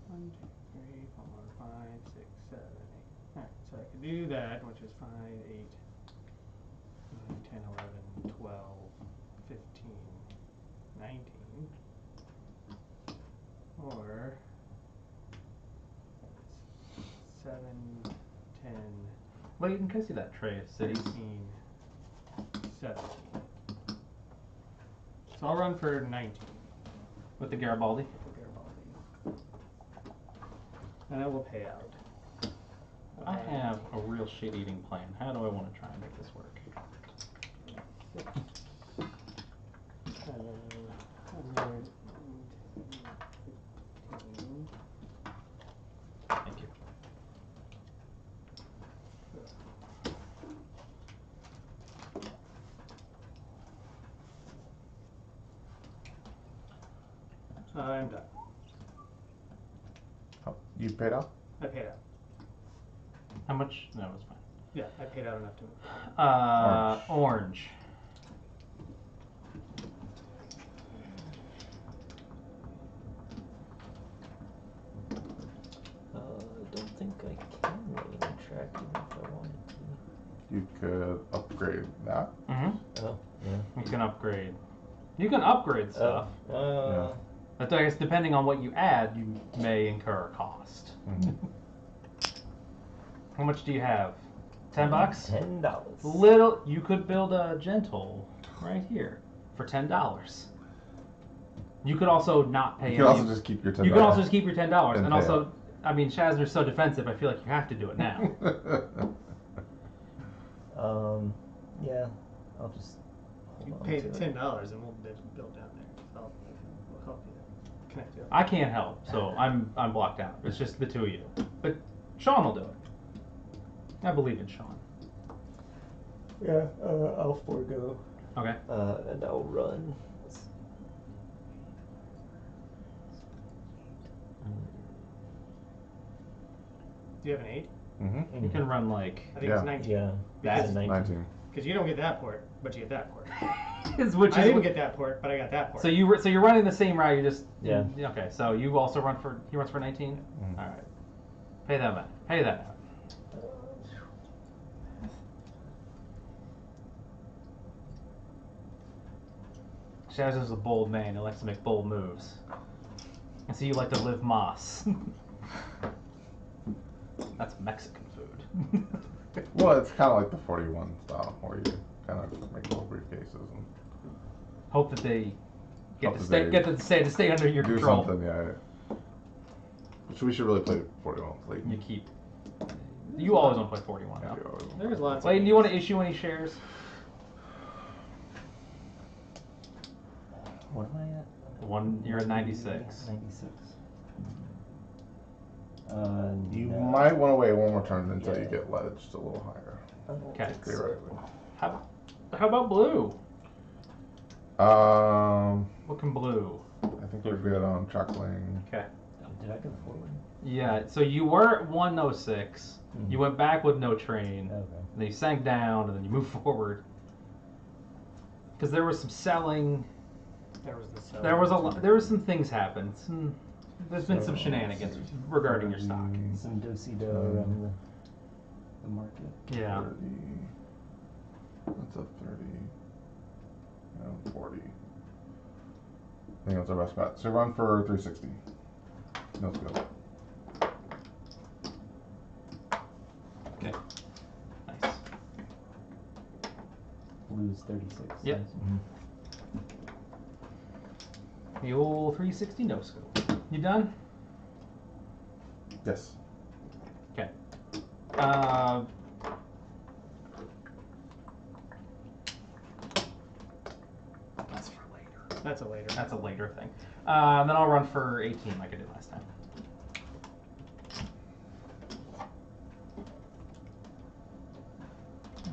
1, 2, 3, 4, 5, 6, 7, 8. Alright, so I could do that, which is 5, 8, 9, 10, 11, 12, 15, 19. Or 7, 10, Well, you can see that tray of cities. 18, 17. So I'll run for 19. With the Garibaldi. For Garibaldi. And I will pay out. I have a real shit-eating plan. How do I want to try and make this work? 6, 7, 100, 15, I'm done. Oh, you paid out? I paid out. How much? No, it's fine. Yeah, I paid out enough to move. Orange. I don't think I can lane track even if I wanted to. You could upgrade that. Mm-hmm. Oh, yeah. You can upgrade. You can upgrade stuff. Yeah. But I guess depending on what you add, you may incur a cost. Mhm. How much do you have? $10? $10. Little. You could build a gentle right here for $10. You could also not pay. You could also just keep your $10. You could also just keep your $10, And and pay also, up. I mean, Shazner's so defensive. I feel like you have to do it now. Yeah, I'll just hold You on pay to the it. $10 and we'll build down there. We'll help you connect you up. I can't help, so I'm blocked out. It's just the two of you. But Sean will do it. I believe in Sean. Yeah, I'll forego. Okay. And I'll run. Do you have an 8? Mm-hmm. You can run like. I think Yeah. it's 19. Yeah, That's it's 19. Because you don't get that port, but you get that port. Which I is didn't get that port, but I got that port. So you're running the same route. You just Yeah. Okay. So you also run for he runs for 19. Mhm. All right. Pay that out. Pay that out. Shaz is a bold man. He likes to make bold moves. I see you like to live Moss. That's Mexican food. Well, it's kind of like the 41 style, where you kind of make little briefcases and Hope that they get Hope to that stay they stay under your do control. something. Yeah. Which we should really play 41 late. You keep. You always want to play 41 Yeah, now. you always want There's to. lots Wait, of do you want to issue any shares? What am I at? You're at 96. 96. You no. might want to wait one more turn until you Yeah. get ledged a little higher. Okay. Theoretically. How about blue? What can blue? I think we're good on chuckling. Okay. Did I go forward? Yeah, so you were at 106. You went back with no train. Okay. And then you sank down, and then you moved forward. Because there was some selling. There was the seller. There was some things happened. There's been some So, shenanigans regarding your stock. Some do-si-do around the market. Yeah. 30. That's a 30. 40. I think that's our best bet. So run for 360. No skill. Okay. Nice. Blue's 36. Yep. Mhm. The old 360 no scope. You done? Yes. Okay. That's for later. That's a later. That's a later thing. Then I'll run for 18 like I did last time.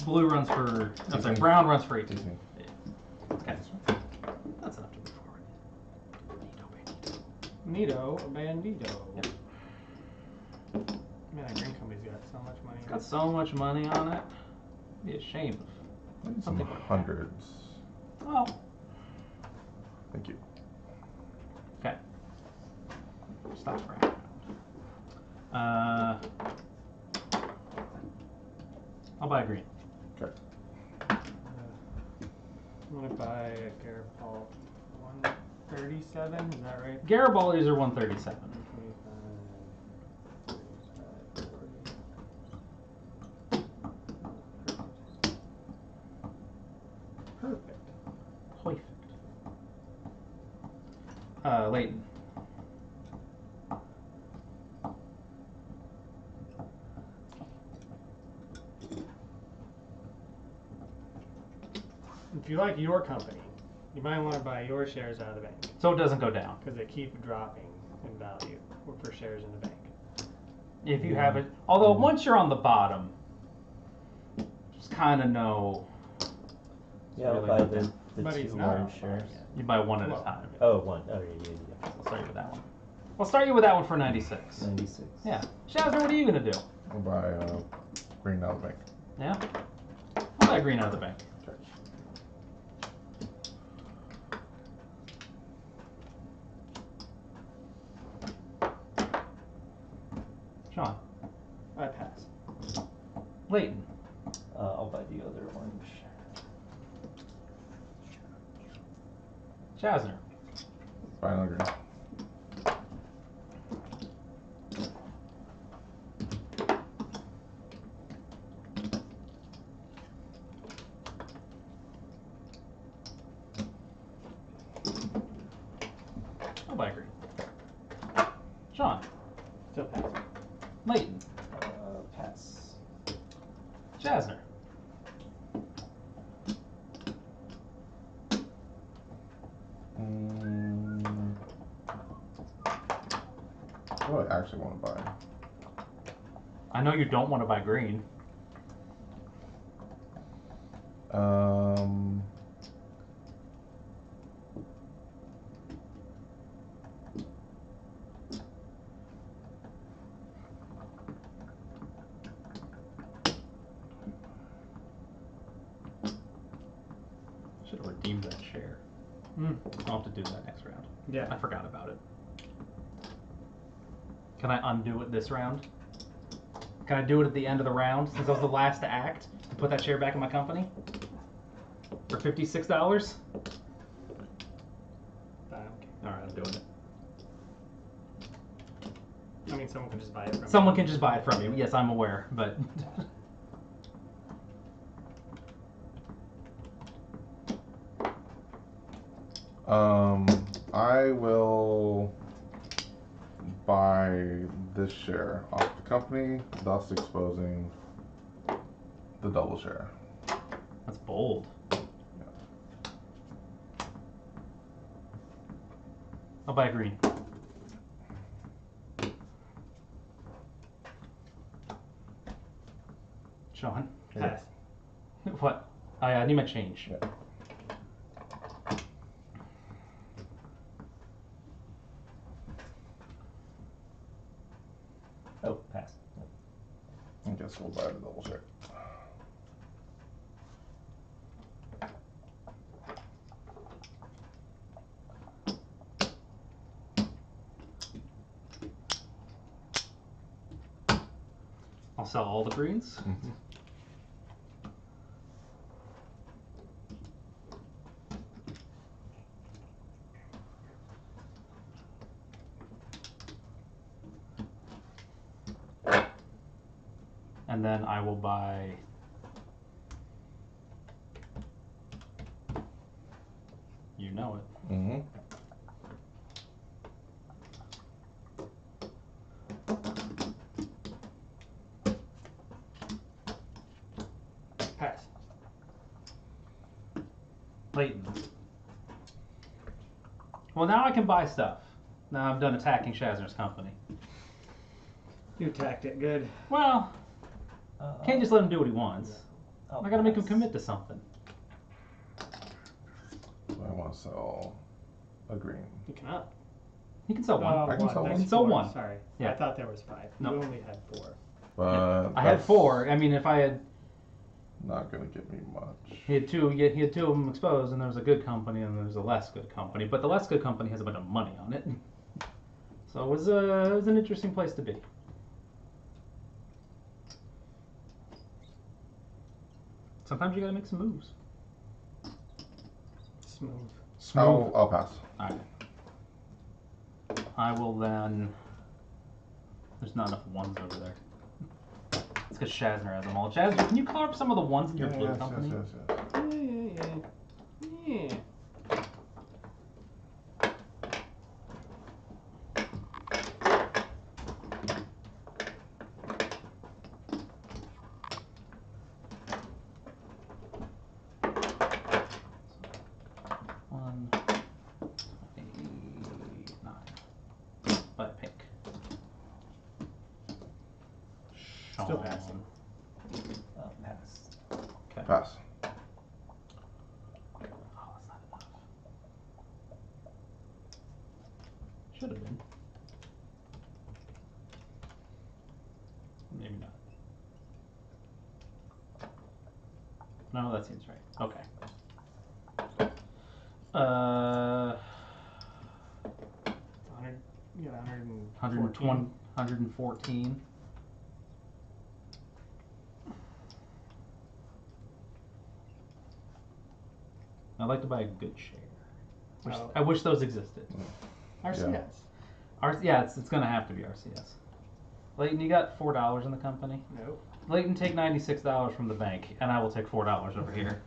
Blue runs for. I'm sorry, 18. brown runs for 18. 18. Okay. That's enough to move forward. Nito Bandito. Yep. Man, that green company's got so much money. Got so much money on it. It'd be a shame Maybe if some something like that. hundreds. Oh. Thank you. Okay. Stop for a round. I'll buy a green. Okay. I'm gonna buy a Garipalt 137. Is that right? Garibaldi's are 137. 35, 40. Perfect. Perfect. Leighton. If you like your company, you might want to buy your shares out of the bank So it doesn't go down. because they keep dropping in value for shares in the bank. If you have it. Although once you're on the bottom, just kind of know. Yeah, I'll really buy not the the But he's two not on orange the bar shares. yet. You buy one at Well, a time. Oh, one. Oh, yeah. I'll start you with that one. I'll start you with that one for 96. 96. Yeah. Shazner, what are you gonna do? I'll buy green out of the bank. Yeah? I'll buy green out of the bank. Sean. I pass. Leighton. I'll buy the other orange. Shazner. Buy another green. I'll buy green. Sean. Still pass. Leighton. Pass. Shazner. What do I actually want to buy? I know you don't want to buy green. Should have redeemed that share. I'll have to do that next round. Yeah. I forgot about it. Can I undo it this round? Can I do it at the end of the round since I was the last to act and put that share back in my company? For $56? Okay. Alright, I'm doing it. I mean, someone can just buy it from Someone you. can just buy it from you. Yes, I'm aware, but I will buy this share off the company, thus exposing the double share. that's bold. I'll buy green. Sean? Pass. What? I need my change. Yeah. Oh, pass. I guess we'll buy the double share. I'll sell all the greens. Mhm. And then I will buy you know it. Mm-hmm. Pass. Leighton. Well, now I can buy stuff. Now I'm done attacking Shazner's company. You attacked it good. Well, can't just let him do what he wants. I'll I gotta make him pass. commit to something. I want to sell a green. You cannot. He can sell one. I can sell That's one. You can sell four. one. Sorry. Yeah. I thought there was 5. No. You only had 4. But I had that's 4. I mean, if I had, not gonna get me much. he had 2. He had 2 of them exposed, and there was a good company and there was a less good company. But the less good company has a bunch of money on it, so it was an interesting place to be. Sometimes you gotta make some moves. Smooth. I'll pass. Alright. I will then. There's not enough ones over there. It's because Shazner has them all. Shazner, can you color up some of the ones in your blue company? Yeah. One, 29. But pink. Still Sean. passing. Pass. Okay. Pass. Oh, that's not Should have been. Maybe not. No, that seems right. Okay. 100. You got 120, 114. I'd like to buy a good share. Oh. I wish those existed. RCS. Yeah, it's gonna have to be RCS. Leighton, you got $4 in the company? Nope. Leighton, take $96 from the bank, and I will take $4 over here.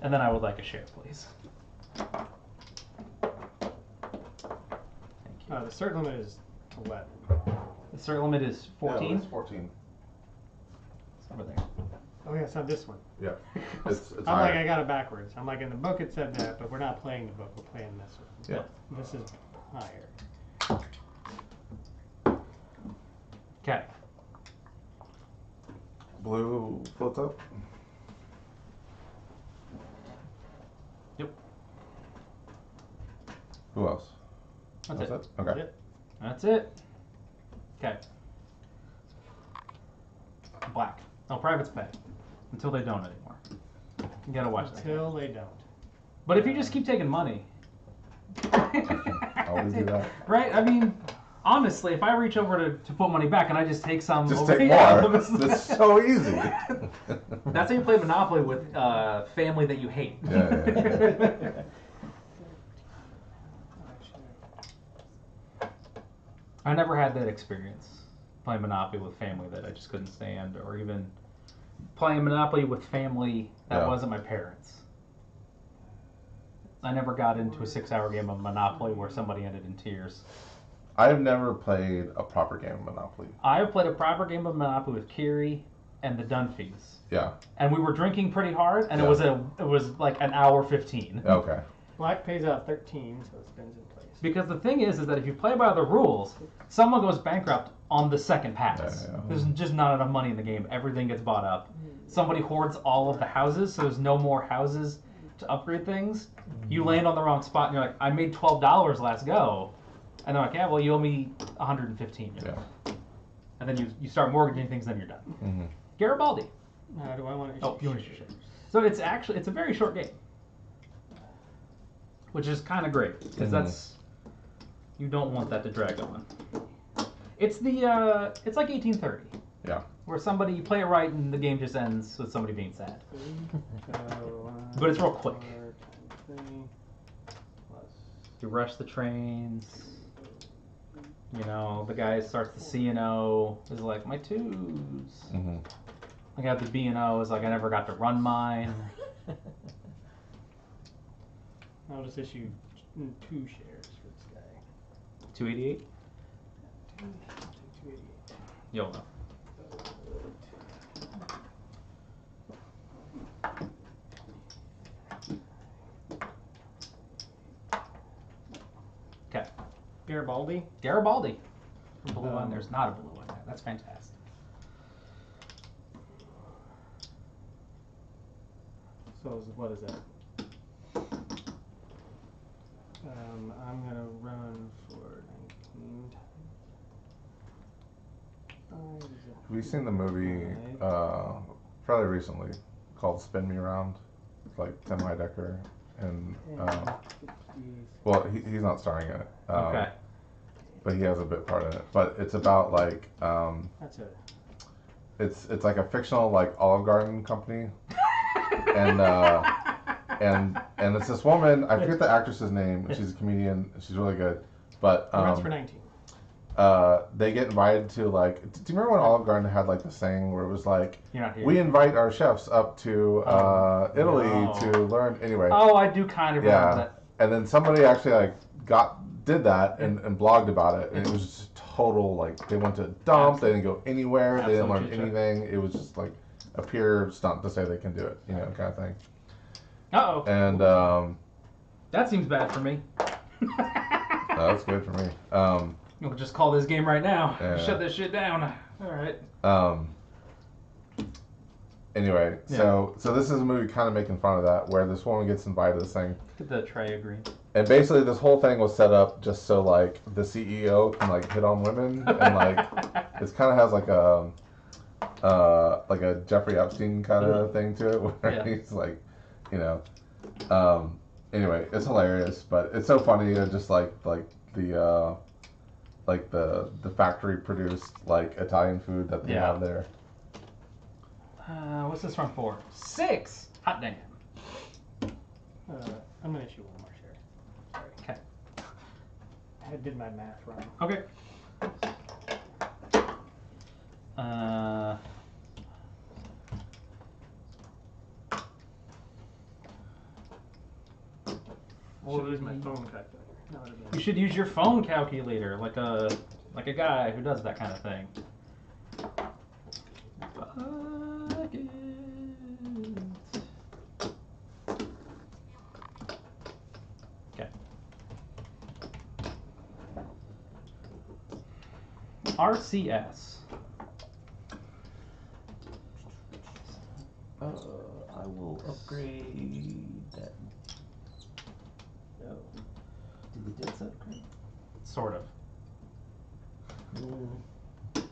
And then I would like a share, please. Thank you. The cert limit is 11. The cert limit is 14? No, it's 14. It's over there. Oh yeah, it's on this one. Yeah. It's I'm higher. like, I got it backwards. I'm like, in the book it said that, but we're not playing the book, we're playing this one. Yeah. This is higher. Okay. Blue floats up. Yep. Who else? That's it. Okay. Yep. That's it. Okay. Black. No, privates pay. Until they don't anymore. You gotta watch that. Until they don't. But if you just keep taking money. Always do that. Right? I mean, honestly, if I reach over to put money back and I just take some Just over take here, more. That's so easy. That's how you play Monopoly with family that you hate. Yeah. I never had that experience playing Monopoly with family that I just couldn't stand, or even playing Monopoly with family that Yeah. wasn't my parents. I never got into a 6-hour game of Monopoly where somebody ended in tears. I've never played a proper game of Monopoly. I have played a proper game of Monopoly with Kiri and the Dunphys. Yeah. And we were drinking pretty hard, and Yeah. it was like an hour 15. Okay. Black pays out 13, so it spins in place. Because the thing is that if you play by the rules, someone goes bankrupt on the second pass. Yeah. There's just not enough money in the game. Everything gets bought up. Somebody hoards all of the houses, so there's no more houses to upgrade things. You land on the wrong spot, and you're like, I made $12 last go. And they're like, yeah, well, you owe me 115. Yeah. And then you start mortgaging things, then you're done. Mm-hmm. Garibaldi. Do I want to issue? Oh, you want to issue shares. So it's a very short game. Which is kind of great, because you don't want that to drag on. It's it's like 1830. Yeah. Where you play it right and the game just ends with somebody being sad. But it's real quick. You rush the trains. You know, the guy starts the C and O is like, my twos. Mm-hmm. I got the B and O is like, I never got to run mine. I'll just issue 2 shares for this guy. 288? 288. YOLO. Okay. Garibaldi. Garibaldi. From Blue One. There's not a blue one there. That's fantastic. So what is that? I'm gonna run for 19 times. Have you seen the movie fairly recently called Spin Me Around? It's like Tim Heidecker and well, he's not starring in it. Okay. But he has a bit part in it. But it's about like That's it. it's like a fictional like Olive Garden company, and it's this woman. I forget the actress's name. She's a comedian. She's really good. But Runs for 19. they get invited to like. Do you remember when Olive Garden had like this thing where it was like, You're not here. we invite our chefs up to Italy no. to learn. Anyway. Oh, I do kind of remember Yeah. that. And then somebody actually like did that and blogged about it, and it was just total like they went to a dump. They didn't go anywhere. They didn't learn Absolutely. anything. It was just like a pure stunt to say they can do it, you know, kind of thing. Uh-oh. And That seems bad for me. that's good for me. We'll just call this game right now. Yeah. Shut this shit down. All right. Anyway, so this is a movie kind of making fun of that, where this woman gets invited to this thing, Get the tray agree. and basically this whole thing was set up just so like the CEO can like hit on women, and like it kind of has like a Jeffrey Epstein kind of thing to it, where he's like, you know, anyway, it's hilarious, but it's so funny, just like the factory produced like Italian food that they have there. What's this run for? 6! Hot damn. I'm gonna issue one more share. Sorry. Okay. I did my math wrong. Okay. Should use my phone calculator. No, You should use your phone calculator, like a guy who does that kind of thing. Okay. RCS. I will upgrade that. No. Did the dead set upgrade? Sort of.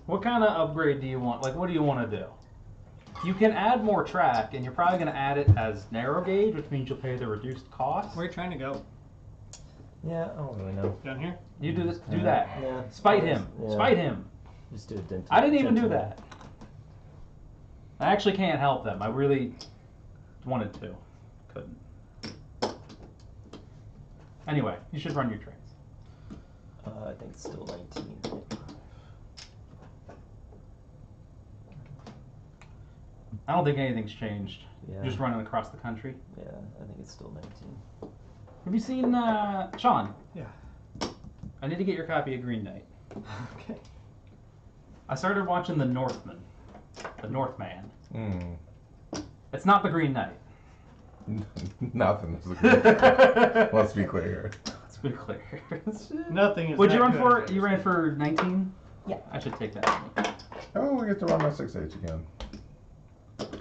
What kind of upgrade do you want? Like, what do you want to do? You can add more track, and you're probably going to add it as narrow gauge, which means you'll pay the reduced cost. Where are you trying to go? Yeah, I don't really know. Down here? You do this. Do that. Yeah. Spite him. Yeah. Spite him. Just do a dent. I didn't even do that. I actually can't help them. I really wanted to. Couldn't. Anyway, you should run your trains. I think it's still 19. I don't think anything's changed. Yeah. You're just running across the country. Yeah, I think it's still 19. Have you seen Sean? Yeah. I need to get your copy of Green Knight. Okay. I started watching The Northman. The Northman. Mm. It's not The Green Knight. Nothing is good. Let's be clear here. Let's be clear. Nothing is. What'd you that run good. for? You ran for 19? Yeah. I should take that. Oh, we get to run my 6H again.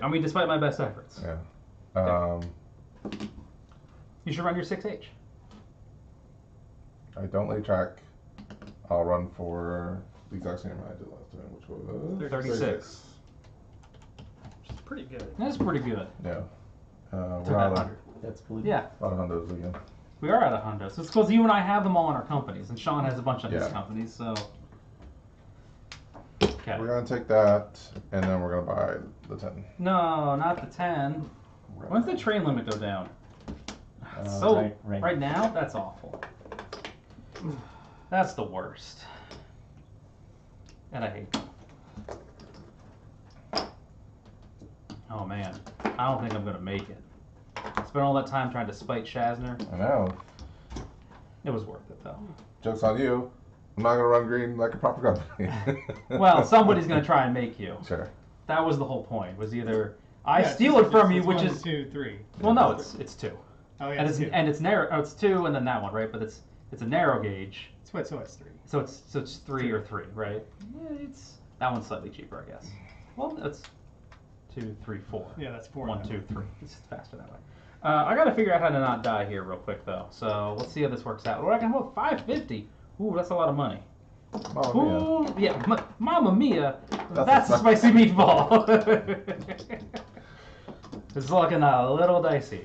I mean, despite my best efforts. Yeah. You should run your 6H. I don't lay track. I'll run for the exact same amount I did last time, which was 36. It's pretty good. That's pretty good. Yeah. To We're that out of 100. That's blue. Yeah, hundos again. we are out of hundos. It's because you and I have them all in our companies, and Sean has a bunch of his Yeah. companies, so. Okay. We're gonna take that, and then we're gonna buy the 10. No, not the 10. When's the train limit go down? So, right now? That's awful. That's the worst. And I hate them. Oh man, I don't think I'm gonna make it. I spent all that time trying to spite Shazner. I know. It was worth it though. Joke's on you. I'm not gonna run green like a proper company. Well, somebody's gonna try and make you. Sure. That was the whole point. Was either I Yeah, steal it from you, it's which 1, is 2, 3. well, no, it's 2, Oh yeah. and it's two. and it's narrow. Oh, it's 2, and then that one, right? But it's a narrow gauge, So it's 3. so it's 3 or 3, right? Yeah, it's that one's slightly cheaper, I guess. Well, it's 2, 3, 4. Yeah, that's 4. 1, 2, 3. It's faster that way. I gotta figure out how to not die here real quick though. So let's see how this works out. Well, I can hold 550. Ooh, that's a lot of money. Mamma mia. Ooh, yeah, Mamma Mia. That's That's a a spicy meatball. It's looking a little dicey.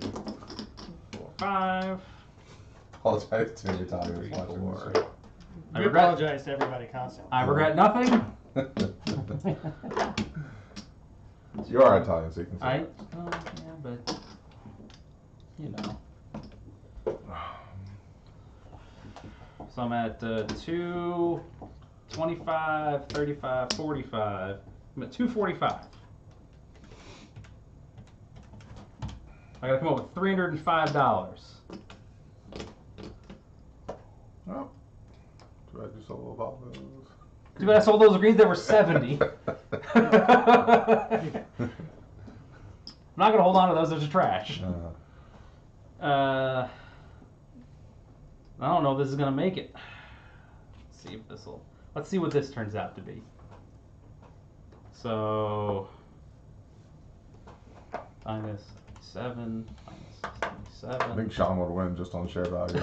4, 5. Apologize to Italians watching this shit. I We regret- apologize to everybody constantly. I regret nothing. You are Italian, so you can say it. Yeah, but you know. So I'm at 2, 25, 35, 45. I'm at 245. I gotta come up with $305. Oh. Too bad you sold all those. Too bad I sold those greens. They were 70. I'm not gonna hold on to those. Those are trash. I don't know if this is gonna make it. Let's see if this will. Let's see what this turns out to be. So minus 7 minus I 77. think Sean would win just on share value.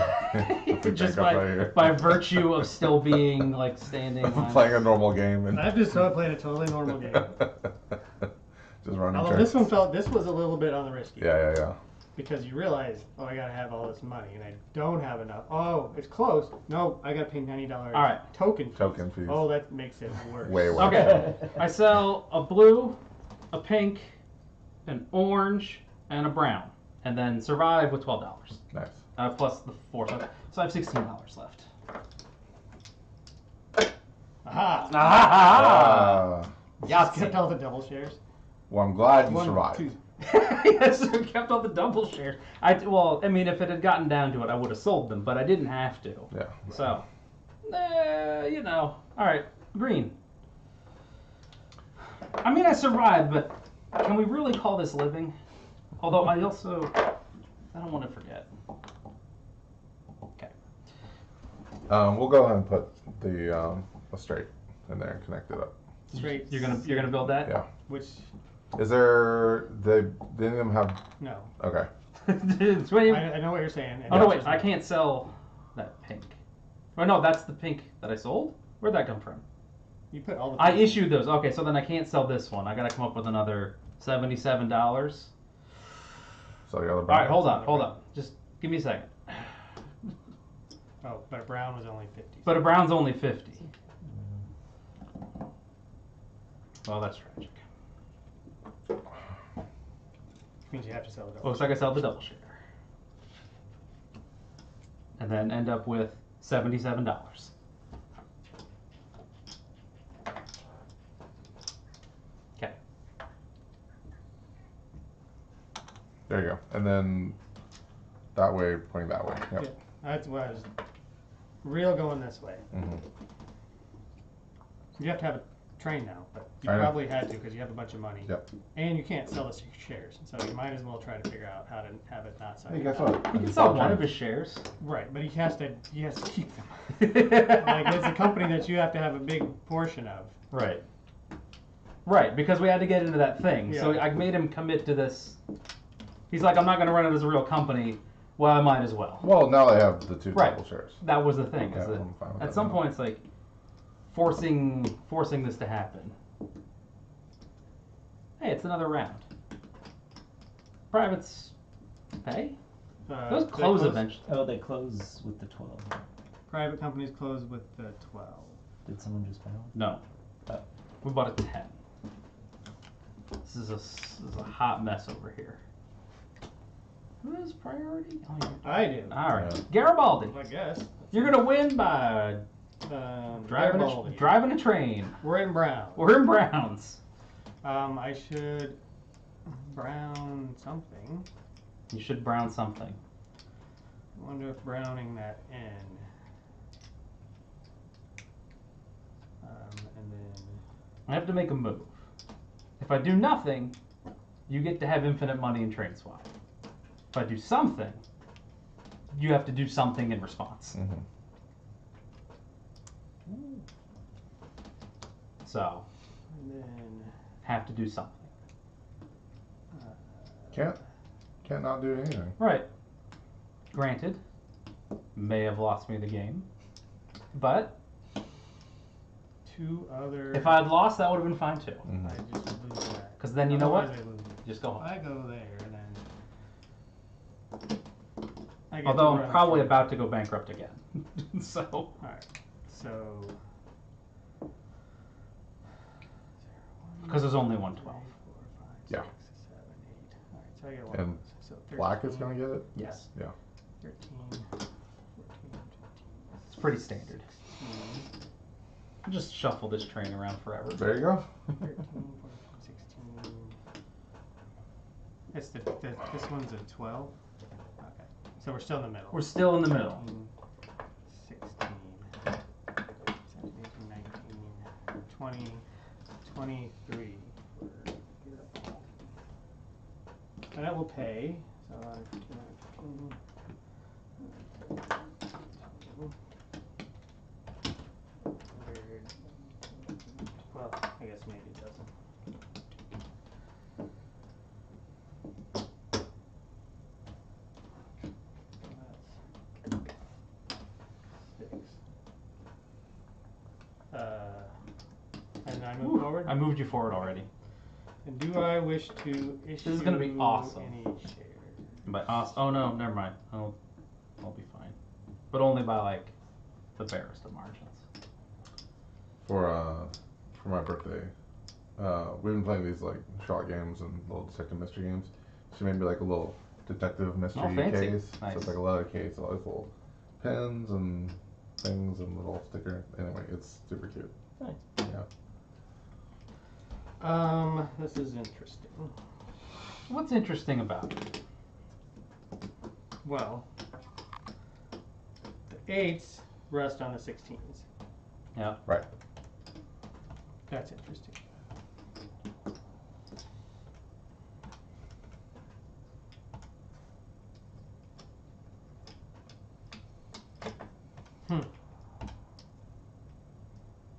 If we Just bankrupt right here. by virtue of still being like standing. Playing a normal game and I've just played a totally normal game. just running Although checks. this was a little bit on the risky. Yeah. Because you realize, oh, I gotta have all this money, and I don't have enough. Oh, it's close. No, I gotta pay $90. All right. Token fees. Token fees. Oh, that makes it worse. Way worse. Okay. I sell a blue, a pink, an orange, and a brown, and then survive with $12. Nice. Plus the 4. So I have $16 left. Aha! Ah. Just kept all the double shares. Well, I'm glad you One, survived. two. Yes, I kept all the double shares. Well, I mean, if it had gotten down to it, I would have sold them, but I didn't have to. Yeah. So, you know. All right, green. I mean, I survived, but can we really call this living? Although I don't want to forget. Okay. We'll go ahead and put the a straight in there and connect it up. Straight. You're gonna build that? Yeah. Which, Is there did any of them have? no. Okay. It's when you- I know what you're saying. and Oh no, that's wait! just- I can't sell that pink. Oh no, that's the pink that I sold. Where'd that come from? You put all the. I issued those. Okay, so then I can't sell this one. I gotta come up with another $77. So the other. All right, hold on. Just give me a second. Oh, but brown was only 50. But a brown's only 50. Well, that's tragic. Means you have to sell it. Looks like I sell the double share. And then end up with $77. Okay. There you go. And then that way, pointing that way. Yep. Yeah, that's what I was. Real going this way. Mm-hmm. You have to have a train now, but you I know. probably had to because you have a bunch of money. Yep. And you can't sell the shares, so you might as well try to figure out how to have it not sell. Hey, guess what? He can sell one of his shares. Right, but he has to keep them. Like it's a company that you have to have a big portion of. Right. Right, because we had to get into that thing. So Yeah. I made him commit to this. He's like, I'm not going to run it as a real company. Well, I might as well. Well, now they have the two Right. double shares. That was the thing. Yeah, Is that I'm fine with at that some now. point, it's like forcing this to happen. Hey, it's another round. Privates pay? Those They close eventually. Oh, they close with the 12. Private companies close with the 12. Did someone just fail? No. Oh. We bought a 10. This is a hot mess over here. Who has priority? Oh, you. I do. All right. Yeah. Garibaldi. I guess. You're going to win by driving Garibaldi. a train. We're in brown. We're in Browns. I should brown something. You should brown something. I wonder if browning that N. And then I have to make a move. If I do nothing, you get to have infinite money in train swap. If I do something, you have to do something in response. Mm-hmm. So, and then have to do something. Can't not do anything. Right. Granted, may have lost me the game, but two other. if I had lost, that would have been fine too. Mm-hmm. I just lose that. Because then you know what? Otherwise I lose it. Just go home. I go there and then. I get Although to I'm run probably through. about to go bankrupt again. So, Alright, so. because there's only 112. Yeah. 6, 7, 8. Alright, so I get one. And of those. So 13, Black is gonna get it. Yes. 13, 14, 15, It's pretty standard. 16, I'll just shuffle this train around forever. There you go. 13, 14, 16. It's this one's a 12. Okay, so we're still in the middle. We're still in the middle. 16, 17, 18, 19, 20, 23. And that will pay. So well, I guess maybe it doesn't. I moved you forward already. And do I wish to issue is gonna be awesome. any shares? By oh no, never mind. I'll be fine. But only by like the barest of margins. For my birthday, we've been playing these like shot games and little detective mystery games. She made me like a little detective mystery fancy. case. Nice. So it's like a leather case, all these little pens and things and little sticker. Anyway, it's super cute. Nice. Yeah. This is interesting. What's interesting about it? Well, the 8s rest on the 16s. Yeah. Right. That's interesting.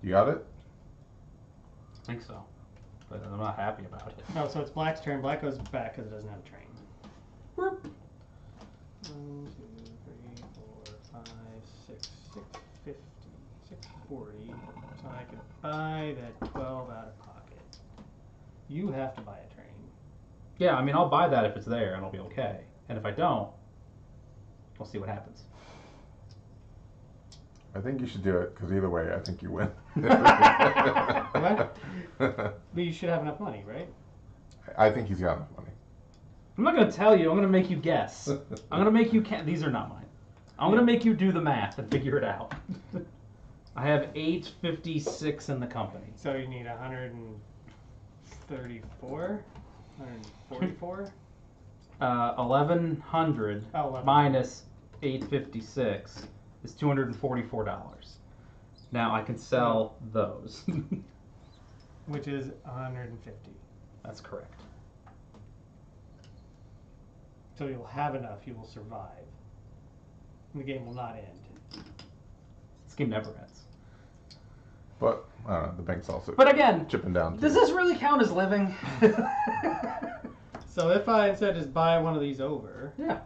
You got it? I think so. But I'm not happy about it. Oh, so it's Black's turn. Black goes back because it doesn't have a train. Whoop. 1, 2, 3, 4, 5, 6, 650, 640. So I could buy that 12 out of pocket. You have to buy a train. Yeah, I mean, I'll buy that if it's there and I'll be okay. And if I don't, we'll see what happens. I think you should do it because either way, I think you win. What? But you should have enough money, right? I think he's got enough money. I'm not going to tell you. I'm going to make you guess. I'm going to make you these are not mine. I'm going to make you do the math and figure it out. I have 856 in the company. So you need 134? 144? 1100 Oh, minus 856 is $244. Now I can sell those. Which is 150. That's correct. So you'll have enough, you will survive. And the game will not end. This game never ends. But I don't know. The bank's also But again, chipping down. does this really count as living? So if I instead just buy one of these over, Yeah.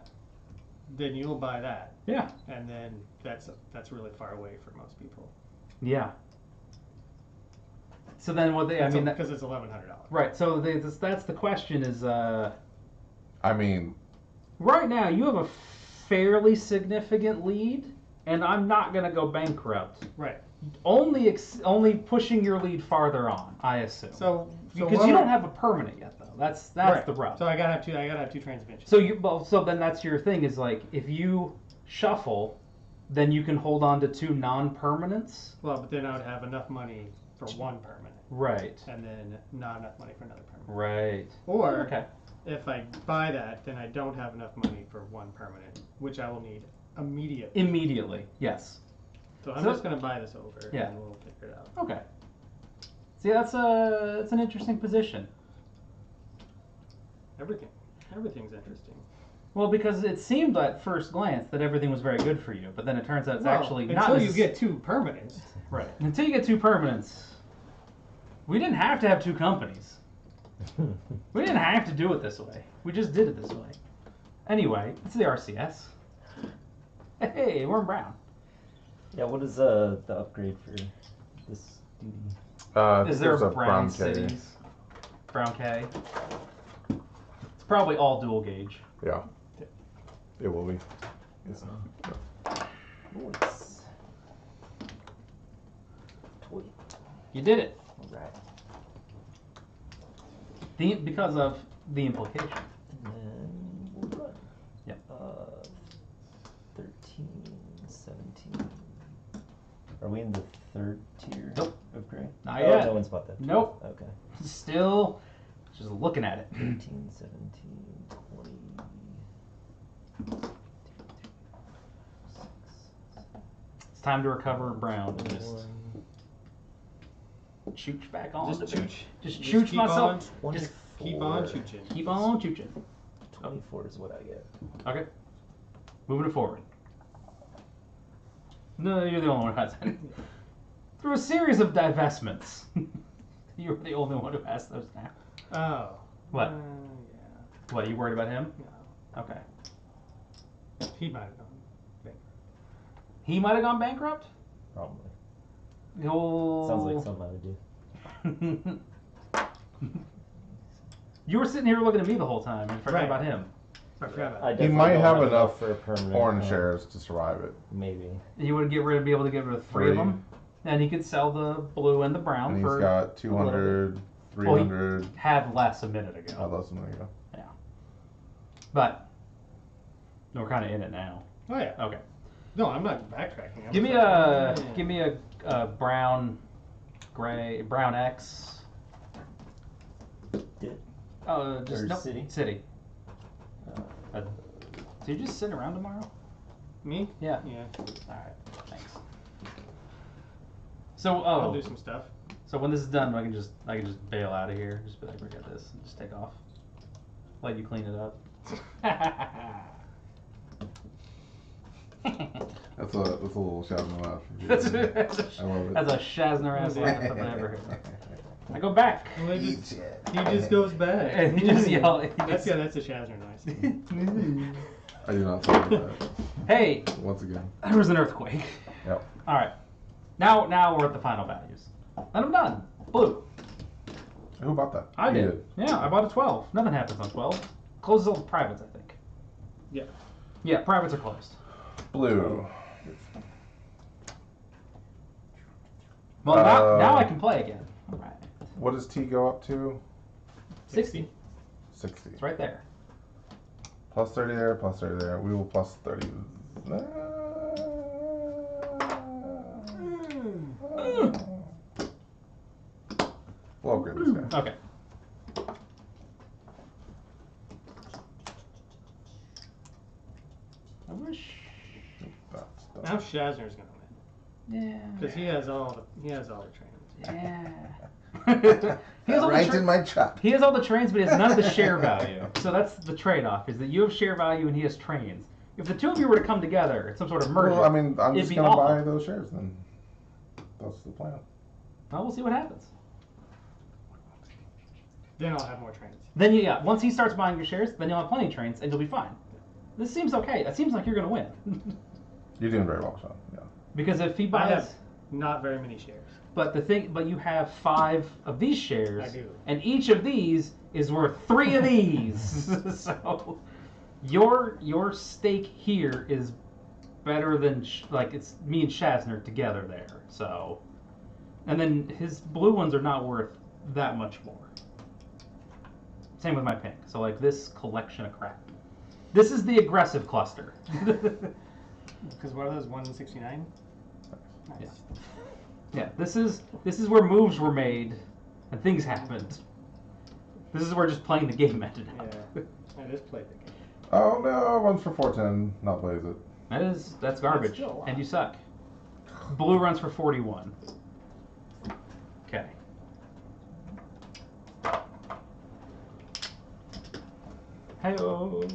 then you'll buy that. Yeah. And then that's really far away for most people. Yeah. So then what they, I mean, because it's $1,100. right. So that's the question is, I mean, right now you have a fairly significant lead, and I'm not gonna go bankrupt. Right. Only pushing your lead farther on, I assume. So because you don't have a permanent yet, though. That's right. the rub. So I gotta have two transmissions. So then that's your thing is like if you shuffle, then you can hold on to 2 non-permanents. Well, but then I would have enough money for one permanent. Right. And then not enough money for another permanent. Right. Or Okay. if I buy that, then I don't have enough money for one permanent, which I will need immediately. Immediately, yes. So I'm So- just gonna buy this over, Yeah. and we'll figure it out. Okay. See, that's an interesting position. Everything's interesting. Well, because it seemed at first glance that everything was very good for you, but then it turns out it's actually not. Until you get 2 permanents. Right. Until you get 2 permanents. We didn't have to have 2 companies. We didn't have to do it this way. We just did it this way. Anyway, it's the RCS. Hey, we're in brown. Yeah, what is the upgrade for this duty? Is there there's a brown K. cities? Brown K? It's probably all dual gauge. Yeah. It will be. Nice. Toy. You did it. Alright. Because of the implication. And then we'll run. Yep. 13, 17. Are we in the 3rd tier Nope. of gray? Not Oh, yet. no one's bought that. Nope. Okay. Still just looking at it. 18, 17, 20. It's time to recover brown. Just 21. chooch back on. Just to chooch. it. Just Just chooch keep myself. on- Just Keep on chooching. keep on chooching. 24 is what I get. Okay. Moving it forward. No, you're the only one who has any. Through a series of divestments. You're the only one who has those now. Oh. What? Yeah. What, you worried about him? No. Okay. He might have gone bankrupt. He might have gone bankrupt? Probably. Oh. Sounds like something I would do. You were sitting here looking at me the whole time and forgot Right. about him. I forgot about I it. He definitely might don't have enough for a permanent orange shares to survive it. Maybe. You would be able to get rid of three of Three. them, and he could sell the blue and the brown And he's for got 200, 300. had less a minute Oh, ago. less than a minute ago. But we're kind of in it now. Oh yeah. Okay. No, I'm not backtracking. Give me a brown, gray, brown X. Did Just Or nope, city? City. So you just sitting around tomorrow? Me? Yeah. Yeah. All right. Thanks. So I'll do some stuff. So when this is done, I can just bail out of here. Just be like, forget this, and just take off. Let you clean it up. That's a little shout in the mouth. That's I love it. a Shazner ass laugh if I ever heard. I go back. Well, he just goes back. And he just yell. That's a Shazner noise. I do not talk about that. Hey, Once again. there was an earthquake. Yep. All right. Now we're at the final values. And I'm done. Blue. Who bought that? I You did. Yeah, I bought a 12. Nothing happens on 12. Closes all the privates, I think. Yeah. Yeah, privates are closed. Blue. Well, now I can play again. All right. What does T go up to? 60. 60. It's right there. Plus 30 there, plus 30 there. We will plus 30. We'll upgrade this guy. Okay. I wish. That's done. Now Shazner's gonna win Yeah. because he has all the trains. Yeah. He has all the Right tra- in my trap. He has all the trains, but he has none of the share value. So that's the trade-off: is that you have share value and he has trains. If the two of you were to come together, it's some sort of merger. Well, I mean, I'm it'd just be gonna awful. buy those shares then. That's the plan. Well, we'll see what happens. Then I'll have more trains. Then yeah, once he starts buying your shares, then you'll have plenty of trains and you'll be fine. This seems okay. That seems like you're gonna win. You're doing very well, Sean. Yeah. Because if he I buys, have not very many shares. but you have 5 of these shares, I do. and each of these is worth 3 of these. So your stake here is better than like it's me and Shazner together there. So, and then his blue ones are not worth that much more. Same with my pink. So like this collection of crap. This is the aggressive cluster. Because what are those 169? Nice. Yeah. Yeah, this is where moves were made and things happened. This is where just playing the game ended up. Yeah. I just played the game. Oh no, runs for 410. Not plays it. That's garbage. still a lot. And you suck. Blue runs for 41. Okay. Hey-oh.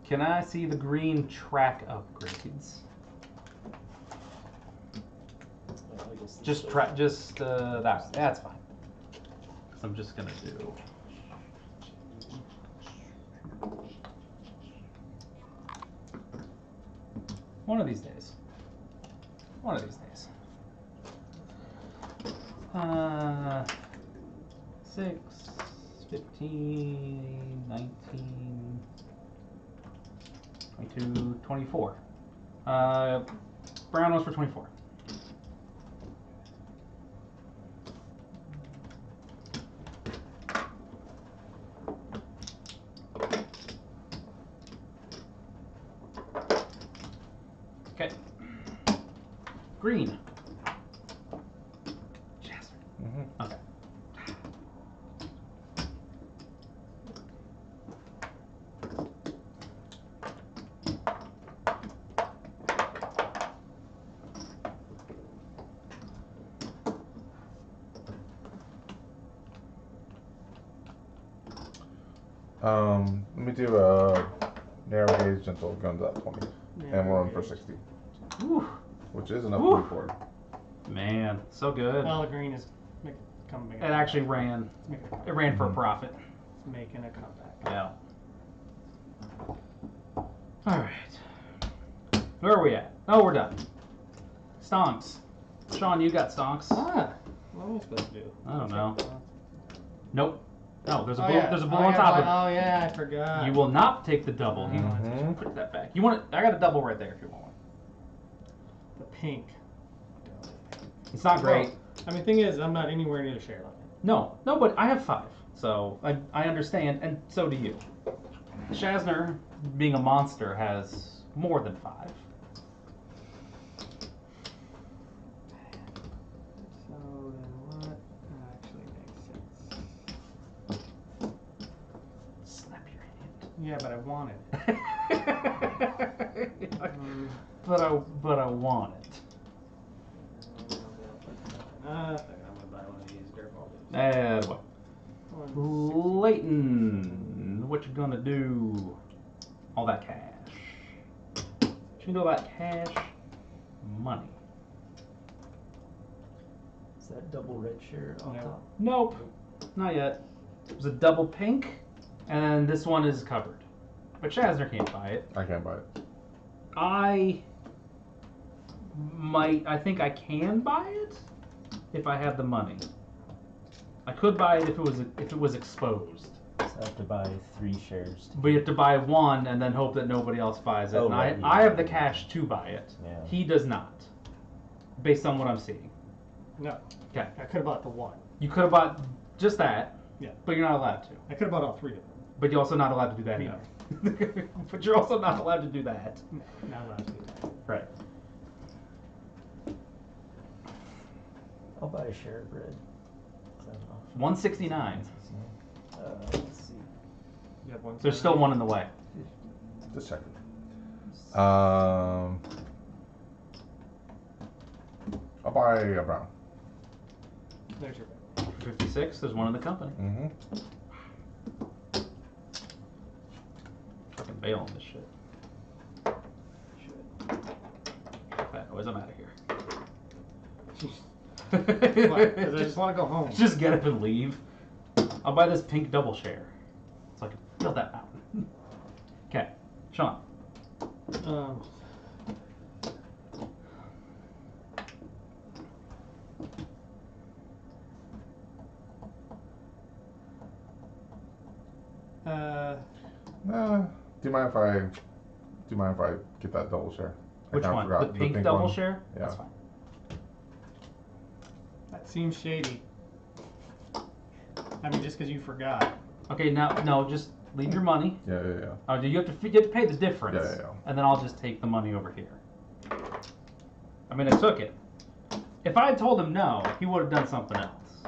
Can I see the green track upgrades? Just that. That's fine. So I'm just gonna do. One of these days. One of these days. 6, 15, 19, 22, 24. Brown one's for 24. Okay. Green. Jasper. Mm-hmm. Okay. Let me do a narrow gauge gentle guns at 20, and we're on for 60, Whew. which is enough Woo. to for it. Man, so good. Well, the green is coming. It actually ran. It's making a comeback. It ran for a profit. It's making a comeback. Yeah. All right. Where are we at? Oh, we're done. Stonks. Sean, you got stonks. Ah, what am I supposed to do? I don't know. Nope. No, there's a Oh, blue. yeah. There's a blue Oh, on yeah, top of it. oh yeah, I forgot. You will not take the double. You Mhm. put that back. You want it? I got a double right there if you want one. The pink. It's not great. Well, I mean, thing is, I'm not anywhere near the share limit. No, but I have 5, so I understand, and so do you. Shazner, being a monster, has more than 5. So then what actually makes sense? Snap your hand. Yeah, but I want it. But I want it. I'm gonna buy one of these dirtball dudes. What? Leighton, what you gonna do? All that cash. What you do all that cash? Money. Is that double red share on No. top? Nope, not yet. There's a double pink, and this one is covered. But Shazner can't buy it. I can't buy it. I think I can buy it if I have the money. I could buy it if it was exposed. So I have to buy 3 shares. But you have to buy one and then hope that nobody else buys it. Oh, and right, yeah. I have the cash to buy it. Yeah. He does not. Based on what I'm seeing. No. Okay. I could have bought the one. You could have bought just that. Yeah. But you're not allowed to. I could have bought all 3 of them. But you're also not allowed to do that No. either. But you're also not allowed to do that. No, not allowed to do that. Right. I'll buy a share of red. Is that an option? 169. Let's see. You have one. There's still one in the way. Just a second. I'll buy a brown. There's your bet. 56. There's one in the company. Mm-hmm. Fucking bail on this shit. Should. Fuck that noise. I'm out of here. Why? 'Cause I just want to go home. Just get up and leave. I'll buy this pink double share, so I can build that mountain. Okay, Sean. Do you mind if I get that double share? I Which kinda one? forgot The pink double one. share? Yeah. That's fine. That seems shady. I mean, just because you forgot. Okay, now no, just leave your money. Yeah. Oh, you have to pay the difference. Yeah. And then I'll just take the money over here. I mean, I took it. If I had told him no, he would have done something else.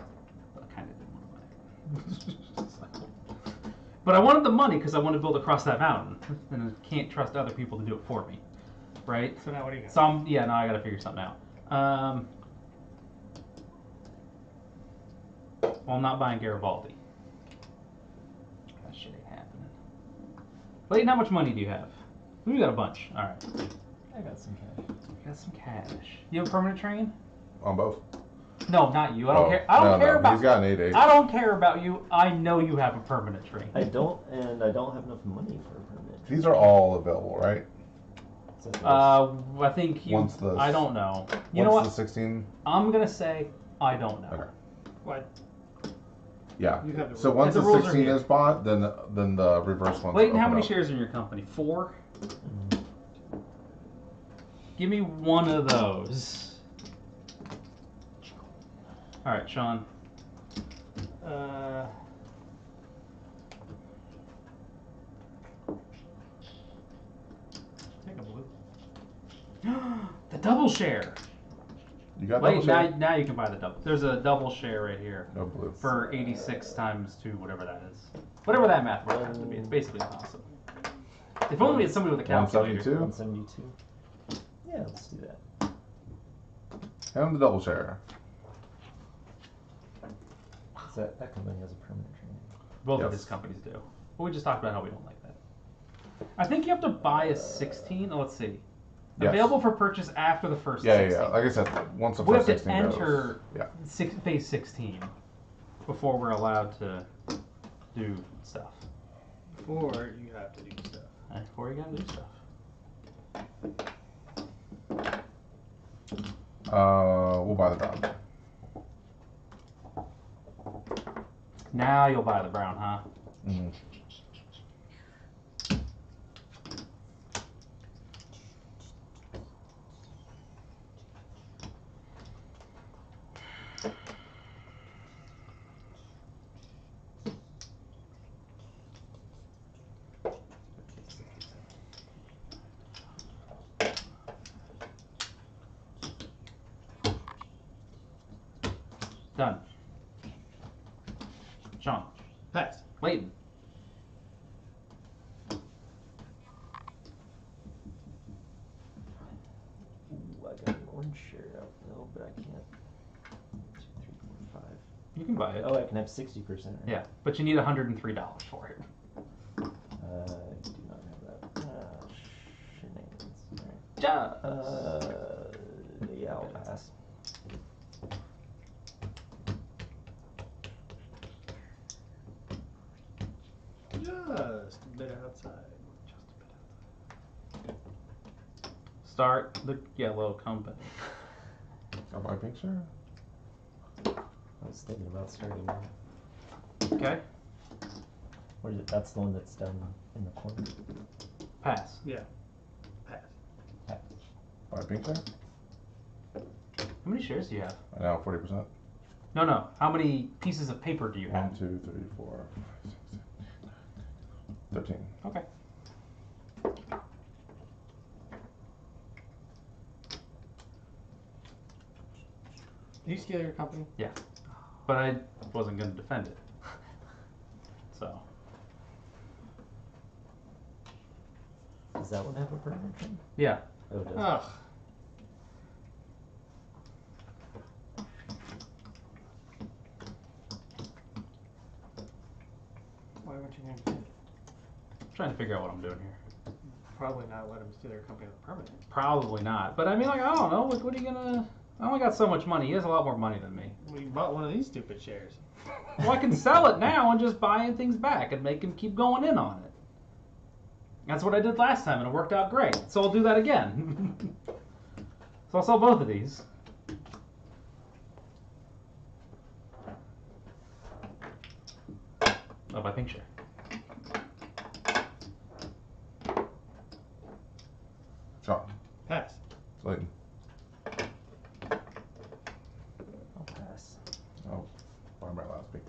But I kind of didn't want to buy it. But I wanted the money because I wanted to build across that mountain, and I can't trust other people to do it for me, right? So now what do you got? So now I got to figure something out. Well, I'm not buying Garibaldi. That shit ain't happening. Leighton, how much money do you have? You got a bunch. All right. I got some cash. You got some cash. You have a permanent train? On both. No, not you. I don't Oh, care. I don't care about. He's got an 8-8. I don't care about you. I know you have a permanent train. I don't, and I don't have enough money for a permit. These are all available, right? Is that this? I think you. Once the- I don't know. You know Once what? the 16. I'm gonna say I don't know. Okay. What? Yeah. You have the So rules. once The the rules are 16 here. is bought, then the reverse ones. Leighton, how open many up. shares are in your company? 4. Mm. Give me one of those. All right, Sean. Take a blue. The double share. You got Wait, double share? now you can buy the double. There's a double share right here No blue. for 86 times 2, whatever that is. Whatever that math works out to be. It's basically impossible. If only it's somebody with a calculator. 172. 172? Yeah, let's do that. And the double share. That company has a permanent training. Both of Yes. his companies do. But we just talked about how we don't like that. I think you have to buy a 16. Oh, let's see. Yes. Available for purchase after the first Yeah. 16. Like I said, once the We have first to 16 enter goes. Yeah. phase 16 before we're allowed to do stuff. Or you have to do stuff. Before you gotta do stuff. We'll buy the brown. Now you'll buy the brown, huh? Mm. Done. Sean. Pass. Leighton. Ooh, I got an orange share out though, but I can't. 1, 2, 3, 4, 5. You can buy it. Oh, I can have 60%. Right? Yeah, but you need $103 for it. I do not have that. Shenanigans. Just. Yeah, I'll pass. Just a bit outside. Start the yellow company. Got my pink share? I was thinking about starting that. Okay. What is it? That's the one that's down in the corner. Pass. Yeah. Pass. Pass. Buy pink share? How many shares do you have? I now 40%. No. How many pieces of paper do you 1, have? 2, 3, 4, 5, 6, 7, 13. Okay. Did you steal your company? Yeah. But I wasn't going to defend it. So. Does that one have a permission? Yeah. Oh, it does. Ugh. Why weren't you going to defend it? I'm trying to figure out what I'm doing here. Probably not let him steal your company with permanent. Probably not. But I mean, like, I don't know. What are you gonna? I only got so much money. He has a lot more money than me. We bought one of these stupid shares. Well, I can sell it now and just buy things back and make him keep going in on it. That's what I did last time and it worked out great. So I'll do that again. So I'll sell both of these. Oh, by pink share. Shot. Pass. Leighton. I'll pass. Oh, buy my last pink.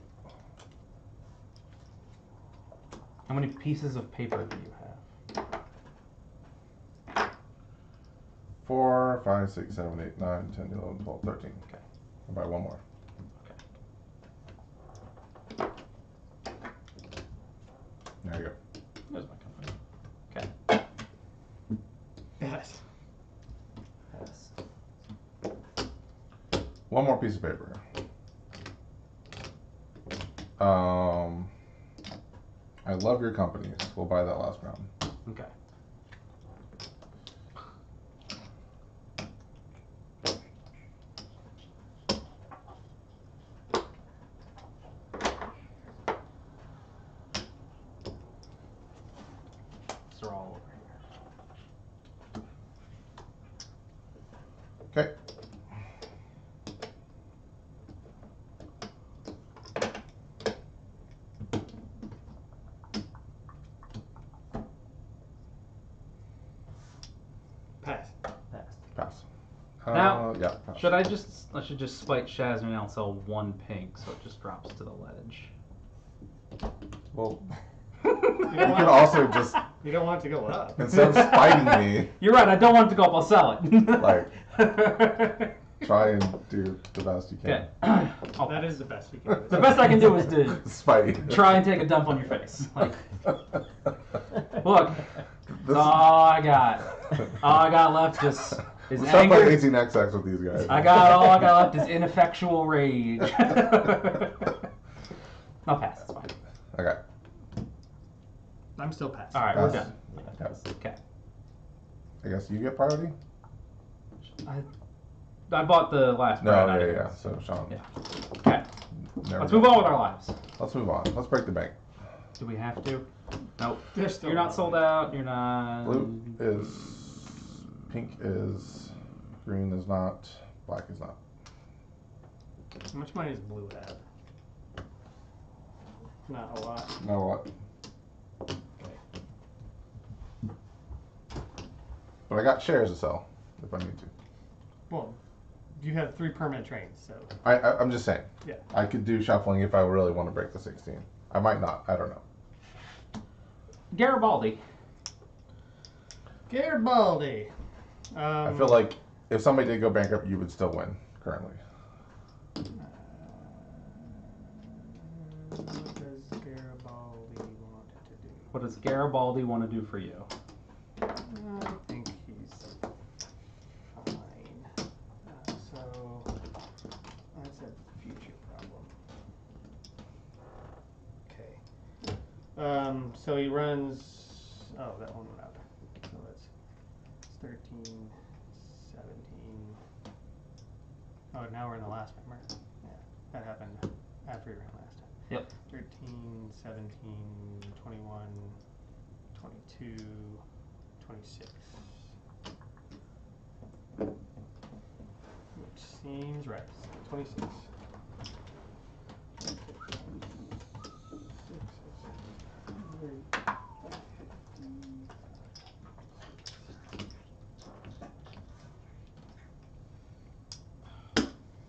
How many pieces of paper do you have? 4, 5, 6, 7, 8, 9, 10, 11, 12, 13. Okay. I'll buy one more. There you go. There's my company. Okay. Pass. Pass. One more piece of paper. I love your company. So we'll buy that last round. Okay. They're all over here. Okay. Pass. Pass. Pass. Now, yeah. Pass. I should just spite Shazman and I'll sell one pink so it just drops to the ledge. Well, You you don't, can want, also just you don't want it to go up. instead of spiting me, You're right, I don't want it to go up, I'll sell it. Like- try and do the best you can. Okay. Oh, That is the best we can do. the best I can do is to Spite you. try and take a dump on your face. Like, look, This all I got. All I got left is Let's not anger. play 18XX with these guys. All I got left is ineffectual rage. I'll pass, it's fine. Okay. I'm still passing. Alright, we're Pass. done. Pass. Okay. I guess you get priority? I bought the last No, brand. yeah. So, Sean. Yeah. Okay. never Let's mind. move on with our lives. Let's move on. Let's break the bank. Do we have to? Nope. They're still You're not on. sold out. You're not. Blue is. Pink is. Green is not. Black is not. How much money does blue have? Not a lot. Not a lot. But I got shares to sell if I need to. Well, you have 3 permanent trains, so. I'm just saying. Yeah. I could do shuffling if I really want to break the 16. I might not. I don't know. Garibaldi. Garibaldi. I feel like if somebody did go bankrupt, you would still win currently. What does Garibaldi want to do? What does Garibaldi want to do for you? I think he's fine. So that's a future problem. Okay. So he runs. Oh, that one went out. So it's 13, 17. Oh, now we're in the last member. Yeah, that happened after we ran last time. Yep. 13, 17, 21, 22, 26. Which seems right. 26.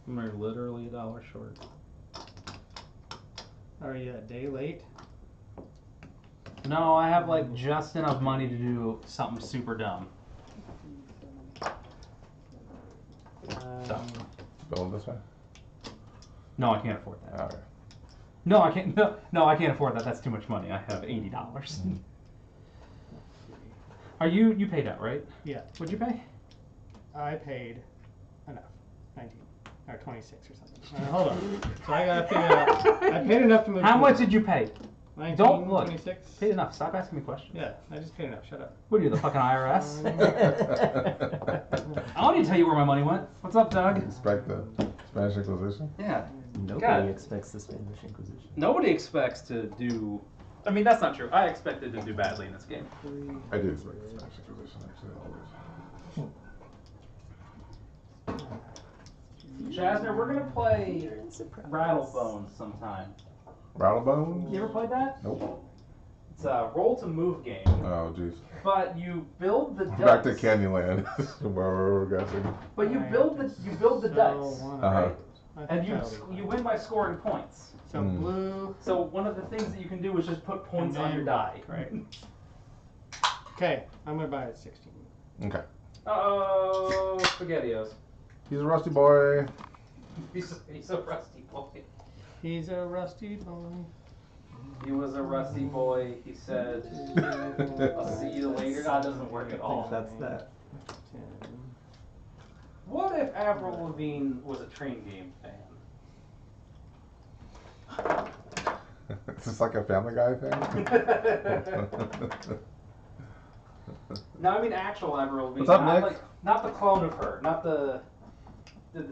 We're literally $1 short. Are you a day late? No, I have like just enough money to do something super dumb. Build this way? No, I can't afford that. Okay. No, I can't. No, I can't afford that. That's too much money. I have $80. Are you paid out, right? Yeah. What'd you pay? I paid enough. 19 or 26 or something. Hold on. So I gotta figure out. I paid enough to move. How much forward. did you pay? 19, Don't look. 26. Paid enough. Stop asking me questions. Yeah, I just paid enough. Shut up. What are you, the fucking IRS? I don't need to tell you where my money went. What's up, Doug? Expect the Spanish Inquisition? Yeah. Nobody God. expects the Spanish Inquisition. Nobody expects to do. I mean, that's not true. I expected to do badly in this game. I do expect the Spanish Inquisition, actually, always. Chasner, we're gonna play Rattlebones sometime. Rattlebones? You ever played that? Nope. It's a roll to move game, Oh, jeez. but you build the dice. Back to Candyland, where we're guessing. But you build the dice, Uh-huh. and you win by scoring points. So blue. So one of the things that you can do is just put points on your die. Right. Okay, I'm gonna buy it at 16. Okay. Uh-oh, SpaghettiOs. He's a rusty boy. He's a rusty boy. He's a rusty boy. He was a rusty boy. He said, "I'll see you later." That doesn't work at all. That's that. 10. What if Avril Lavigne was a train game fan? Is this like a Family Guy thing? No, I mean actual Avril Lavigne. What's up, not Nick? Like, not the clone of her, not the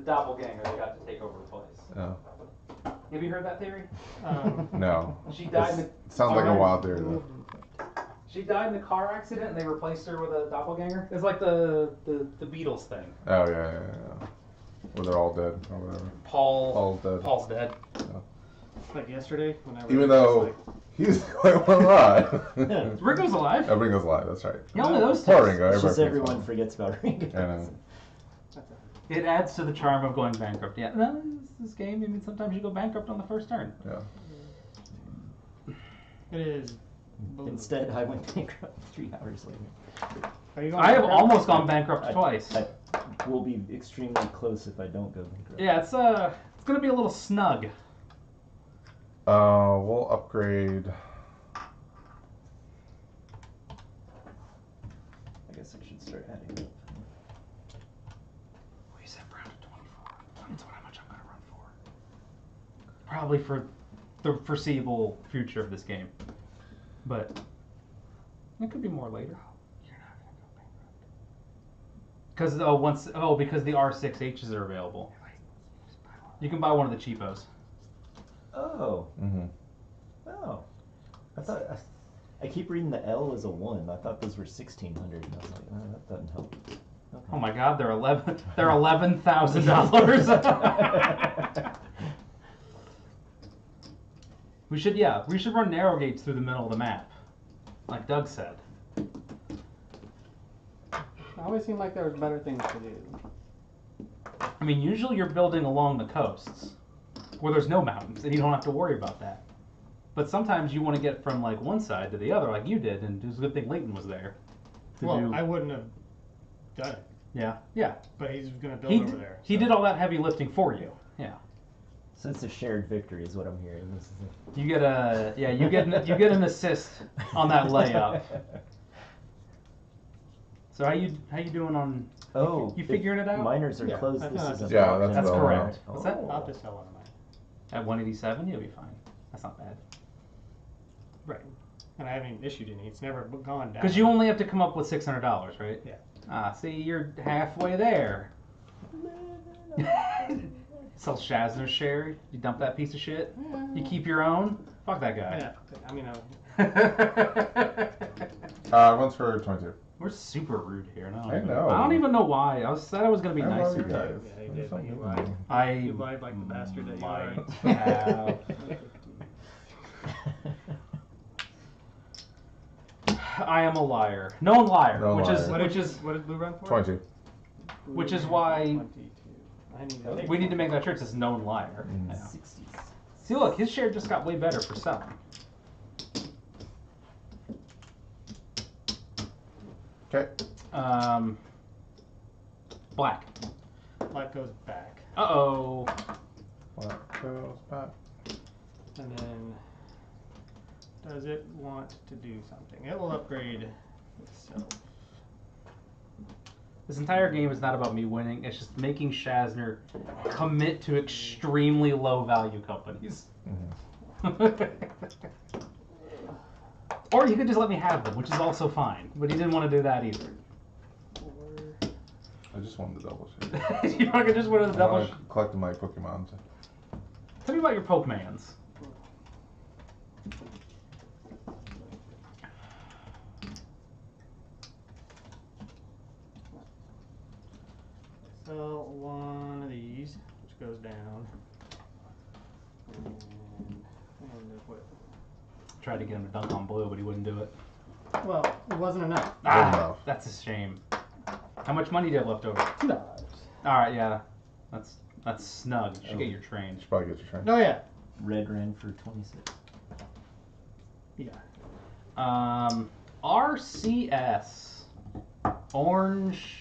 doppelganger that got to take over the place. Oh. Have you heard that theory? No. She died in It sounds like a wild theory, though. She died in a car accident, and they replaced her with a doppelganger. It's like the Beatles thing. Oh, yeah. Where they're all dead, or whatever. Paul's dead. Paul's dead. Like yesterday when I read Even it, though he's quite alive. Ringo's alive. Ringo's alive, that's right. You only those Poor two. Ringo. It's just everybody everyone forgets about Ringo. I know. It adds to the charm of going bankrupt. Yeah, no, this game. I mean, sometimes you go bankrupt on the first turn. Yeah. It is. Blue. Instead, I went bankrupt 3 hours later. Are you going I have bankrupt? almost gone bankrupt twice. I will be extremely close if I don't go bankrupt. Yeah, it's gonna be a little snug. We'll upgrade. I guess I should start adding up. We set Brown to 24. That's how much I'm gonna run for. Probably for the foreseeable future of this game, but it could be more later. You're not gonna go bankrupt. Because the R6Hs are available. You can buy one of the cheapos. Oh. Mm-hmm. Oh. I thought I keep reading the L as a 1. I thought those were 1600. And I was like, that doesn't help. Oh my God, they're $11,000. We should run narrow gauge through the middle of the map, like Doug said. It always seemed like there was better things to do. I mean, usually you're building along the coasts, where there's no mountains, and you don't have to worry about that. But sometimes you want to get from like one side to the other, like you did, and it was a good thing Leighton was there. Well, I wouldn't have done it. Yeah. But he's going to build over there. He did all that heavy lifting for you. Yeah. So it's a shared victory, is what I'm hearing. This is You get you get an assist on that layup. So how you doing on? You figuring it out? Miners are Yeah, closed. I This thought is that's- Yeah, that's That's well correct. Oh. What's that? I'll just sell one of mine. At 187, you'll be fine. That's not bad. Right. And I haven't issued any. It's never gone down. Because you only have to come up with $600, right? Yeah. See, you're halfway there. Sell Shazner's share. You dump that piece of shit. You keep your own. Fuck that guy. Yeah. I mean, One's for 22. We're super rude here. No, I know. I don't even know why. I said I was gonna be I love nicer. you guys. Yeah, you did, You're so but you mean. lied. You lied like the bastard that you are. might have. I am a liar. Known liar. Known which liar. is What did Blue run for? 22. Which is why 22. I need to we need to make that shirt says known liar. Mm. Yeah. 60s. See, look, his share just got way better for selling. Okay. Black. Black goes back. Uh-oh. What goes back? And then, does it want to do something? It will upgrade itself. This entire game is not about me winning. It's just making Shazner commit to extremely low value companies. Or he could just let me have them, which is also fine. But he didn't want to do that either. I just wanted the double shit. You want to just win the I double? wanna collect my Pokemon. Tell me about your Pokemans. Sell one of these, which goes down. And what? Tried to get him to dunk on blue, but he wouldn't do it. Well, it wasn't enough. enough. That's a shame. How much money do you have left over? $2. Alright, yeah. That's snug. You should get your You train. should probably get your train. Oh yeah. Red ran for 26. Yeah. RCS. Orange.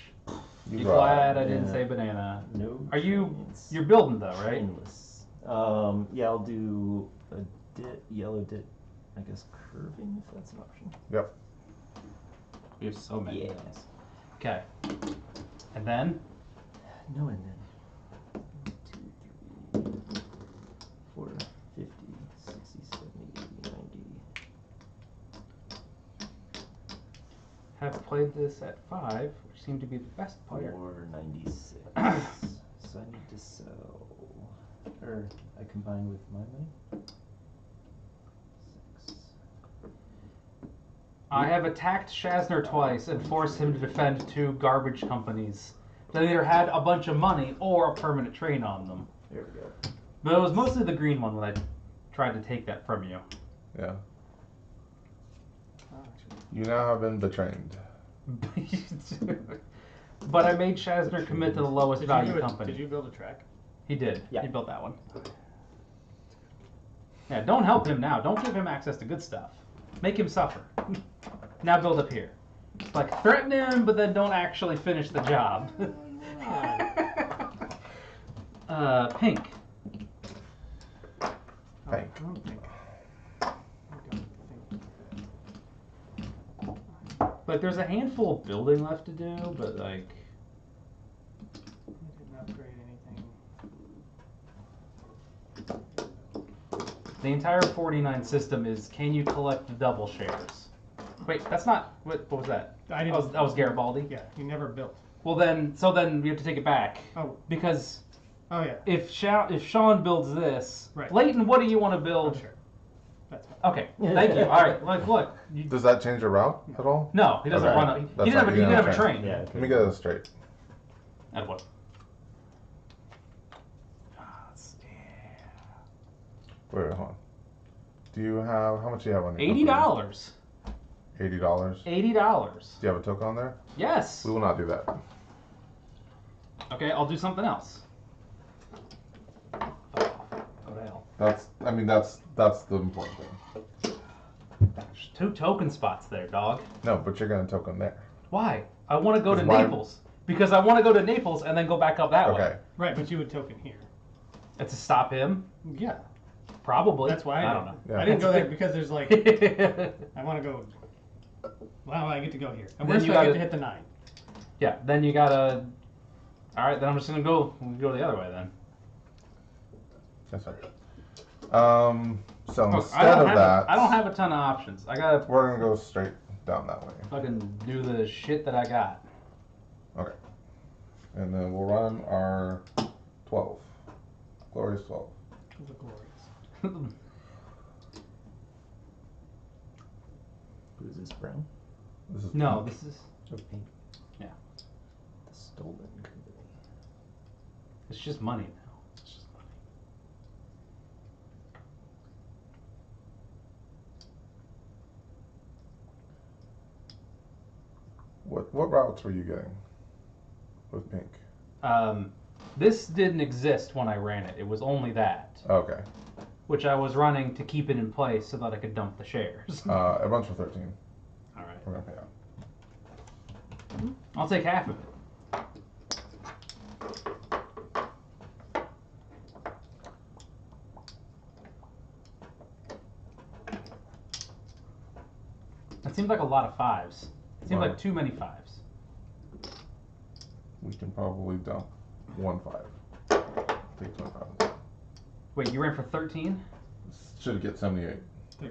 You You got glad it. I didn't Yeah. say banana? No. Are you? trains. You're building though, right? Trainless. Yeah, I'll do a yellow dip. I guess curving if that's an option. Yep. We have so many. Yeah. of those. Okay. And then No, and then 1, 2, 3, 4, 50, 60, 70, 80, 90, have played this at 5, which seemed to be the best player. 496. So I need to sell, or I combine with my money. 6. I have attacked Shazner twice and forced him to defend 2 garbage companies that either had a bunch of money or a permanent train on them. There we go. But it was mostly the green one when I tried to take that from you. Yeah. Oh, actually. You now have been betrayed. But I made Shazner commit to the lowest Did value you, do company. did you build a track? He did. Yeah. He built that one. Yeah, don't help him now. Don't give him access to good stuff. Make him suffer. Now build up here. Like, threaten him, but then don't actually finish the job. Pink. Pink. I don't think. Like, there's a handful of building left to do, but, like... I didn't upgrade anything. The entire 49 system is, can you collect the double shares? Wait, that's not... What was that? I That was, didn't. that was Garibaldi? Yeah, you never built. Well, then... So then we have to take it back. Oh. Because Oh yeah. if Sean builds this... Right. Leighton, what do you want to Oh, build? sure. That's fine. Okay, thank you. All right, like, look. You, Does that change your route at all? no, he doesn't Okay. run. He That's didn't have a, right, he you didn't have a don't have train. Yeah. Let me get this straight. At what? Wait, hold on. Do you have, how much do you have on your $80. company? $80? $80. Do you have a token on there? Yes. We will not do that. Okay, I'll do something else. Go to hell. That's the important thing. There's 2 token spots there, dog. No, but you're gonna token there. Why? I want to go to Because why- Naples. Because I want to go to Naples and then go back up that way. Okay. Right, but you would token here. And to stop him? Yeah, Probably. that's why I don't know. Yeah. I didn't go there because there's like I want to go. Wow, I get to go here. And Then where's you I get gotta- to hit the 9? Yeah, then you gotta... Alright, then I'm just gonna go the other way then. That's right. So Look, instead of that, I don't have a ton of options. I gotta we're gonna go straight down that way. fucking do the shit that I got. Okay. And then we'll run our 12. Glorious 12. The glorious. Who is this, brown? This is No, pink. this is... Or pink? Yeah. The stolen company. It's just money now. It's just money. What routes were you getting with pink? This didn't exist when I ran it. It was only that, Okay. which I was running to keep it in place so that I could dump the shares. It runs for 13. All right. We're gonna pay out. I'll take half of it. That seemed like a lot of 5s. It seemed Wow. like too many 5s. We can probably dump 1 5. Take 25. Wait, you ran for 13? Should get 78.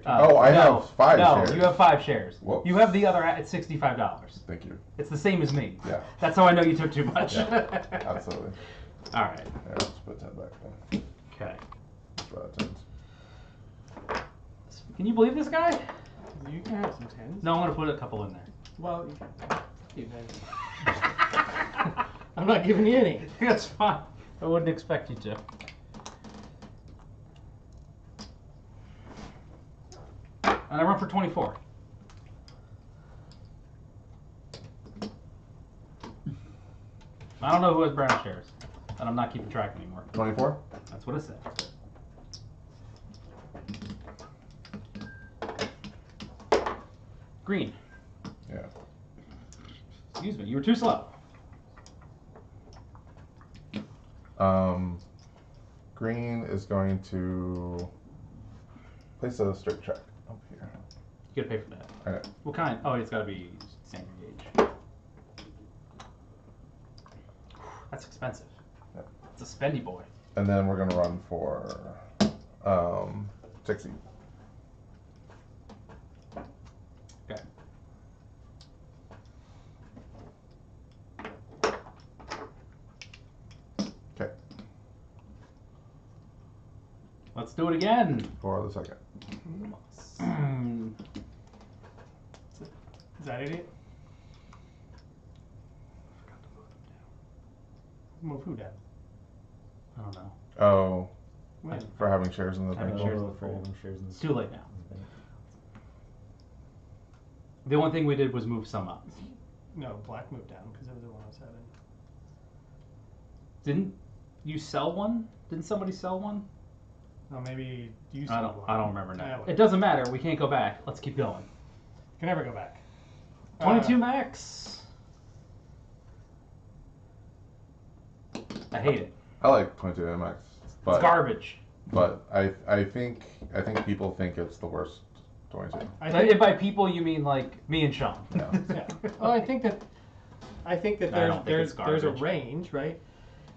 Oh, I no, have 5 no, shares. you have 5 shares. Whoops. You have the other at $65. Thank you. It's the same as me. Yeah. That's how I know you took too much. Yeah, absolutely. All right. Yeah, let's put 10 back then. Okay. Let's put out 10s. Can you believe this guy? You can have some 10s. No, I'm gonna put a couple in there. Well, you then. I'm not giving you any. That's fine. I wouldn't expect you to. And I run for 24. I don't know who has brown shares, and I'm not keeping track anymore. 24? That's what it said. Green. Yeah. Excuse me, you were too slow. Green is going to place a straight check up here. You gotta pay for that. Okay. What kind? Oh, it's gotta be standard gauge. That's expensive. Yep. It's a spendy boy. And then we're gonna run for 60. Okay. Okay. Let's do it again. For the second. Is that idiot? Move who down? I don't know. Oh, When? for having shares in the Having bank. shares in the for pool. having shares in the It's too late now. bank. The only thing we did was move some up. No, black moved down because it was a 107. Didn't you sell one? Didn't somebody sell one? No, maybe you I said don't. one. I don't remember now. Yeah, It doesn't matter. We can't go back. Let's keep going. Can never go back. 22 max. I hate it. I like 22 MX, but It's garbage. but I think people think it's the worst 22. I And think, by people, you mean like me and Sean. Yeah. yeah. Well, I think that I there's don't think it's there's a garbage. range, right?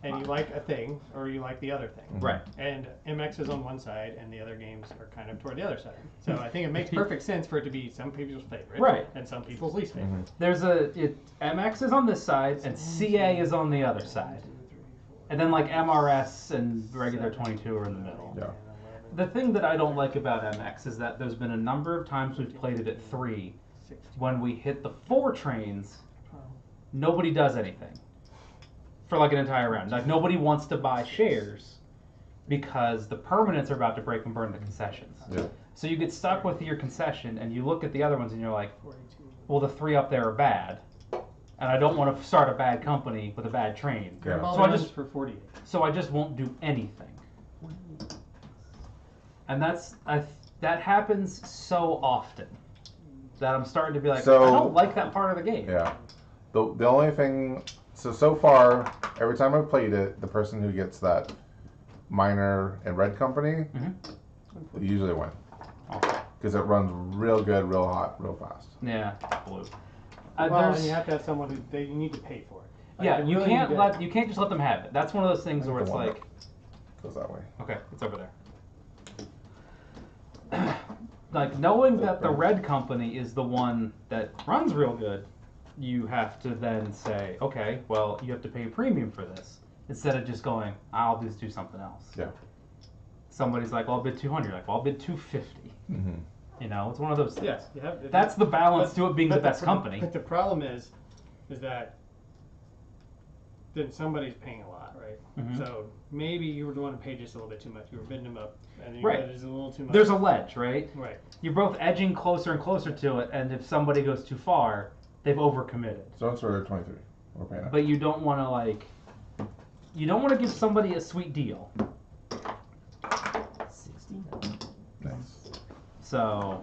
And you like a thing or you like the other thing. Right. And MX is on one side and the other games are kind of toward the other side. So I think it makes perfect sense for it to be some people's favorite Right. and some people's least favorite. There's MX is on this side and CA is on the other side. And then like MRS and regular 22 are in the middle. Yeah. The thing that I don't like about MX is that there's been a number of times we've played it at 3. When we hit the 4 trains, nobody does anything. for like an entire round. Like nobody wants to buy shares because the permanents are about to break and burn the concessions. Yeah. So you get stuck with your concession, and you look at the other ones, and you're like, 42. well, the 3 up there are bad, and I don't want to start a bad company with a bad train. Yeah. Garibaldi So I runs just- for 48. So I just won't do anything. And that happens so often that I'm starting to be like, So- I don't like that part of the game. Yeah. The only thing, so far, every time I've played it, the person who gets that minor and red company, they usually win. Okay. Because it runs real good, real hot, real fast. Yeah, blue. Well, There's- and you have to have someone who you need to pay for it. Like, yeah, you you really can't need let you can't just let them have it. That's one of those things where The it's one like, Goes that way. okay, it's over there. Like knowing that the red company is the one that runs real good, you have to then say, okay, well, you have to pay a premium for this instead of just going, I'll just do something else. Yeah. Somebody's like, well, I'll bid 200. You're like, well, I'll bid 250. Mm-hmm. You know, it's one of those things. Yes, you have. That's the balance to it being the but best company. But the problem is that then somebody's paying a lot, right? Mhm. So maybe you were the one who paid just a little bit too much. You were bidding them up, and you Right. bid just a little too much. There's a ledge, right? right. You're both edging closer and closer to it, and if somebody goes too far, they've overcommitted. So it's for 23. We're paying it. But you don't want to you don't want to give somebody a sweet deal. 69. Nice. So,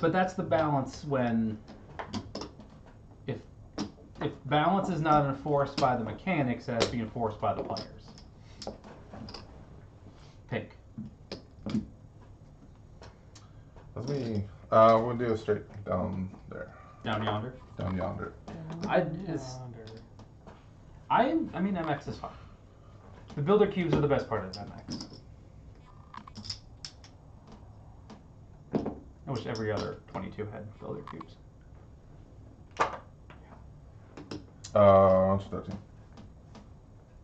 but that's the balance when if balance is not enforced by the mechanics, it has to be enforced by the players. Pink. Let me. We'll do a straight down there, Down yonder. down yonder. I mean MX is fine. The builder cubes are the best part of MX. I wish every other 22 had builder cubes. On to 13.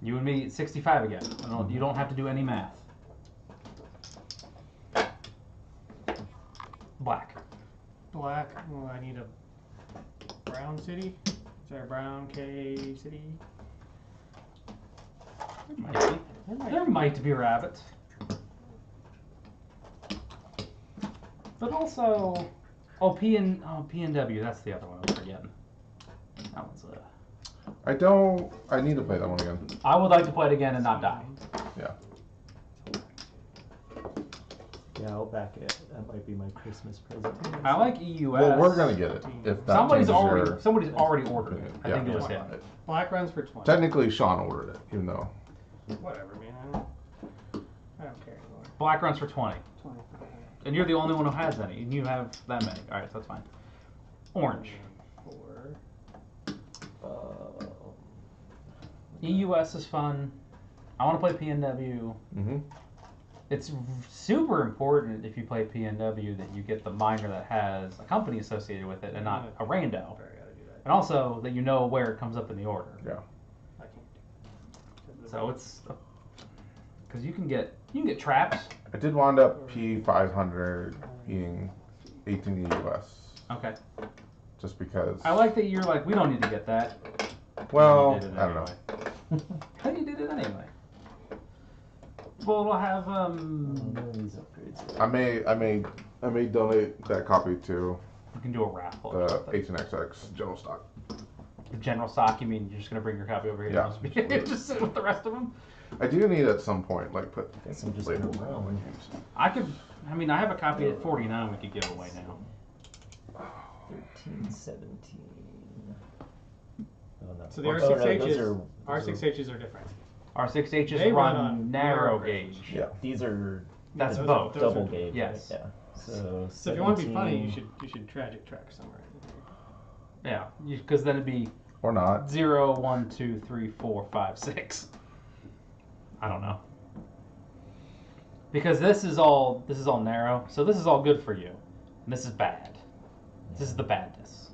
You and me, 65 again. You don't have to do any math. Black. Black. Well, I need a brown city. Is there a brown K city? There might be rabbits. But also, P and W. That's the other one I'm forgetting. That one's I need to play that one again. I would like to play it again and not die. Yeah. Yeah, I'll back it. That might be my Christmas present. I like EUS. Well, we're gonna get it if that Somebody's changes already ordered it. I Yeah. think it was him. Black runs for 20. Technically, Sean ordered it, even though. Whatever, man. I don't care anymore. Black runs for 20. 20. And you're the only one who has any. And you have that many. Alright, so that's fine. Orange. 4. EUS is fun. I want to play PNW. Mm-hmm. It's super important if you play PNW that you get the minor that has a company associated with it and not a rando. I gotta do that. And also that you know where it comes up in the order. Yeah. I can't. So it's because you can get traps. I did wind up P500 being 18 US, Okay. just because. I like that you're like, we don't need to get that. Well, You did it I don't know. anyway. How you did it anyway? Well, we'll have None of these upgrades. I may donate that copy to you can do a raffle. Or the something. 18XX general stock. The general stock. You mean you're just gonna bring your copy over here? Yeah. And just sit with the rest of them. I do need at some point, like put Guess I'm just labels gonna on run. my I could. I mean, I have a copy at 49. We could give away now. 13, 17. Oh, no. So the Oh, no, R6Hs, those are- R6Hs are different. Our 6Hs They run run on narrow narrow gauge. gauge. Yeah. These are That's Those are- both. those double are- gauge. yes. Right? Yeah. So So if you want to be funny, 17. you should tragic track somewhere. Yeah, because then it'd be Or not. 0, 1, 2, 3, 4, 5, 6. I don't know. Because this is all narrow, so this is all good for you, and this is bad. This is the badness.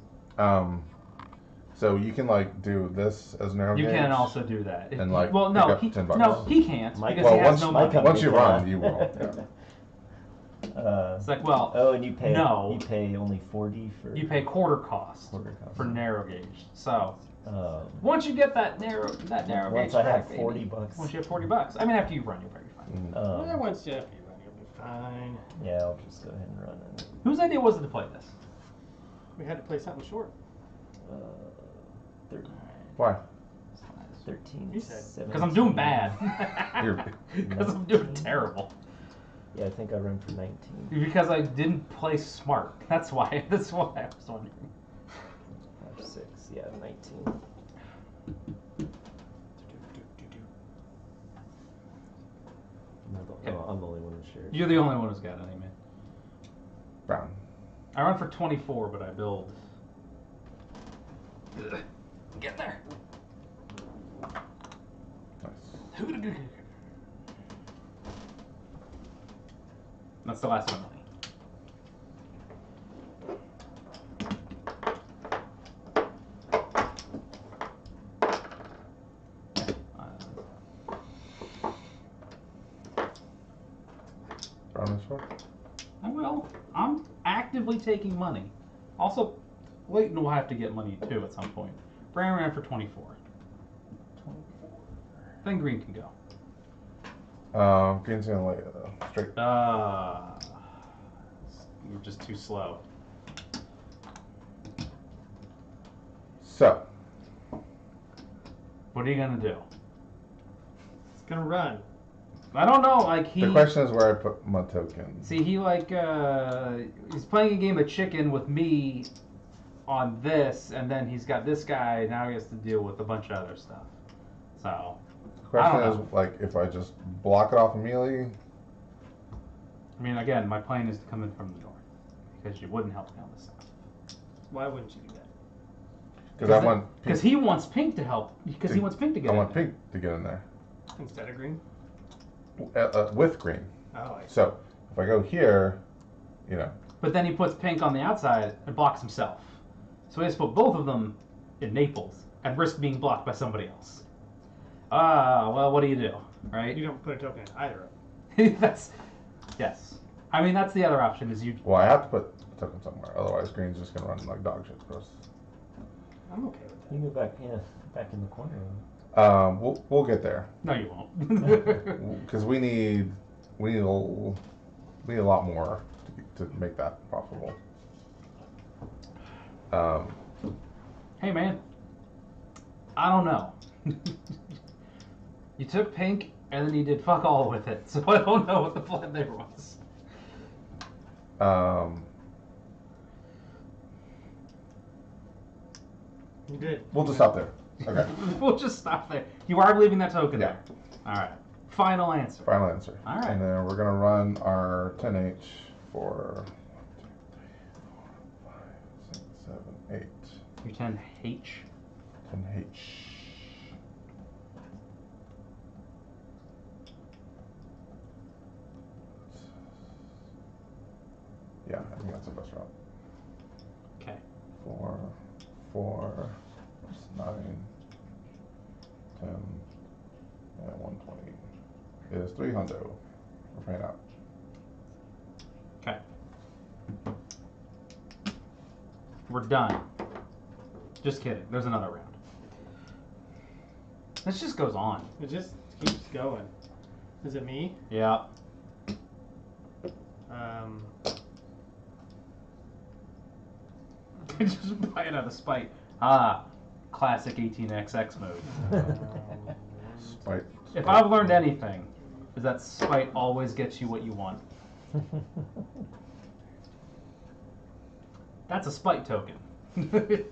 So you can like do this as narrow You gauge. can also do that. And, like, well, no, pick up he, $10. no, he can't My- because Well, he has once- no my money. company Once you can. run, you will. Yeah. It's like, well, Oh, and you pay. no. You pay only 40 for. You pay quarter cost cost. for narrow gauge. So Um, once you get that narrow once gauge I track, have 40 baby, bucks. Once you have $40, I mean, after you run, you'll probably be fine. Once you have you run, you'll be fine. Yeah, I'll just go ahead and run it. Whose idea was it to play this? We had to play something short. 'Why? 13. You said. Because I'm doing bad. You're- Because I'm doing terrible. Yeah, I think I run for 19. Because I didn't play smart. That's why. That's why I was wondering. 5, 6. Yeah, 19. I'm the only one who shares. You're the only one who's got any, man. Brown. I run for 24, but I build. Ugh. Get there. Nice. That's the last one. Brown is short. I will. I'm actively taking money. Also, Leighton will have to get money too at some point. Brown ran for 24. 24. Then green can go. Green's gonna lay straight. You're just too slow. So, What are you gonna do? It's gonna run. I don't know. Like the question is where I put my token. See, he's playing a game of chicken with me on this, and then he's got this guy. Now he has to deal with a bunch of other stuff. So. The question I is, don't like, if I just block it off immediately. I mean, again, my plan is to come in from the north because you wouldn't help me on the south. Why wouldn't you do that? Because I want. Because he wants pink to help. Because he wants pink to get. I in want there. pink to get in there. Instead of green? With green. Oh, I see. So, if I go here, you know. But then he puts pink on the outside and blocks himself. So he has to put both of them in Naples and risk being blocked by somebody else. Well, what do you do, right? You don't put a token in either of them. That's, yes. I mean, that's the other option is you. Well, I have to put a token somewhere. Otherwise, green's just gonna run like dog shit for us. I'm okay with that. You can go back in the corner. We'll get there. No, you won't. Because we need a lot more to make that profitable. Hey, man. I don't know. You took pink and then you did fuck all with it, so I don't know what the plan there was. You did. We'll just stop there. Okay. We'll just stop there. You are leaving that token Yeah. there. All right. Final answer. Final answer. All right. And then we're gonna run our 10H for 1, 2, 3, 4, 5, 6, 7, 8. Your 10H. 10H. Yeah, I think that's the best route. Okay. 4, 4, 9, 10, and 120 is 300. We're paying out. Okay. We're done. Just kidding. There's another round. This just goes on. It just keeps going. Is it me? Yeah. Just buy it out of spite. Classic 18XX move. Spite. If I've learned anything, is that spite always gets you what you want. That's a spite token. Did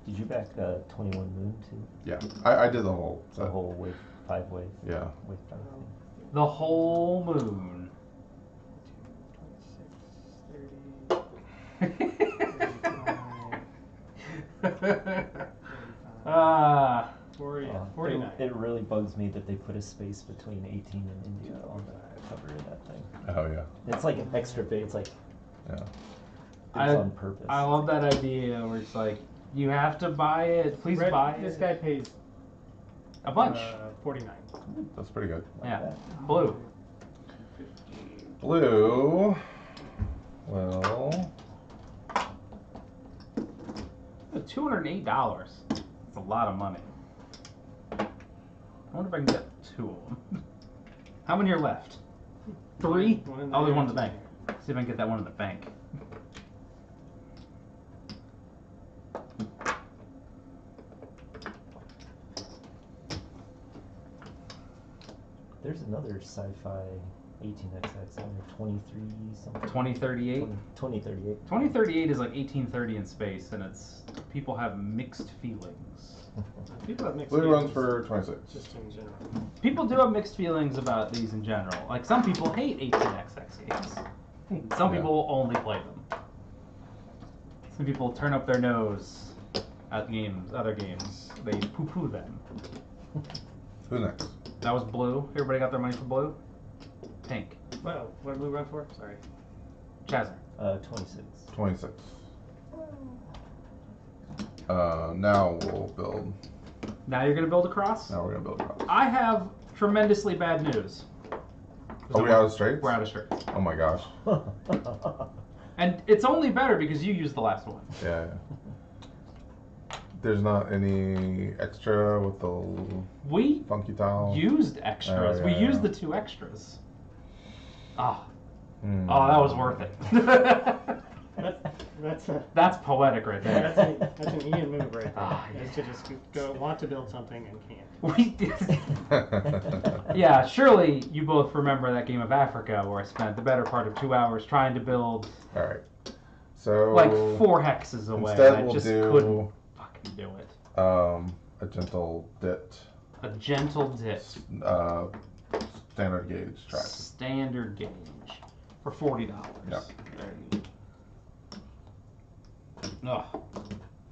you back 21 Moon too? Yeah, I did the whole The set. whole wave, 5 wave. Yeah. Wave 5 thing. The whole moon. 26, 30, 40, Oh, 49. It really bugs me that they put a space between 18 and India on the cover of that thing. Oh yeah. It's like an extra bit. It's like Yeah. it's on purpose. I love that idea where it's like, you have to buy it. Please Red, buy this it. guy pays A bunch. 49. That's pretty good. Like Yeah. that. Blue. 50, Blue will. $208. That's a lot of money. I wonder if I can get 2 of them. How many are left? 3? One in Oh, there's there, one in the two bank. here. See if I can get that one in the bank. There's another sci-fi 18XX on there, 23 something. 2038? 2038. 2038 is like 1830 in space, and it's people have mixed feelings. People have mixed Blue runs feelings, for 26. just in general. People do have mixed feelings about these in general. Like some people hate 18XX games. Some Yeah. people only play them. Some people turn up their nose at games, other games. They poo-poo them. Who's next? That was blue. Everybody got their money for blue? Pink. Well, what did Blue run for? Sorry. Chazzer. 26. 26. Now we'll build. Now you're going to build a cross? Now we're gonna build a cross. I have tremendously bad news. Are we out of straights? We're out of straights. Oh my gosh. And it's only better because you used the last one. Yeah. There's not any extra with the We funky tile. used extras. Oh, We yeah, used yeah. the 2 extras. Ah. Hmm. Oh, that was worth it. That's poetic right there. That's an Ian move right there. Ah, Is to just go want to build something and can't. We did. Yeah, surely you both remember that game of Africa where I spent the better part of 2 hours trying to build All right. So like 4 hexes away. instead and I we'll just do couldn't fucking do it. a gentle dit, A gentle dip. standard gauge track. Standard gauge. For $40. Yep. There you go. Ugh.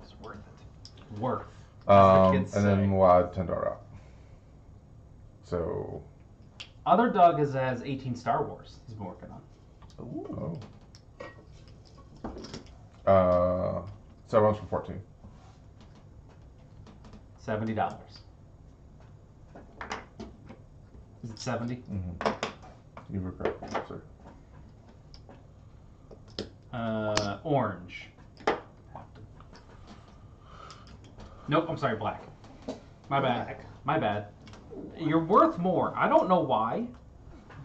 It's worth it. Worth. As the kids And say. then we'll add $10 out. So Other Doug has 18 Star Wars he's been working on. so runs for 14. $70. Is it 70? Mm-hmm. You were correct, sir. Orange. Nope, I'm sorry, black. My bad. Black. My bad. You're worth more. I don't know why.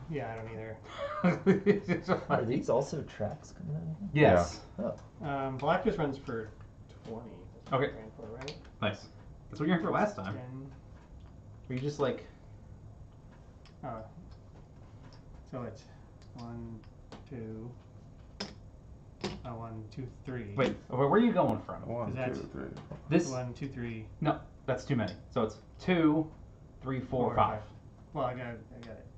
Yeah, I don't either. Are these also tracks coming out of here? Yes. Oh. Black just runs for 20. That's what Okay. I ran for, right? Nice. That's what you're in for last time. And, Were you just like... so it's 1, 2. 1, 2, 3. Wait, where are you going from? 1, That's- 2, 3. This... 1, 2, 3. No, that's too many. So it's 2, 3, 4, 5. Well, I got it.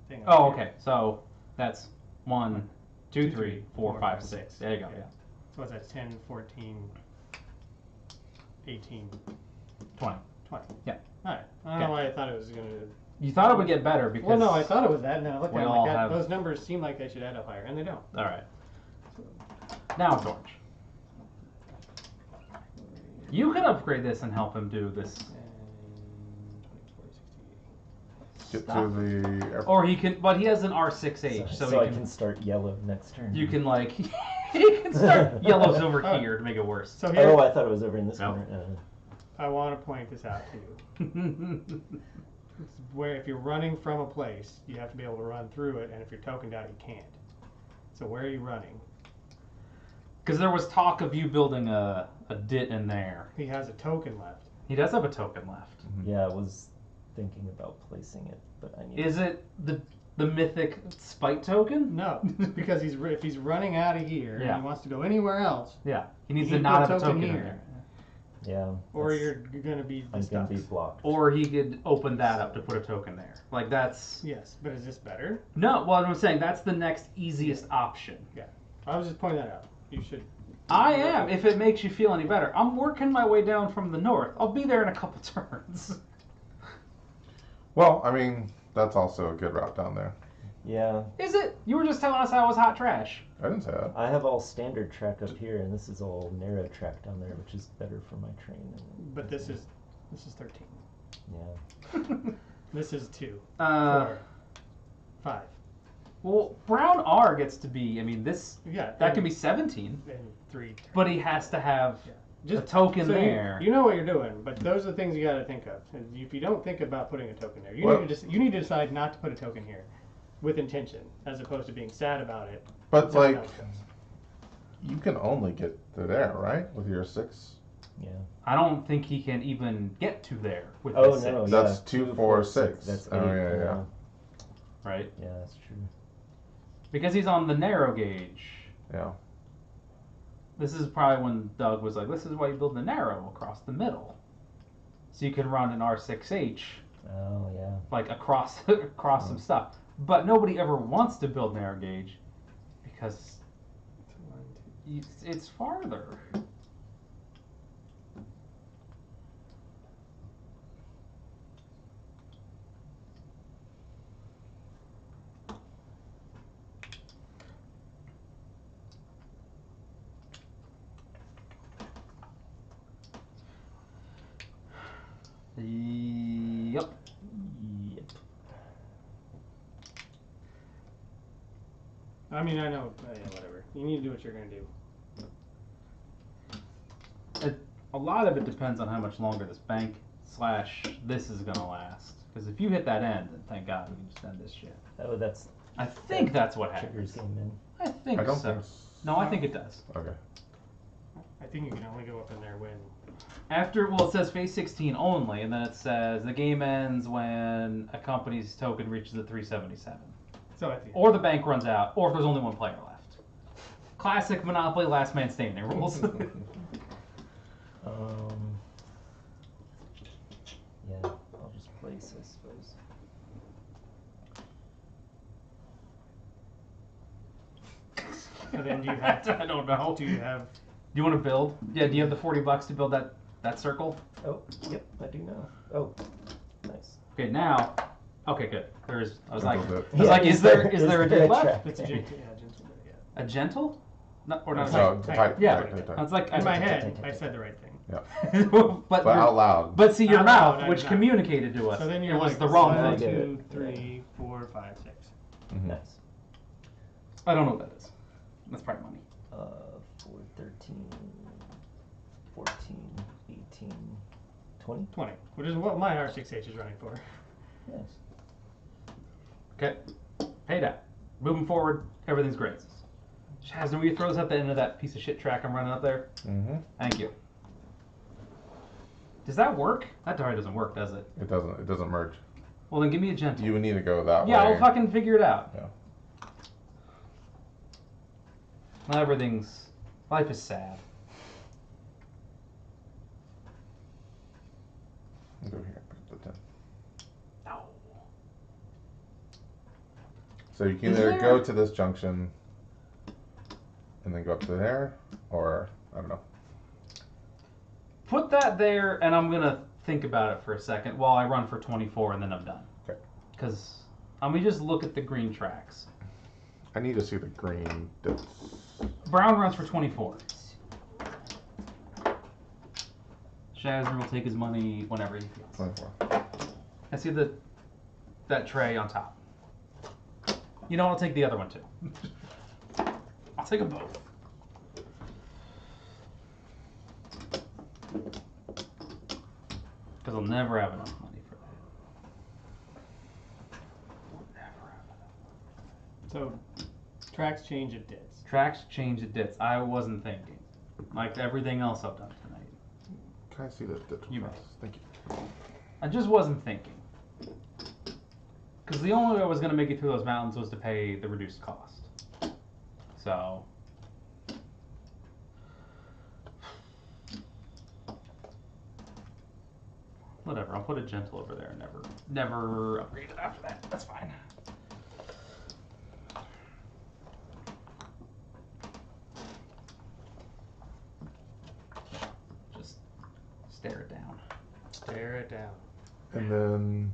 Thing Oh, over here. okay. So that's 1, 2, 3, 4, 5, 6. There you go. Yeah. Yeah. So what's that? 10, 14, 18, 20. 20. Yeah. All right. I don't know why I thought it was going to. You thought it would get better because... Well, no, I thought it was that, and then I looked we at it all like that. have- Those numbers seem like they should add up higher, and they don't. All right. Now it's orange. You can upgrade this and help him do this. And 20, 40, 60, 80. Get Stop. to the airport. Or he can, but he has an R6H, so, So he I can start yellow next turn. you can like, you can start yellows over here to make it worse. So here, Oh, I thought it was over in this No. corner. I want to point this out to you. It's where if you're running from a place, you have to be able to run through it, and if you're tokened out, you can't. So where are you running? Because there was talk of you building a dit in there. He has a token left. He does have a token left. Yeah, I was thinking about placing it, but I need. Is it the mythic spite token? No, because if he's running out of here Yeah. and he wants to go anywhere else, Yeah, he needs You to need not to have a put a token token in here. there. Yeah. or that's- you're going to be I'm gonna stuck. be blocked. Or he could open that up to put a token there. Like that's Yes, but is this better? no. Well, I'm saying that's the next easiest option. I was just pointing that out. You should. I am, if it makes you feel any better. I'm working my way down from the north. I'll be there in a couple turns. Well, I mean, that's also a good route down there. Yeah, Is it? You were just telling us how it was hot trash. I didn't say that. I have all standard track up here, and this is all narrow track down there, which is better for my train. But this is 13. Yeah. This is 2, 4, 5. Well, Brown R gets to be. I mean, this Yeah. that can be 17, in 3 turns. but he has to have Yeah. a token so there. You know what you're doing, but those are the things you got to think of. If you don't think about putting a token there, Well- you need to decide not to put a token here, with intention, as opposed to being sad about it. But until like, it comes. you can only get to there, right? With your 6. Yeah. I don't think he can even get to there with Oh his no, 6, yeah. That's 2, 4, 6. That's 8. Oh, yeah. right? Yeah, that's true. Because he's on the narrow gauge. Yeah. This is probably when Doug was like, "This is why you build the narrow across the middle, so you can run an R6H Oh yeah. like across some stuff." But nobody ever wants to build narrow gauge because it's farther. Yep. Yep. I mean, I know, yeah, whatever. You need to do what you're gonna do. A lot of it depends on how much longer this bank / this is gonna last. Because if you hit that end, then thank God we can just end this shit. Oh, that's I think that's what triggers happens. game in. I think I don't so. think. No, I think it does. Okay. I think you can only go up in there when. After, well, it says phase 16 only, and then it says the game ends when a company's token reaches the 377. So at the end. Or the bank runs out, or if there's only one player left. Classic Monopoly last man standing rules. Yeah, I'll just place, I suppose. So then do you have? I don't know. Do you have? Do you want to build? Yeah, do you have the $40 to build that circle? Oh, yep, I do now. Oh, nice. Okay, now. Okay, good. There's. I was like, Build it. I was like, is there a there dude a left? track? It's a gentle, yeah, gentle bit, yeah. A gentle? No, or not? No, Type. type. Yeah. Type. I was like, In my I, head, I said the right thing. but But out loud. but see your Out mouth, loud, which not. communicated to us, So then it you're was like the wrong 1, thing. 2, 3, 4, 5, 6. Mhm. Nice. I don't know what that is. That's probably money. 4, 13, 14, 18, 20. 20, which is what my R6H is running for. Yes. Okay, paid out. Moving forward, everything's great. Shazna, will you throw this at the end of that piece of shit track I'm running up there? Mhm. Thank you. Does that work? That probably doesn't work, does it? It doesn't. It doesn't merge. Well, then give me a gentle. You would need to go that Yeah, way. I'll fucking figure it out. Yeah. Not everything's. Life is sad. Go here. Pick up the 10. No. So you can Is either there- go to this junction and then go up to there, or I don't know. Put that there, and I'm gonna think about it for a second while I run for 24, and then I'm done. Okay. Because let me just look at the green tracks. I need to see the green dips. Brown runs for 24. Shazner will take his money whenever he feels. 24. I see that tray on top. You know, I'll take the other one too. I'll take them both. Because I'll never have enough money for that. Never have enough. So, tracks change at dits. Tracks change the dits. I wasn't thinking. Like everything else I've done tonight. Can I see the dips? You may. Thank you. I just wasn't thinking. Because the only way I was going to make it through those mountains was to pay the reduced cost. So. Whatever, I'll put a gentle over there and never upgrade it after that. That's fine. Just stare it down. Stare it down. And then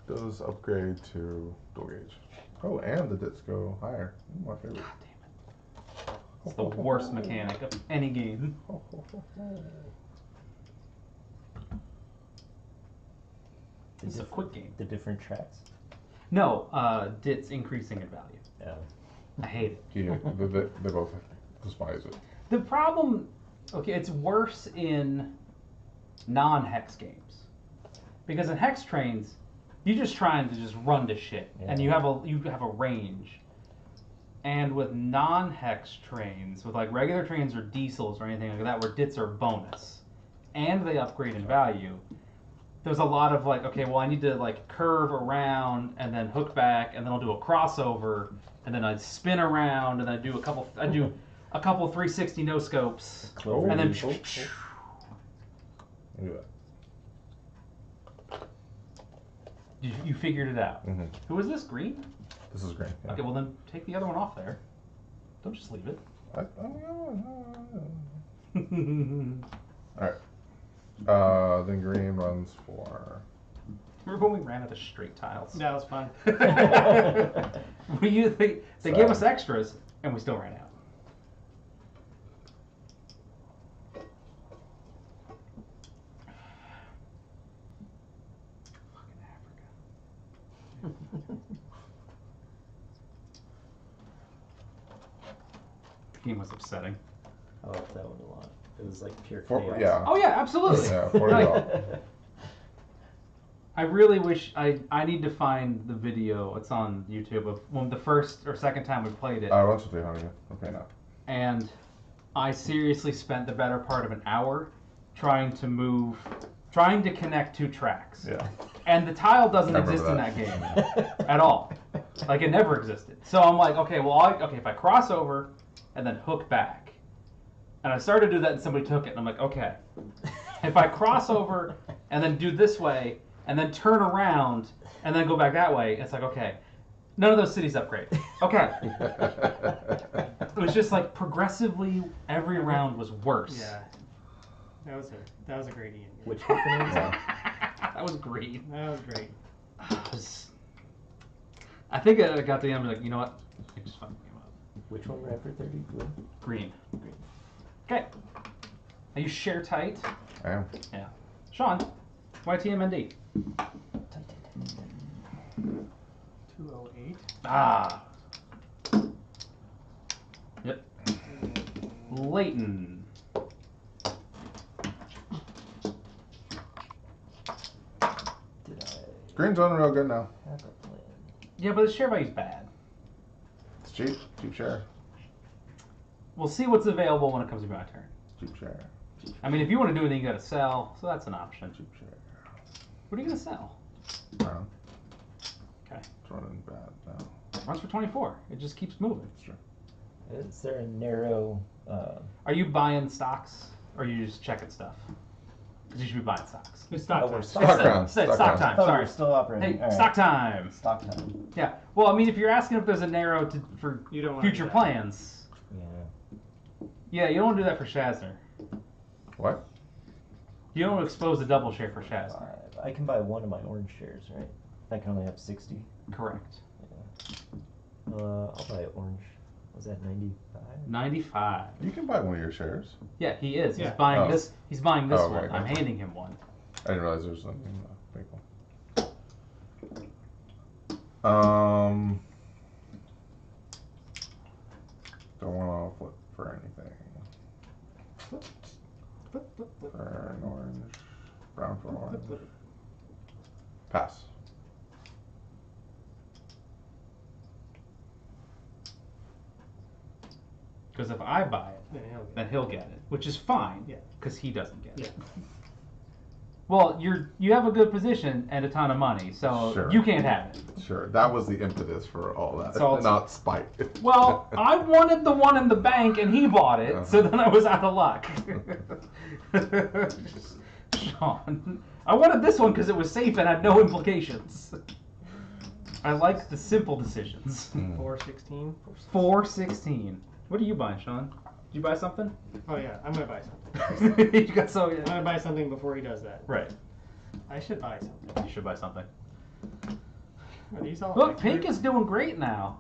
those upgrade to dual gauge. Oh, and the dits go higher. My favorite. God damn it. It's the worst mechanic of any game. It's a quick game. The different tracks. No, it's increasing in value. Yeah. I hate it. Yeah, they both despise it. The problem, okay, it's worse in non-hex games, because in hex trains, you're just trying to just run to shit, and you have a range. And with non-hex trains, with like regular trains or diesels or anything like that, where dits are bonus, and they upgrade in value, there's a lot of like, okay, well I need to like curve around and then hook back, and then I'll do a crossover, and then I spin around, and I do a couple 360 no scopes, Oh. and then Look at that. you figured it out. Mm-hmm. Who is this? Green? This is great. Yeah. Okay, well then take the other one off there. Don't just leave it. Alright. Then green runs for. Remember when we ran out of straight tiles? That was fun. They gave us extras, and we still ran out. Fucking Africa. The game was upsetting. I liked that one a lot. It was like pure For, chaos. yeah. Oh yeah, absolutely. Yeah, $40. I really wish I need to find the video. It's on YouTube of when the first or second time we played it. Runs for 300. Okay, now. And I seriously spent the better part of an hour trying to connect two tracks. Yeah. And the tile doesn't I remember exist in that. that game at all. Like it never existed. So I'm like, okay, well, if I cross over and then hook back, and I started to do that, and somebody took it, and I'm like, okay, if I cross over and then do this way, and then turn around and then go back that way, it's like, okay, none of those cities upgrade. Okay. It was just like progressively every round was worse. Yeah. That was a great Ian game. Which company is that? That was great. That was great. I think I got to the end, like, you know what? I just fucking came up. Which one ran for 30? Blue? Green. Okay. Are you share tight? I am. Yeah. Sean, YTMND. 208. Ah. Yep. Leighton. Did I Green's running real good now. have a plan? Yeah, but the share value's bad. It's cheap. Cheap share. We'll see what's available when it comes to my turn. Cheap share. I mean, if you want to do anything, you gotta sell, so that's an option. Cheap share. What are you gonna sell? Okay. Okay. It's running bad now. Runs for 24. It just keeps moving. Sure. Is there a narrow... Are you buying stocks, or are you just checking stuff? Because you should be buying stocks. It's stock Oh, we're time. stock Stock Say- round. say Stock stock round. time. Oh, Sorry. we're still operating. Hey, All right. stock time. Stock time. Yeah. Well, I mean, if you're asking if there's a narrow for You don't wanna future do that. plans, Yeah. yeah, you don't want to do that for Shazner. What? You don't want to expose the double share for Shazner. I can buy one of my orange shares, right? I can only have 60. Correct. I'll buy orange. Was that 95? 95. You can buy one of your shares. Yeah, he is. He's Yeah. buying Oh. this. He's buying this Oh, one. right, I'm gotcha. handing him one. I didn't realize there was something in the maple. Don't want to flip for anything. Flip, flip, flip. For an orange. Brown for orange. Pass. Because if I buy it, then he'll get it, which is fine. Yeah. Because he doesn't get it. Yeah. Well, you have a good position and a ton of money, so Sure. you can't have it. Sure. That was the impetus for all that. So it's- not spite. Well, I wanted the one in the bank and he bought it, so then I was out of luck. Sean, I wanted this one because it was safe and had no implications. I like the simple decisions. 416. 416. What are you buying, Sean? Did you buy something? Oh yeah, I'm gonna buy something. You got so I'm gonna buy something before he does that. right. I should buy something. You should buy something. Are these all Look, Pink accurate? is doing great now.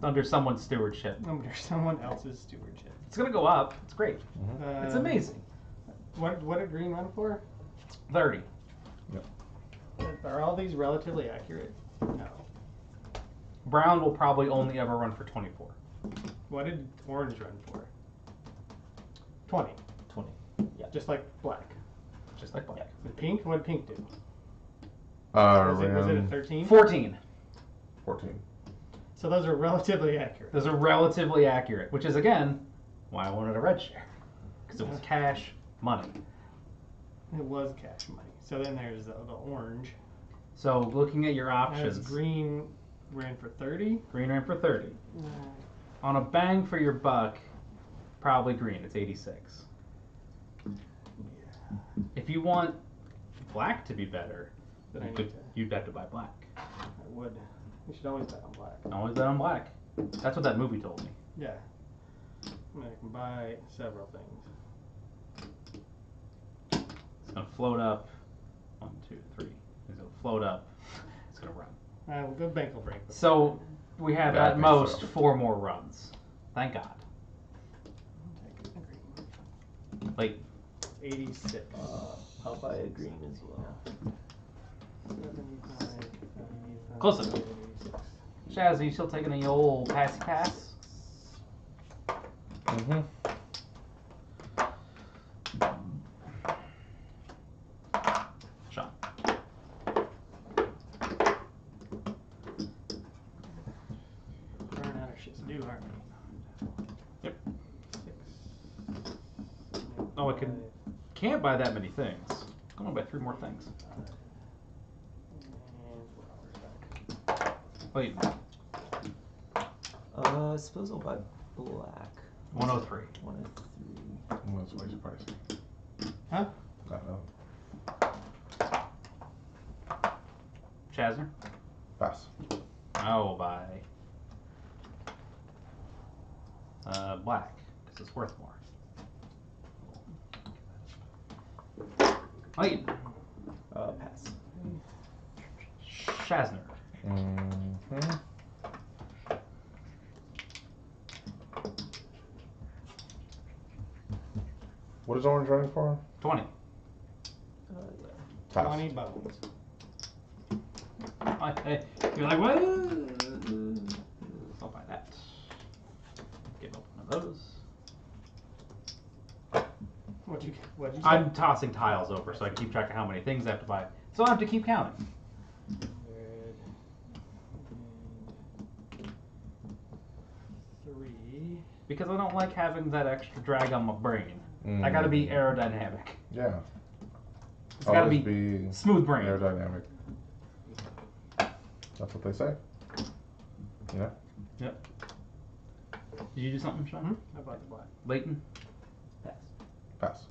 Under someone's stewardship. Under someone else's stewardship. It's gonna go up. It's great. It's Um, amazing. What did green run for? 30. Are all these relatively accurate? No. Brown will probably only ever run for 24. What did orange run for? 20. 20. Yeah. Just like black. Just like black. And pink? What did pink do? Uh, Was it a ran 13? 14. 14. So those are relatively accurate. Those are relatively accurate, which is, again, why I wanted a red share. Because it was cash money. It was cash money. So then there's the orange. So looking at your As options, green ran for 30. green ran for 30. On a bang for your buck, probably green. It's 86. If you want black to be better, Then I you need could, to. you'd have to buy black. I would. You should always bet on black. Always bet on black. That's what that movie told me. Yeah. I mean, I can buy several things. It's gonna float up. 1, 2, 3. It's gonna float up. It's gonna run. We'll go bank will break. So we have Yeah, I at think most so. 4 more runs. Thank God. Like 86. I'll buy a green as well. 75, 75, Close enough. 86. Shaz, are you still taking the old passy pass? Mm-hmm. Sean. Burn out of shit's due, aren't we? Yep. 6. Oh, I can't buy that many things. I'm gonna buy 3 more things. And 4 hours back. Wait, I suppose I'll buy black. 103. 103. Well, that's way too pricey. Huh? I know. Chasner? Pass. I will buy black, because it's worth more. Wait, Pass. Chasner. Mm-hmm. What is orange running for? 20. Yeah. Pass. 20 bones. You're like, what? I'll buy that. Give up one of those. What'd you say? I'm tossing tiles over so I can keep track of how many things I have to buy. So I have to keep counting. 3. Because I don't like having that extra drag on my brain. I gotta be aerodynamic. Yeah. It's gotta Always be smooth brain. aerodynamic. That's what they say. Yeah. Yep. Did you do something, Sean? How about the black? Leighton? Pass. Pass.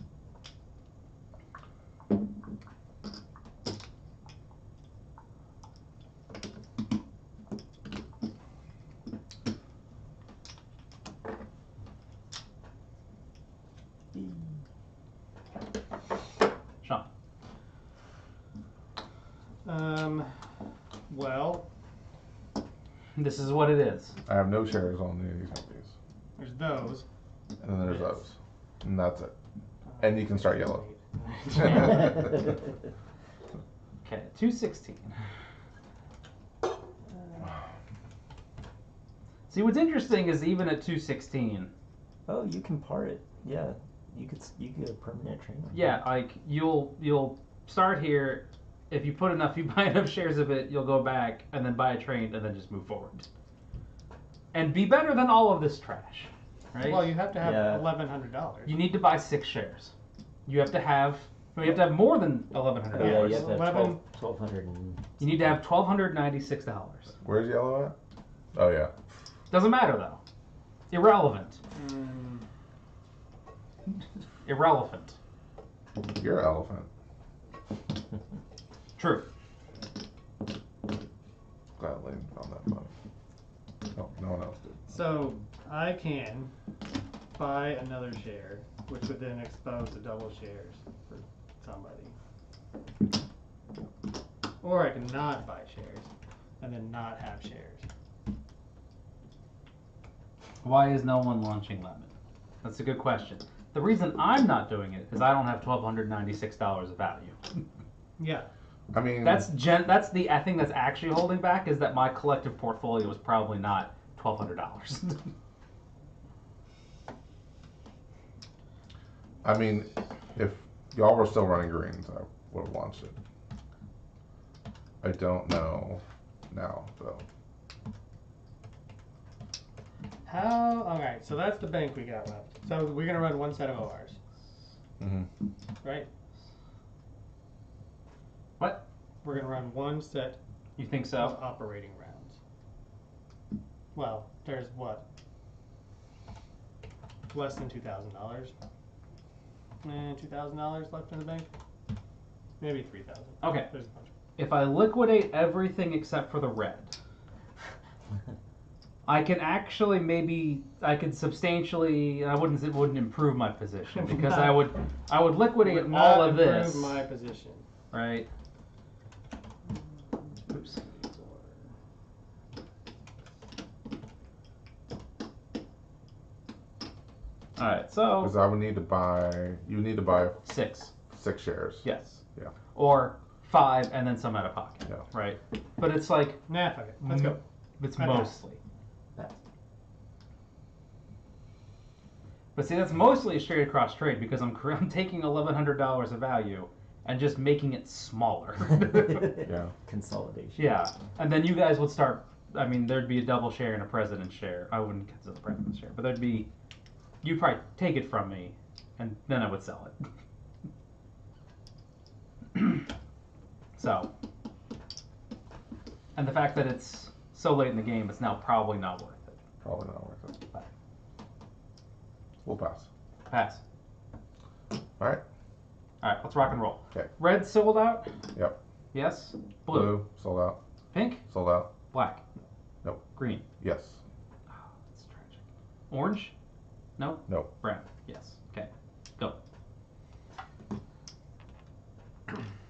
Sean? Well, This is what it is. I have no shares on any of these companies. there's those. And then there's Yes. those. And that's it. And you can start yellow. Okay, 216. See, what's interesting is even at 216, Oh, you can part it. Yeah, you could get a permanent trainer. yeah, like you'll start here. If you buy enough shares of it, you'll go back and then buy a train and then just move forward. And be better than all of this trash, right? Well, you have to have Yeah. $1,100. You need to buy 6 shares. You have to have more than $1,100. Oh, yeah, you have to have 11. 1,200 and... You need to have $1,296. Where's yellow at? Oh, yeah. Doesn't matter though. Irrelevant. Irrelevant. You're an elephant. True. Gladly found that fun. No, no one else did. So I can buy another share, which would then expose the double shares for somebody. Or I can not buy shares and then not have shares. Why is no one launching Lemon? That's a good question. The reason I'm not doing it is I don't have $1,296 of value. Yeah. I mean, That's the I think that's actually holding back is that my collective portfolio is probably not $1,200. I mean, if y'all were still running greens, I would have launched it. I don't know now though. Alright, so that's the bank we got left. So we're gonna run one set of ORs, Mm-hmm. right? What? We're gonna run one set You think of so? operating rounds. Well, there's what? Less than $2,000. $2,000 left in the bank? Maybe 3,000. Okay. There's a bunch. If I liquidate everything except for the red, I can actually I could substantially. It wouldn't improve my position because I would liquidate Would all not of this. improve my position. Right. Oops. All right. So Because I would need to buy. You need to buy 6. 6 shares. Yes. Yeah. Or 5 and then some out of pocket. Yeah. Right. But it's like Nah, fuck it. Let's go. it's I know. mostly. But see, that's mostly a straight across trade because I'm taking $1,100 of value and just making it smaller. Yeah. Consolidation. Yeah, and then you guys would start. I mean, there'd be a double share and a president's share. I wouldn't consider the president's share, but you'd probably take it from me, and then I would sell it. So, and the fact that it's so late in the game, it's now probably not worth it. Probably not worth it. We'll pass. Pass. All right. All right, let's rock and roll. Okay. Red sold out. Yep. Yes. Blue. Blue sold out. Pink. Sold out. Black. Nope. Green. Yes. Oh, that's tragic. Orange. No. No. Brown. Yes. Okay. Go.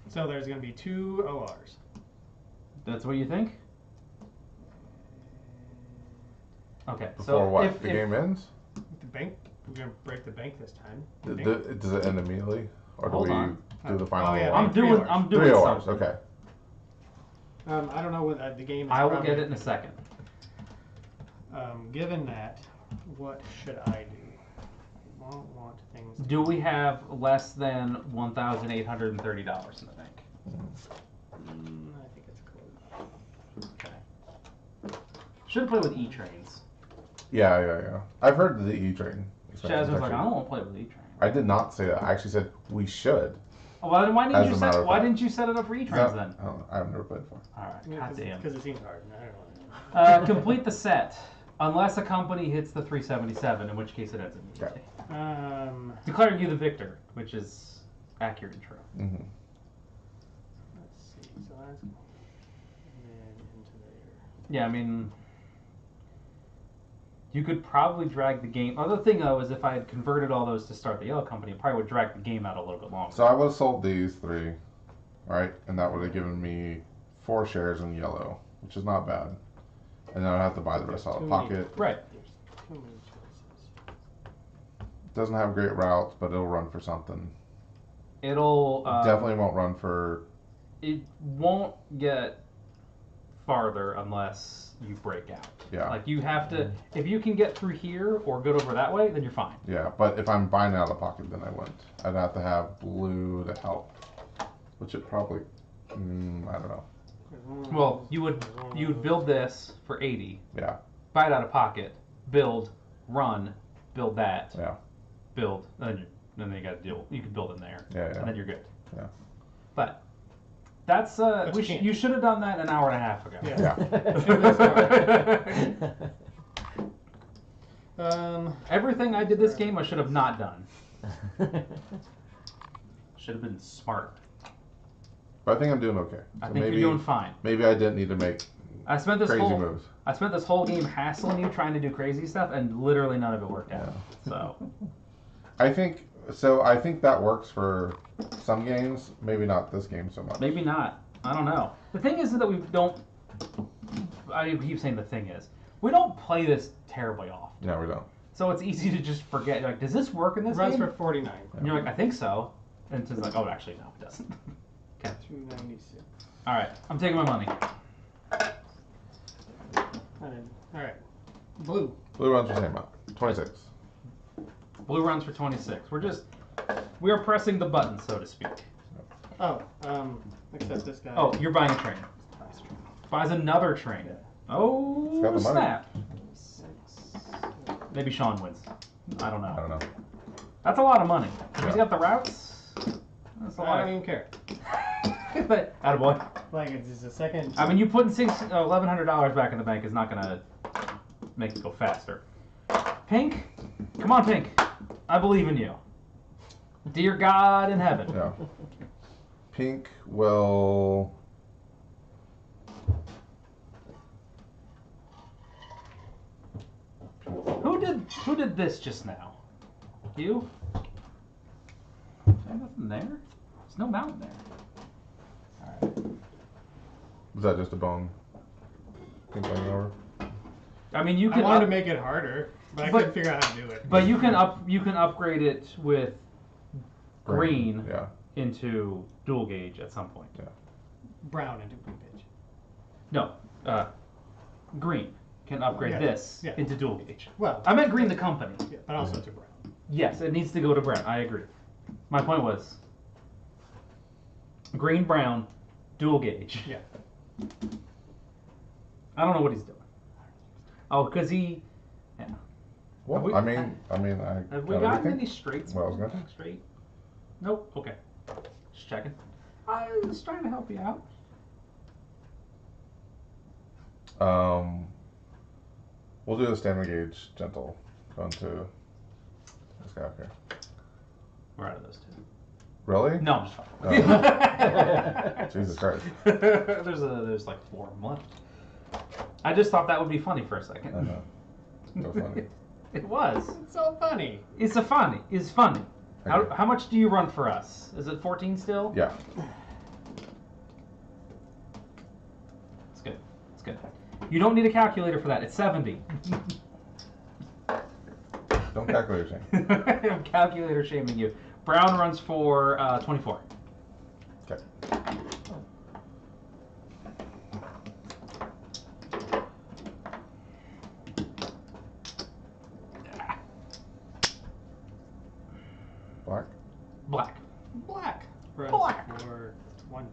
So there's gonna be 2 ORs. That's what you think? Okay. Before so what? if The game ends? The bank, we're gonna break the bank this time. Does it end immediately, or do Hold we on. do the final? Oh, yeah, OR? I'm 3 doing. hours. I'm doing 3 hours. something. Okay. I don't know what the game is. I will probably- get it in a second. Given that, what should I do? I won't want things. Do we have less than $1,830 in the bank? I think it's close. Okay. Should play with E-trains. Yeah. I've heard the E-train. Shaz was like, I don't want to play with E-train. I did not say that. I actually said we should. Well, then why As didn't a you matter set? of Why fact. didn't you set it up for E-trains then? I don't know. I've never played before. All right. God damn. Because it seems hard. I don't know. Complete the set, unless a company hits the 377, in which case it ends immediately. Declaring you the victor, which is accurate and true. Mm-hmm. Let's see. So that's and then into there. Yeah, I mean, you could probably drag the game. Other thing though is if I had converted all those to start the yellow company, it probably would drag the game out a little bit longer. So I would have sold these 3, right? And that would have given me 4 shares in yellow, which is not bad. And then I'd have to buy the rest out of pocket. Right. There's too many choices. Doesn't have great routes, but it'll run for something. It'll Definitely won't run for. It won't get farther unless you break out. Yeah. Like you have to. If you can get through here or go over that way, then you're fine. Yeah, but if I'm buying out of pocket, then I wouldn't. I'd have to have blue to help, which it probably. I don't know. Well, you would build this for 80. Yeah. Buy it out of pocket. Build, run, build that. Yeah. Build, and then you got to deal. You can build in there. Yeah. And then you're good. Yeah. But that's But you can't. you should have done that an hour and a half ago. Yeah. Everything I did this game, I should have not done. Should have been smarter. But I think I'm doing okay. I So think maybe, you're doing fine. Maybe I didn't need to make I spent this crazy whole moves. game hassling you, trying to do crazy stuff, and literally none of it worked out. So I think so. I think that works for some games. Maybe not this game so much. maybe not. I don't know. The thing is that we don't. I keep saying the thing is we don't play this terribly often. No, we don't. So it's easy to just forget. Like, does this work in this Runs game? for 49. And you're like, I think so. And it's just like, oh, actually, no, it doesn't. Okay. 296. All right. I'm taking my money. All right. Blue. Blue runs for the same amount. 26. Blue runs for 26. We are pressing the button, so to speak. Oh, except this guy. Oh, you're buying a train. Buys another train. Got Oh, the money. snap. Maybe Sean wins. I don't I know. don't know. That's a lot of money. He's Yeah. got the routes. That's a I lot. don't even care. But, attaboy. Like, it's a second. I mean, you putting $1,100 back in the bank is not gonna make it go faster. Pink, come on, Pink. I believe in you. Dear God in heaven. Yeah. Pink will. Who did this just now? You? Is there nothing there? There's no mountain there. Alright. Is that just a bone? Pink going over? I mean, you I can wanted to up, make it harder, but I But- couldn't figure out how to do it. but you can upgrade it with green Yeah. into dual gauge at some point. Brown into blue pitch. No, green can upgrade Yeah, this yeah. into dual gauge. Well, I meant green the company. yeah, but also to brown. Yes, it needs to go to brown. I agree. My point was green, brown, dual gauge. Yeah. I don't know what he's doing. Oh, because he. Yeah. Well, Have we- I mean, Have we got gotten everything. any straights? Well, I was gonna say. Straight? Nope. Okay. Just checking. I was trying to help you out. We'll do the standard gauge gentle. Going to this guy up here. We're out of those two. Really? No, I'm just fucking. Oh. Jesus Christ. There's like 4 of them left. I just thought that would be funny for a second. So funny. It was. It's so funny. It's funny. It's funny. Okay. How much do you run for us? Is it 14 still? Yeah. It's good. It's good. You don't need a calculator for that. It's 70. Don't calculate your thing. I'm calculator shaming you. Brown runs for 24. Okay. Black. Black. Black. Press Black. for 20.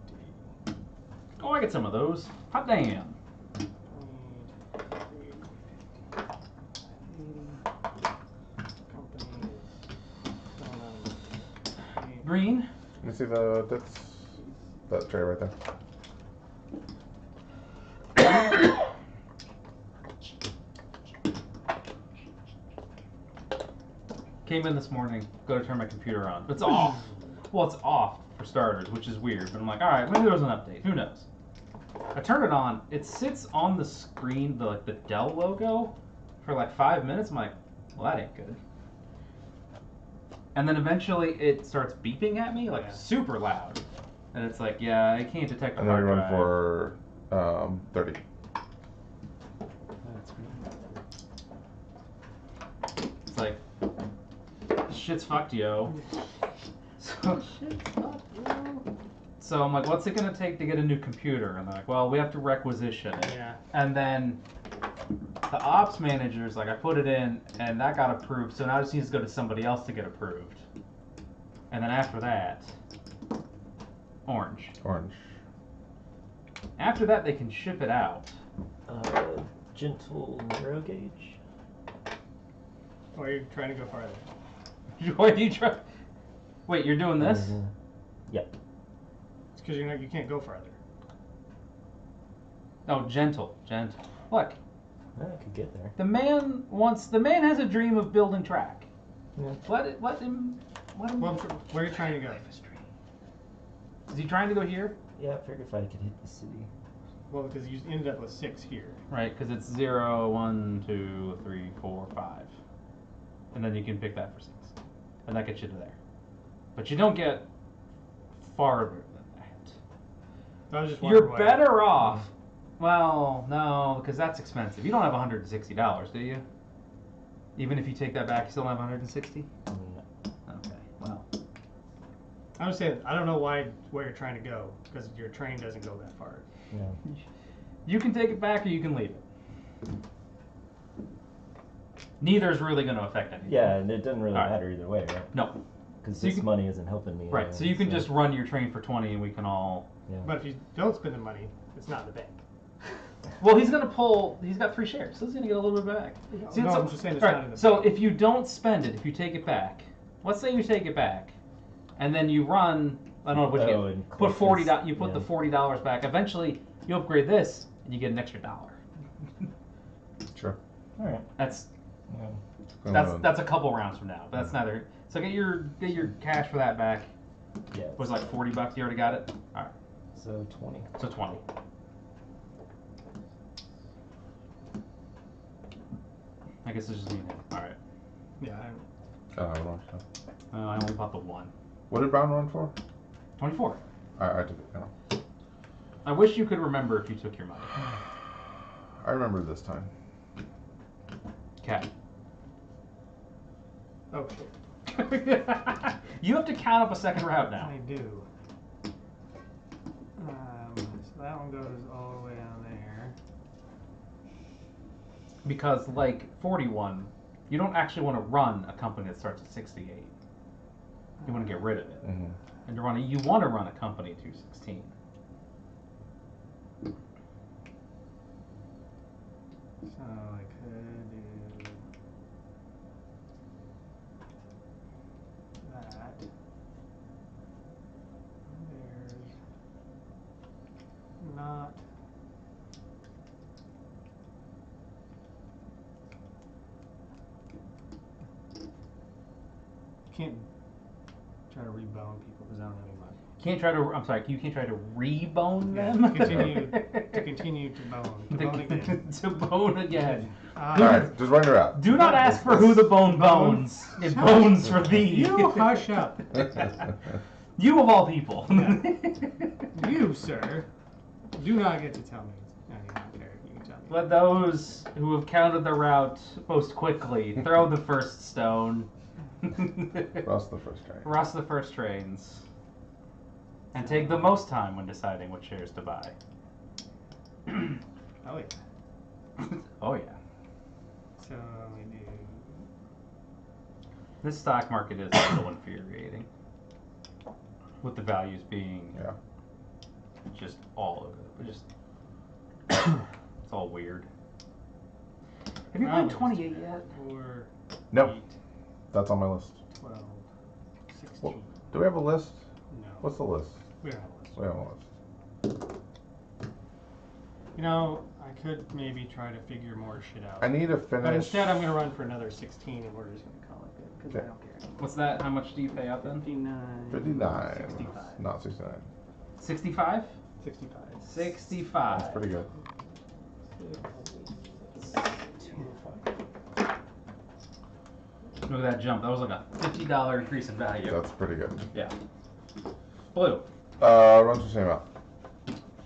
Oh, I get some of those. Hot damn. 20, 80. Green. Let me see that tray right there. Came in this morning, go to turn my computer on. It's off. Well, it's off for starters, which is weird. But I'm like, all right, maybe there was an update. Who knows? I turn it on. It sits on the screen, the Dell logo, for like 5 minutes. I'm like, well, that ain't good. And then eventually it starts beeping at me, like Yeah. super loud. And it's like, yeah, I can't detect a And then we hard run drive. for 30. That's weird. It's like, shit's fucked, yo. So, so I'm like, what's it gonna take to get a new computer? And they're like, well, we have to requisition it. Yeah. And then the ops manager's like, I put it in, and that got approved, so now it just needs to go to somebody else to get approved. And then after that, orange. Orange. After that, they can ship it out. Gentle narrow gauge. Or you're trying to go farther. What do you try? Wait, you're doing this? Mhm. Yep. It's because you can't go farther. Oh, gentle. Look, I could get there. the man has a dream of building track. Yeah. Let him. Well, where are you trying to go? live his dream. Is he trying to go here? Yeah, I figured if I could hit the city. Well, because you ended up with 6 here. Right, because it's 0, 1, 2, 3, 4, 5. And then you can pick that for 6. And that gets you to there. But you don't get farther than that. I was just You're wondering why- better off. Well, no, because that's expensive. You don't have $160, do you? Even if you take that back, you still don't have $160? Yeah. Okay, well. I'm just saying, I don't know where you're trying to go, because your train doesn't go that far. Yeah. You can take it back or you can leave it. Neither is really going to affect anything. Yeah, and it doesn't really Alright. matter either way, right? No. Because So you this can- money isn't helping me. Right, so you can just run your train for 20 and we can all... Yeah. But if you don't spend the money, it's not in the bank. Well, he's going to pull... He's got 3 shares, so he's going to get a little bit back. See, No, it's I'm just saying it's alright, not in the so bank. if you don't spend it, if you take it back, let's say you take it back, and then you run... I don't know what you Oh, get. and Put collect $40. this, You put yeah. the $40 back. Eventually, you upgrade this, and you get an extra $1. Sure. Alright. That's Yeah. that's a couple rounds from now. But that's neither. So get your cash for that back. Yeah. Was it like $40? You already got it. All right. So 20. So 20. I guess it's just me now. All right. Yeah, I only bought the 1. What did Brown run for? 24. I took it. Yeah. I wish you could remember if you took your money. I remember this time. Okay. oh shit. You have to count up a second route now. I do. So that one goes all the way down there. Because like 41, you don't actually want to run a company that starts at 68. You want to get rid of it. Mm-hmm. And you want to run a company to 16. So I could do that. There's not. Can't try to rebone people because I don't have any money. Can't try to. I'm sorry. You can't try to rebone Yeah, them. continue to bone. To bone again. To bone again. All right, just run her out. Do not ask for who the bone bones. It bones for thee. You hush up. You of all people. You, sir, do not get to tell me. No, you don't care. You can tell me. Let those who have counted the route most quickly throw the first stone. Ross the first guy. Ross the first trains. And take the most time when deciding what shares to buy. Oh yeah. Oh yeah. So we do. This stock market is a little infuriating. With the values being Yeah. just all over it. Just it's all weird. Have you played 28 yet? 4, Nope. 8, That's on my list. 12, 16. Well, do we have a list? No. What's the list? We don't have a list. We have a list. You know, I could maybe try to figure more shit out. I need to finish. But instead, I'm going to run for another 16 and we're just going to call it good because I Okay. don't care anymore. What's that? How much do you pay out then? 59. 59. 65. Not 69. 65? 65. 65. That's pretty good. Look at that jump. That was like a $50 increase in value. That's pretty good. Yeah. Blue. Run to the same amount.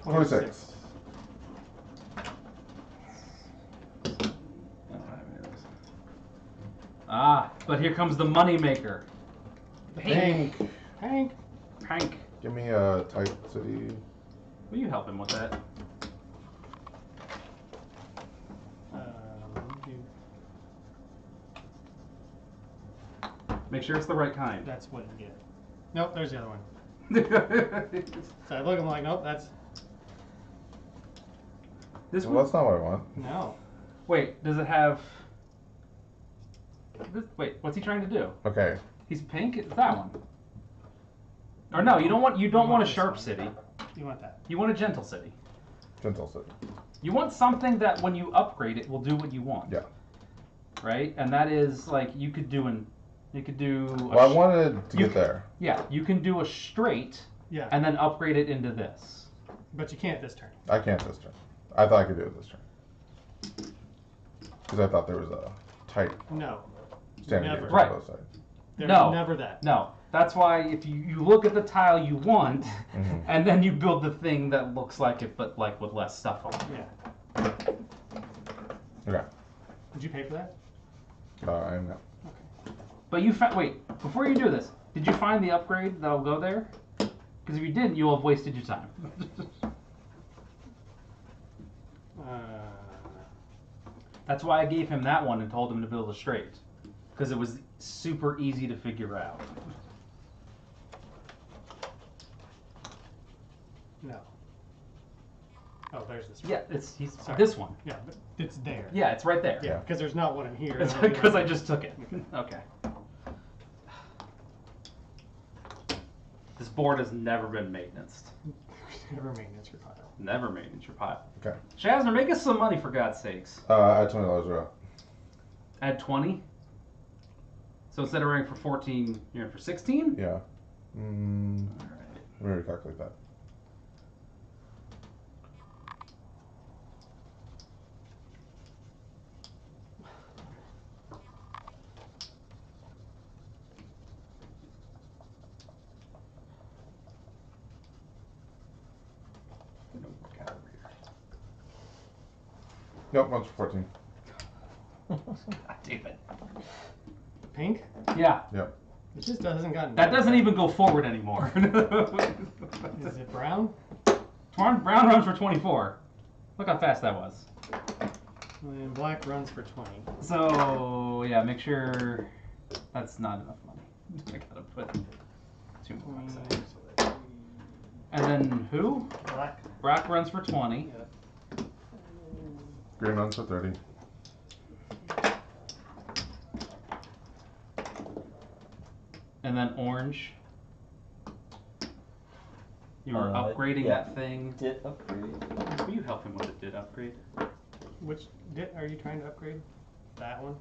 26. Ah, but here comes the money maker. Pink. Hank. Hank. Give me a type city. Will you help him with that? Make sure it's the right kind. That's what you get. Nope, there's the other one. So I look, I'm like, nope, that's. This Well, one. that's not what I want. No. Wait, does it have? Wait, what's he trying to do? Okay. He's pink. It's that one. Or no, you don't want. You don't want a this sharp one. city. You want that. You want a gentle city. Gentle city. You want something that when you upgrade it will do what you want. Yeah. Right, and that is like you could do an. You could do. Well, I wanted to you get there. Yeah, you can do a straight Yeah. and then upgrade it into this. But you can't this turn. I can't this turn. I thought I could do it this turn. Because I thought there was a tight No. standing Never. gauge Right. on both sides. There's No. never that. No, that's why if you look at the tile you want, Mhm. and then you build the thing that looks like it, but like with less stuff on it. Yeah. Okay. Did you pay for that? I am now. But you wait before you do this. Did you find the upgrade that'll go there? Because if you didn't, you'll have wasted your time. That's why I gave him that one and told him to build a straight. Because it was super easy to figure out. No. Oh, there's this one. Yeah, he's Sorry. this one. Yeah, but it's there. Yeah, it's right there. Yeah, because there's not one in here. It's because I just took it. Okay. This board has never been maintenanced. Never maintenance your pile. Never maintenance your pile. Okay. Shazner, make us some money for God's sakes. Add $20 around. Add 20. So instead of running for 14, you're in for 16? Yeah. Alright. Let me recalculate that. Nope, one's for 14. God damn it. Pink? Yeah. Yep. It just hasn't gotten. That doesn't even go forward anymore. Is it brown? Brown runs for 24. Look how fast that was. And black runs for 20. So, yeah, make sure that's not enough money. I gotta put 2 more bucks in. So that's And then who? black. Brock runs for 20. Yeah. Green runs for 30. And then orange. You were upgrading yeah. that thing. Did upgrade. Will you help him with it? Did upgrade? Which are you trying to upgrade? That one?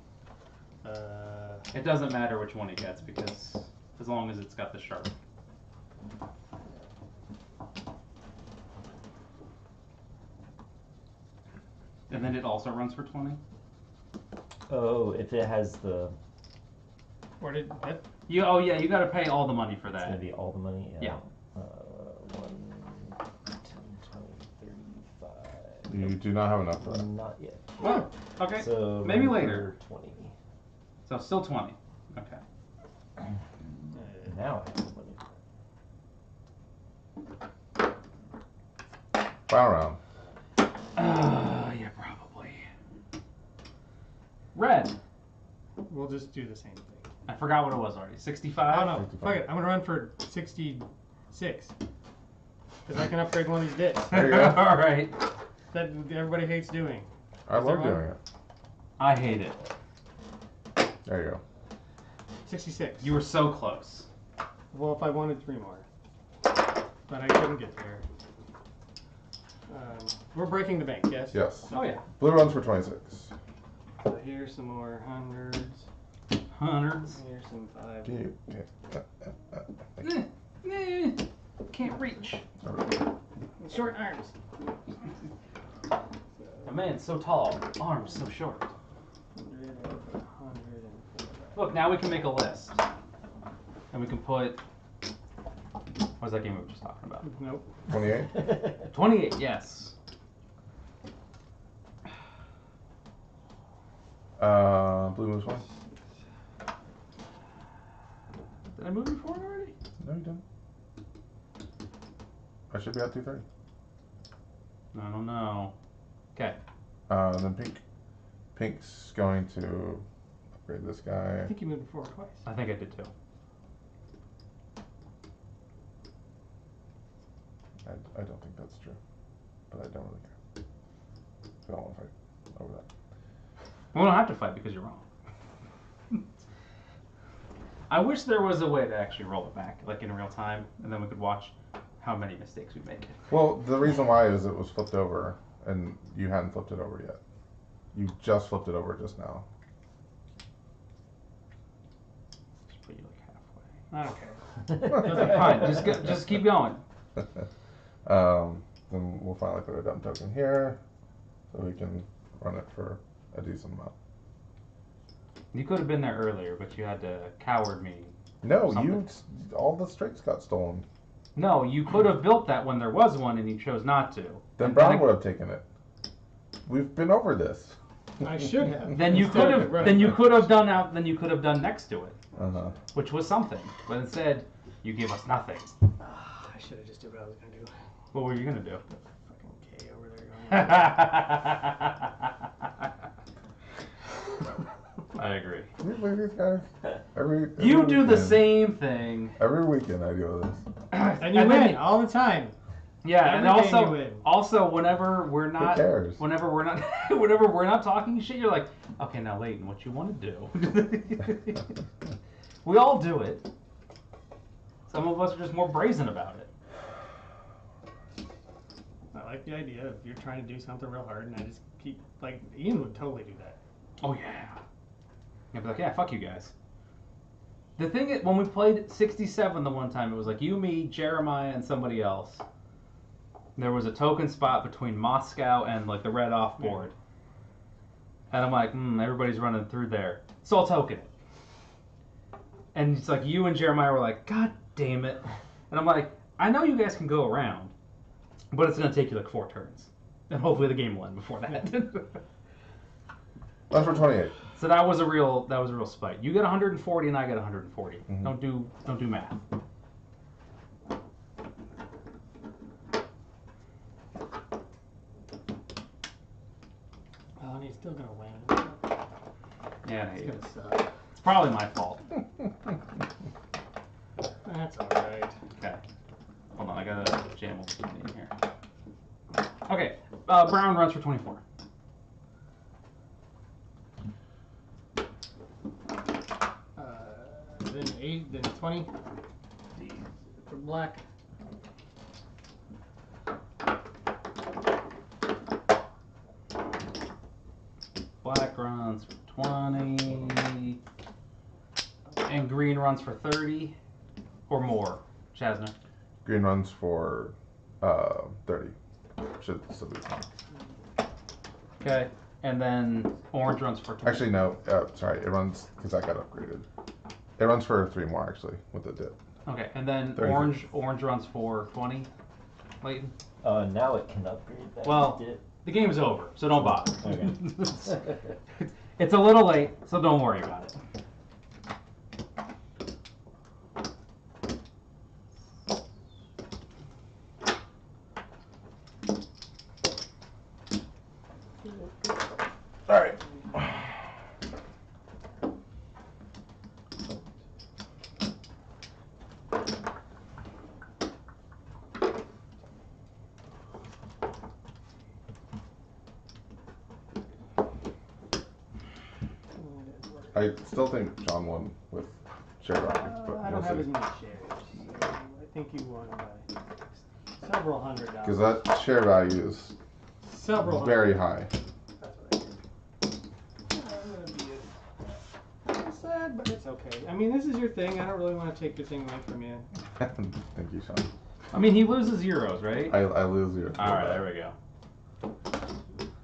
It doesn't matter which one he gets because as long as it's got the sharp. And then it also runs for 20? Oh, if it has the. Or did that? Oh yeah, you gotta pay all the money for It's that. gonna be all the money. Yeah. 1, 10, 20, 35. You do not have enough for that. Not yet. Oh, okay. So maybe run later. for 20. So still 20. Okay. Now I have money. Final round. Yeah, probably. Red. We'll just do the same thing. I forgot what it was already. 65? Oh no, 65. fuck it. I'm gonna run for 66. Because I can upgrade one of these bits. There you go. Alright. That everybody hates doing. I Is there love one? doing it. I hate it. There you go. 66. You were so close. Well, if I wanted 3 more. But I couldn't get there. We're breaking the bank, yes? Yes. Oh yeah. Blue runs for 26. So here's some more hundreds. Hundreds. Here's some 5. Can't reach. Short arms. A man so tall, arms so short. 100, 104. Look, now we can make a list. And we can put... What was that game we were just talking about? Nope. 28. 28, yes. Blue moves 1. Did I move you forward already? No, you didn't. I should be at 230. I don't know. Okay. Then pink. Pink's going to upgrade this I guy. think you moved forward twice. I think I did too. I don't think that's true, but I don't really care. I don't want to fight over that. We don't have to fight because you're wrong. I wish there was a way to actually roll it back, like in real time, and then we could watch how many mistakes we make. Well, the reason why is it was flipped over, and you hadn't flipped it over yet. You just flipped it over just now. Just put you like halfway. I don't care. Fine, just keep going. Then we'll finally put a dump token here, so we can run it for a decent amount. You could have been there earlier, but you had to coward me. No, Something. all the straights got stolen. No, you could have built that when there was one, and you chose not to. Then And Brown it- would have taken it. We've been over this. I should have. Then you Instead could of have. running. Then you could have done out. Then you could have done next to it. which was something. But instead, you give us nothing. I should have just did what I was gonna do. What were you gonna do? Fucking K over there going. I agree. Can you believe these guys? Every You do the weekend- same thing. Every weekend I deal with this. And you And then win all the time. Yeah, and Every game you also, win. also whenever we're not, cares? whenever we're not, whenever we're not talking shit, you're like, okay, now Leighton, what you want to do? We all do it. Some of us are just more brazen about it. I like the idea of you're trying to do something real hard, and I just keep like Ian would totally do that. Oh yeah. I'd be like, yeah, fuck you guys. The thing is, when we played 67 the one time, it was like you, me, Jeremiah, and somebody else. There was a token spot between Moscow and like the red off board. And I'm like, everybody's running through there. So I'll token it. And it's like you and Jeremiah were like, God damn it. And I'm like, I know you guys can go around, but it's going to take you like 4 turns. And hopefully the game will end before that. That's for 28. So that was a real spite. You get 140 and I get 140. Mhm. Don't do math. Oh, and he's still gonna win. Yeah, It's hey, gonna suck. it's probably my fault. That's alright. Okay. Hold on, I gotta jam a in here. Okay, Brown runs for 24. Then 8, then 20. For black. Black runs for 20. And green runs for 30 or more. Chasner. Green runs for 30. Should still be fine. Okay. And then orange runs for 20. Actually, no. Sorry, it runs because I got upgraded. It runs for 3 more actually with the dip. Okay, and then 30. orange runs for 20. Leighton. Now it can upgrade that. Well, dip. the game's over, so don't bother. Okay. It's a little late, so don't worry about it. All right. I still think John won with share value, but I don't have as many shares. So I think you won by several $100. because that share value is Several hundred. very high. That's what I did. I'm gonna be it. Sad, but it's okay. I mean, this is your thing. I don't really want to take your thing away from you. Thank you, Sean. I mean, he loses zeros, right? I lose you. All right, there we go.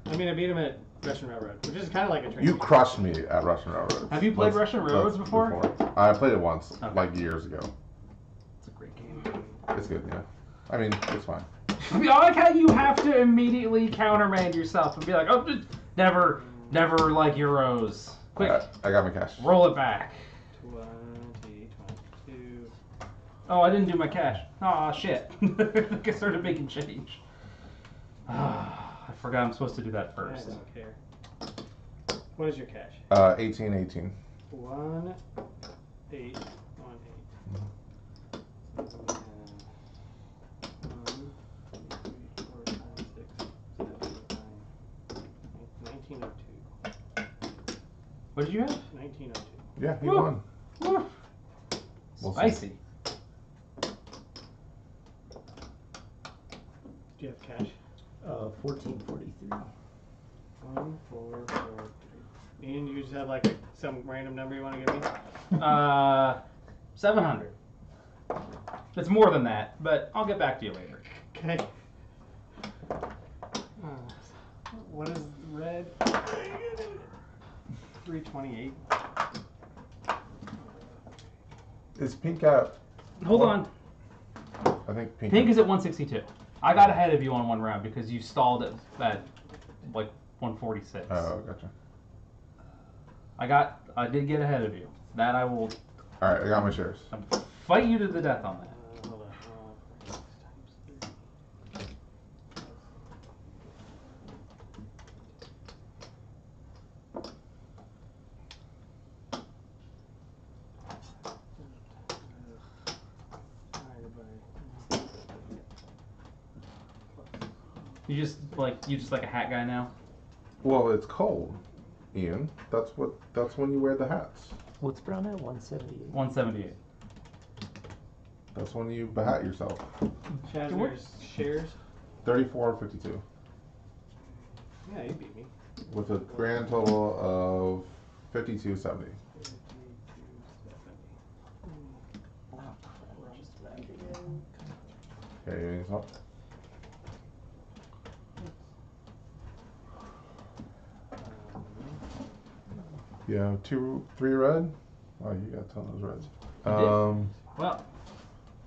I mean, I beat him at Russian Railroad, which is kind of like a train. You crushed me at Russian Railroads. Have you played Russian Railroads before? I played it once, Okay. like years ago. It's a great game. It's good, yeah. I mean, it's fine. I like how you have to immediately countermand yourself and be like, oh, just never like Euros. Quick, I got my cash. roll it back. 20, 22. Oh, I didn't do my cash. Aw, shit. I think I started making change. I forgot I'm supposed to do that I first. don't care. What is your cash? 18. 1, 8, 1, 8. So we have 1, 2, 3, 4, 5, 6, 7, 8, 9, 1902. What did you have? 1902. Yeah, he Woo. won. Woo. We'll see. Spicy. Do you have cash? 1443. 1, 4, 4, 3. Ian, you just have like some random number you want to give me? 700. It's more than that, but I'll get back to you later. Okay. What is red? 328. Is pink at? Hold on. I think pink. Pink is at 162. I got ahead of you on one round because you stalled at like 146. Oh, gotcha. I did get ahead of you. That I will All right, I got my shares. Fight you to the death on that. Hold on. 6 times 3. Divided by You just like a hat guy now. Well, it's cold, Ian. That's when you wear the hats. What's Brown at 178? 178. That's when you behat yourself. Shazer's shares. 34.52 Yeah, you beat me. with a grand total of 52.70. 52.70. Just back again. Okay, you need help? Yeah, 3 red. Oh, you got a ton of those reds. I did. Well,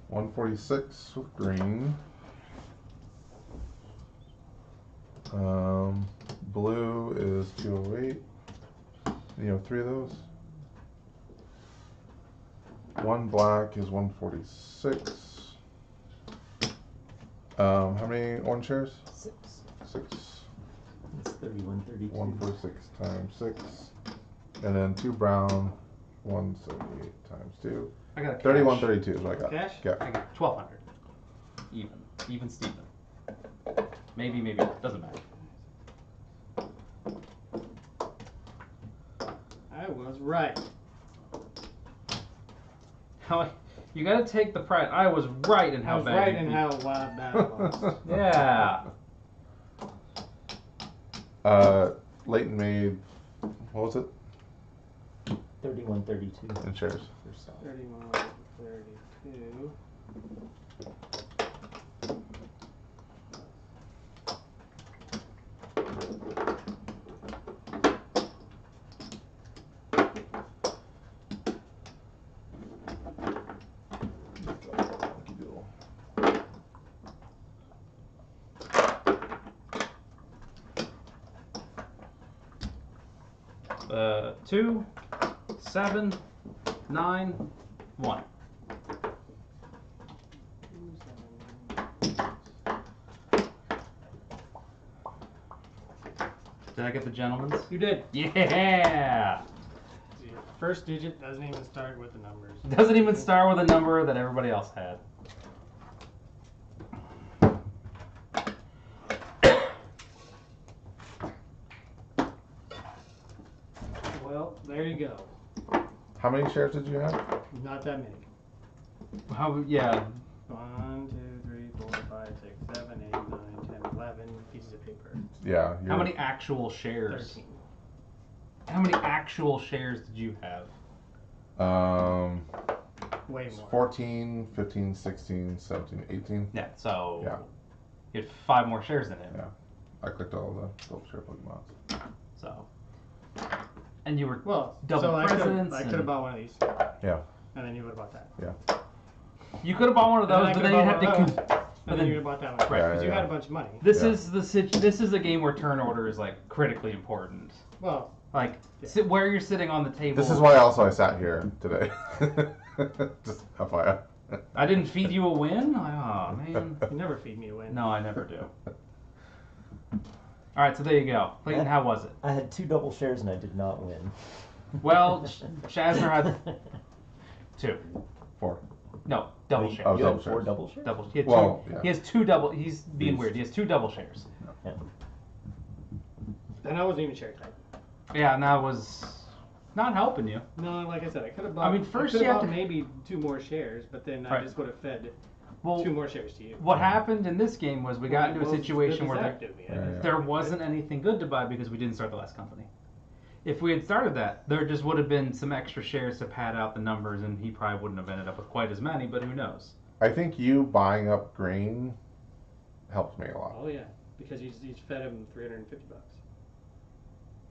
146 with green. Blue is 208. You have 3 of those. 1 black is 146. How many orange shares? 6. 6. It's 31.32. 146 times 6. And then 2 brown, 178 times 2. I got a 31.32 is what I got. Cash? Yeah. I got 1,200. Even Steven. Maybe doesn't matter. I was right. How you got to take the pride. I was right in I how was bad. right you in beat- how bad it was. Yeah. Leighton made, what was it? 31.32 In shares. for stock. 31, 32. Uh, 2, 7, 9, 1. 2, 7. Did I get the gentleman's? You did. Yeah. Your first digit doesn't even start with the numbers. Doesn't even start with a number that everybody else had. Well, there you go. How many shares did you have? Not that many. How? Yeah. 1, 2, 3, 4, 5, 6, 7, 8, 9, 10, 11 pieces of paper. Yeah. How many actual shares? 13. How many actual shares did you have? Way more. 14, 15, 16, 17, 18. Yeah. So. Yeah. You had 5 more shares than him. Yeah. I clicked all the double share Pokemon. So. And you were Well, double so presents. I could have bought one of these. Yeah. And then you would have bought that. Yeah. You could have bought one of And those, I but could've then you'd bought have one to. of those. And then you would then- have bought that one. Right. Yeah, Because you yeah. had a bunch of money. This Yeah. is this is a game where turn order is like critically important. Well, Like Yeah. where you're sitting on the table. This is why also I sat here today. Just FYI. I didn't feed you a win. Oh man. you never feed me a win. No, I never do. All right, so there you go. Clayton, how was it? I had 2 double shares and I did not win. Well, Shazner had 2. 4. No, double Wait, shares. Oh, you double had 4 shares. double shares? Double. He had Well, 2. yeah. He has 2 double. He's being Beast. weird. He has 2 double shares. Yeah. And I wasn't even share type. Yeah, and that was not helping you. No, like I said, I could have bought. I mean, first could you have bought to- maybe 2 more shares, but then I Right. just would have fed Well, 2 more shares to you. what happened in this game was we got into a situation where Yeah. there wasn't anything good to buy because we didn't start the last company. If we had started that, there just would have been some extra shares to pad out the numbers, and he probably wouldn't have ended up with quite as many. But who knows? I think you buying up green helped me a lot. Oh yeah, because you fed him $350.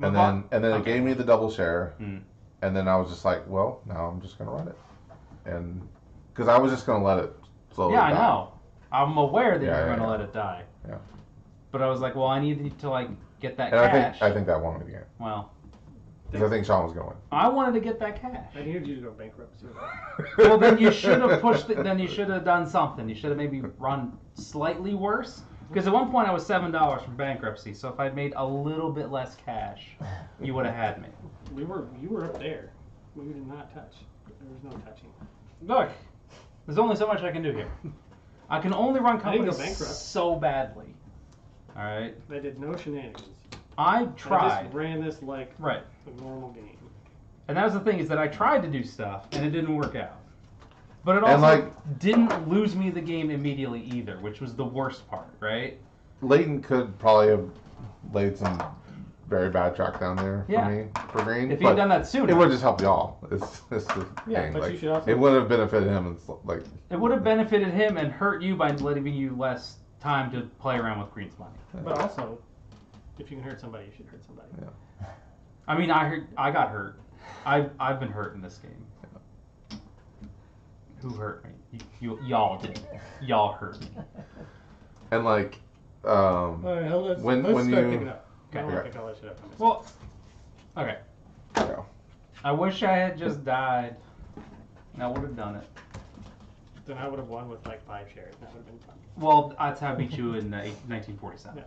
And then it Okay. gave me the double share, Hmm. and then I was just like, well, now I'm just gonna run it, and because I was just gonna let it slowly. Yeah, I die. know. I'm aware that Yeah, you're yeah, going to yeah. let it die. Yeah. But I was like, well, I need to like get that And cash. I think that won me the game. Well, Because I think Sean was going. I wanted to get that cash. I needed you to go bankrupt too. Well, then you should have pushed it. Then you should have done something. You should have maybe run slightly worse. Because at one point I was $7 from bankruptcy. So if I'd made a little bit less cash, you would have had me. You were up there. We did not touch. There was no touching. Look, there's only so much I can do here. I can only run I didn't go companies bankrupt. so badly. All right. I did no shenanigans. I I tried. just ran this like Right. a normal game. And that was the thing, is that I tried to do stuff and it didn't work out. But it And, also like- didn't lose me the game immediately either, which was the worst part, right? Leighton could probably have laid some very bad track down there for Yeah. me for green. If he but had done that sooner, it would just help y'all. It's the Yeah, thing. but Like, you should also- it would have benefited him. And like, it would have benefited him and hurt you by letting you less time to play around with green's money. But also, if you can hurt somebody, you should hurt somebody. Yeah. I mean, I got hurt. I've been hurt in this game. Who hurt me? Y'all did. Y'all hurt me. and like, All right, let's when start you picking up. I don't Okay. want to pick all that shit up. On this. Well, okay. yeah. I wish I had just died. I would have done it. Then I would have won with like 5 shares. That would have been fun. Well, that's how I beat you in 1947.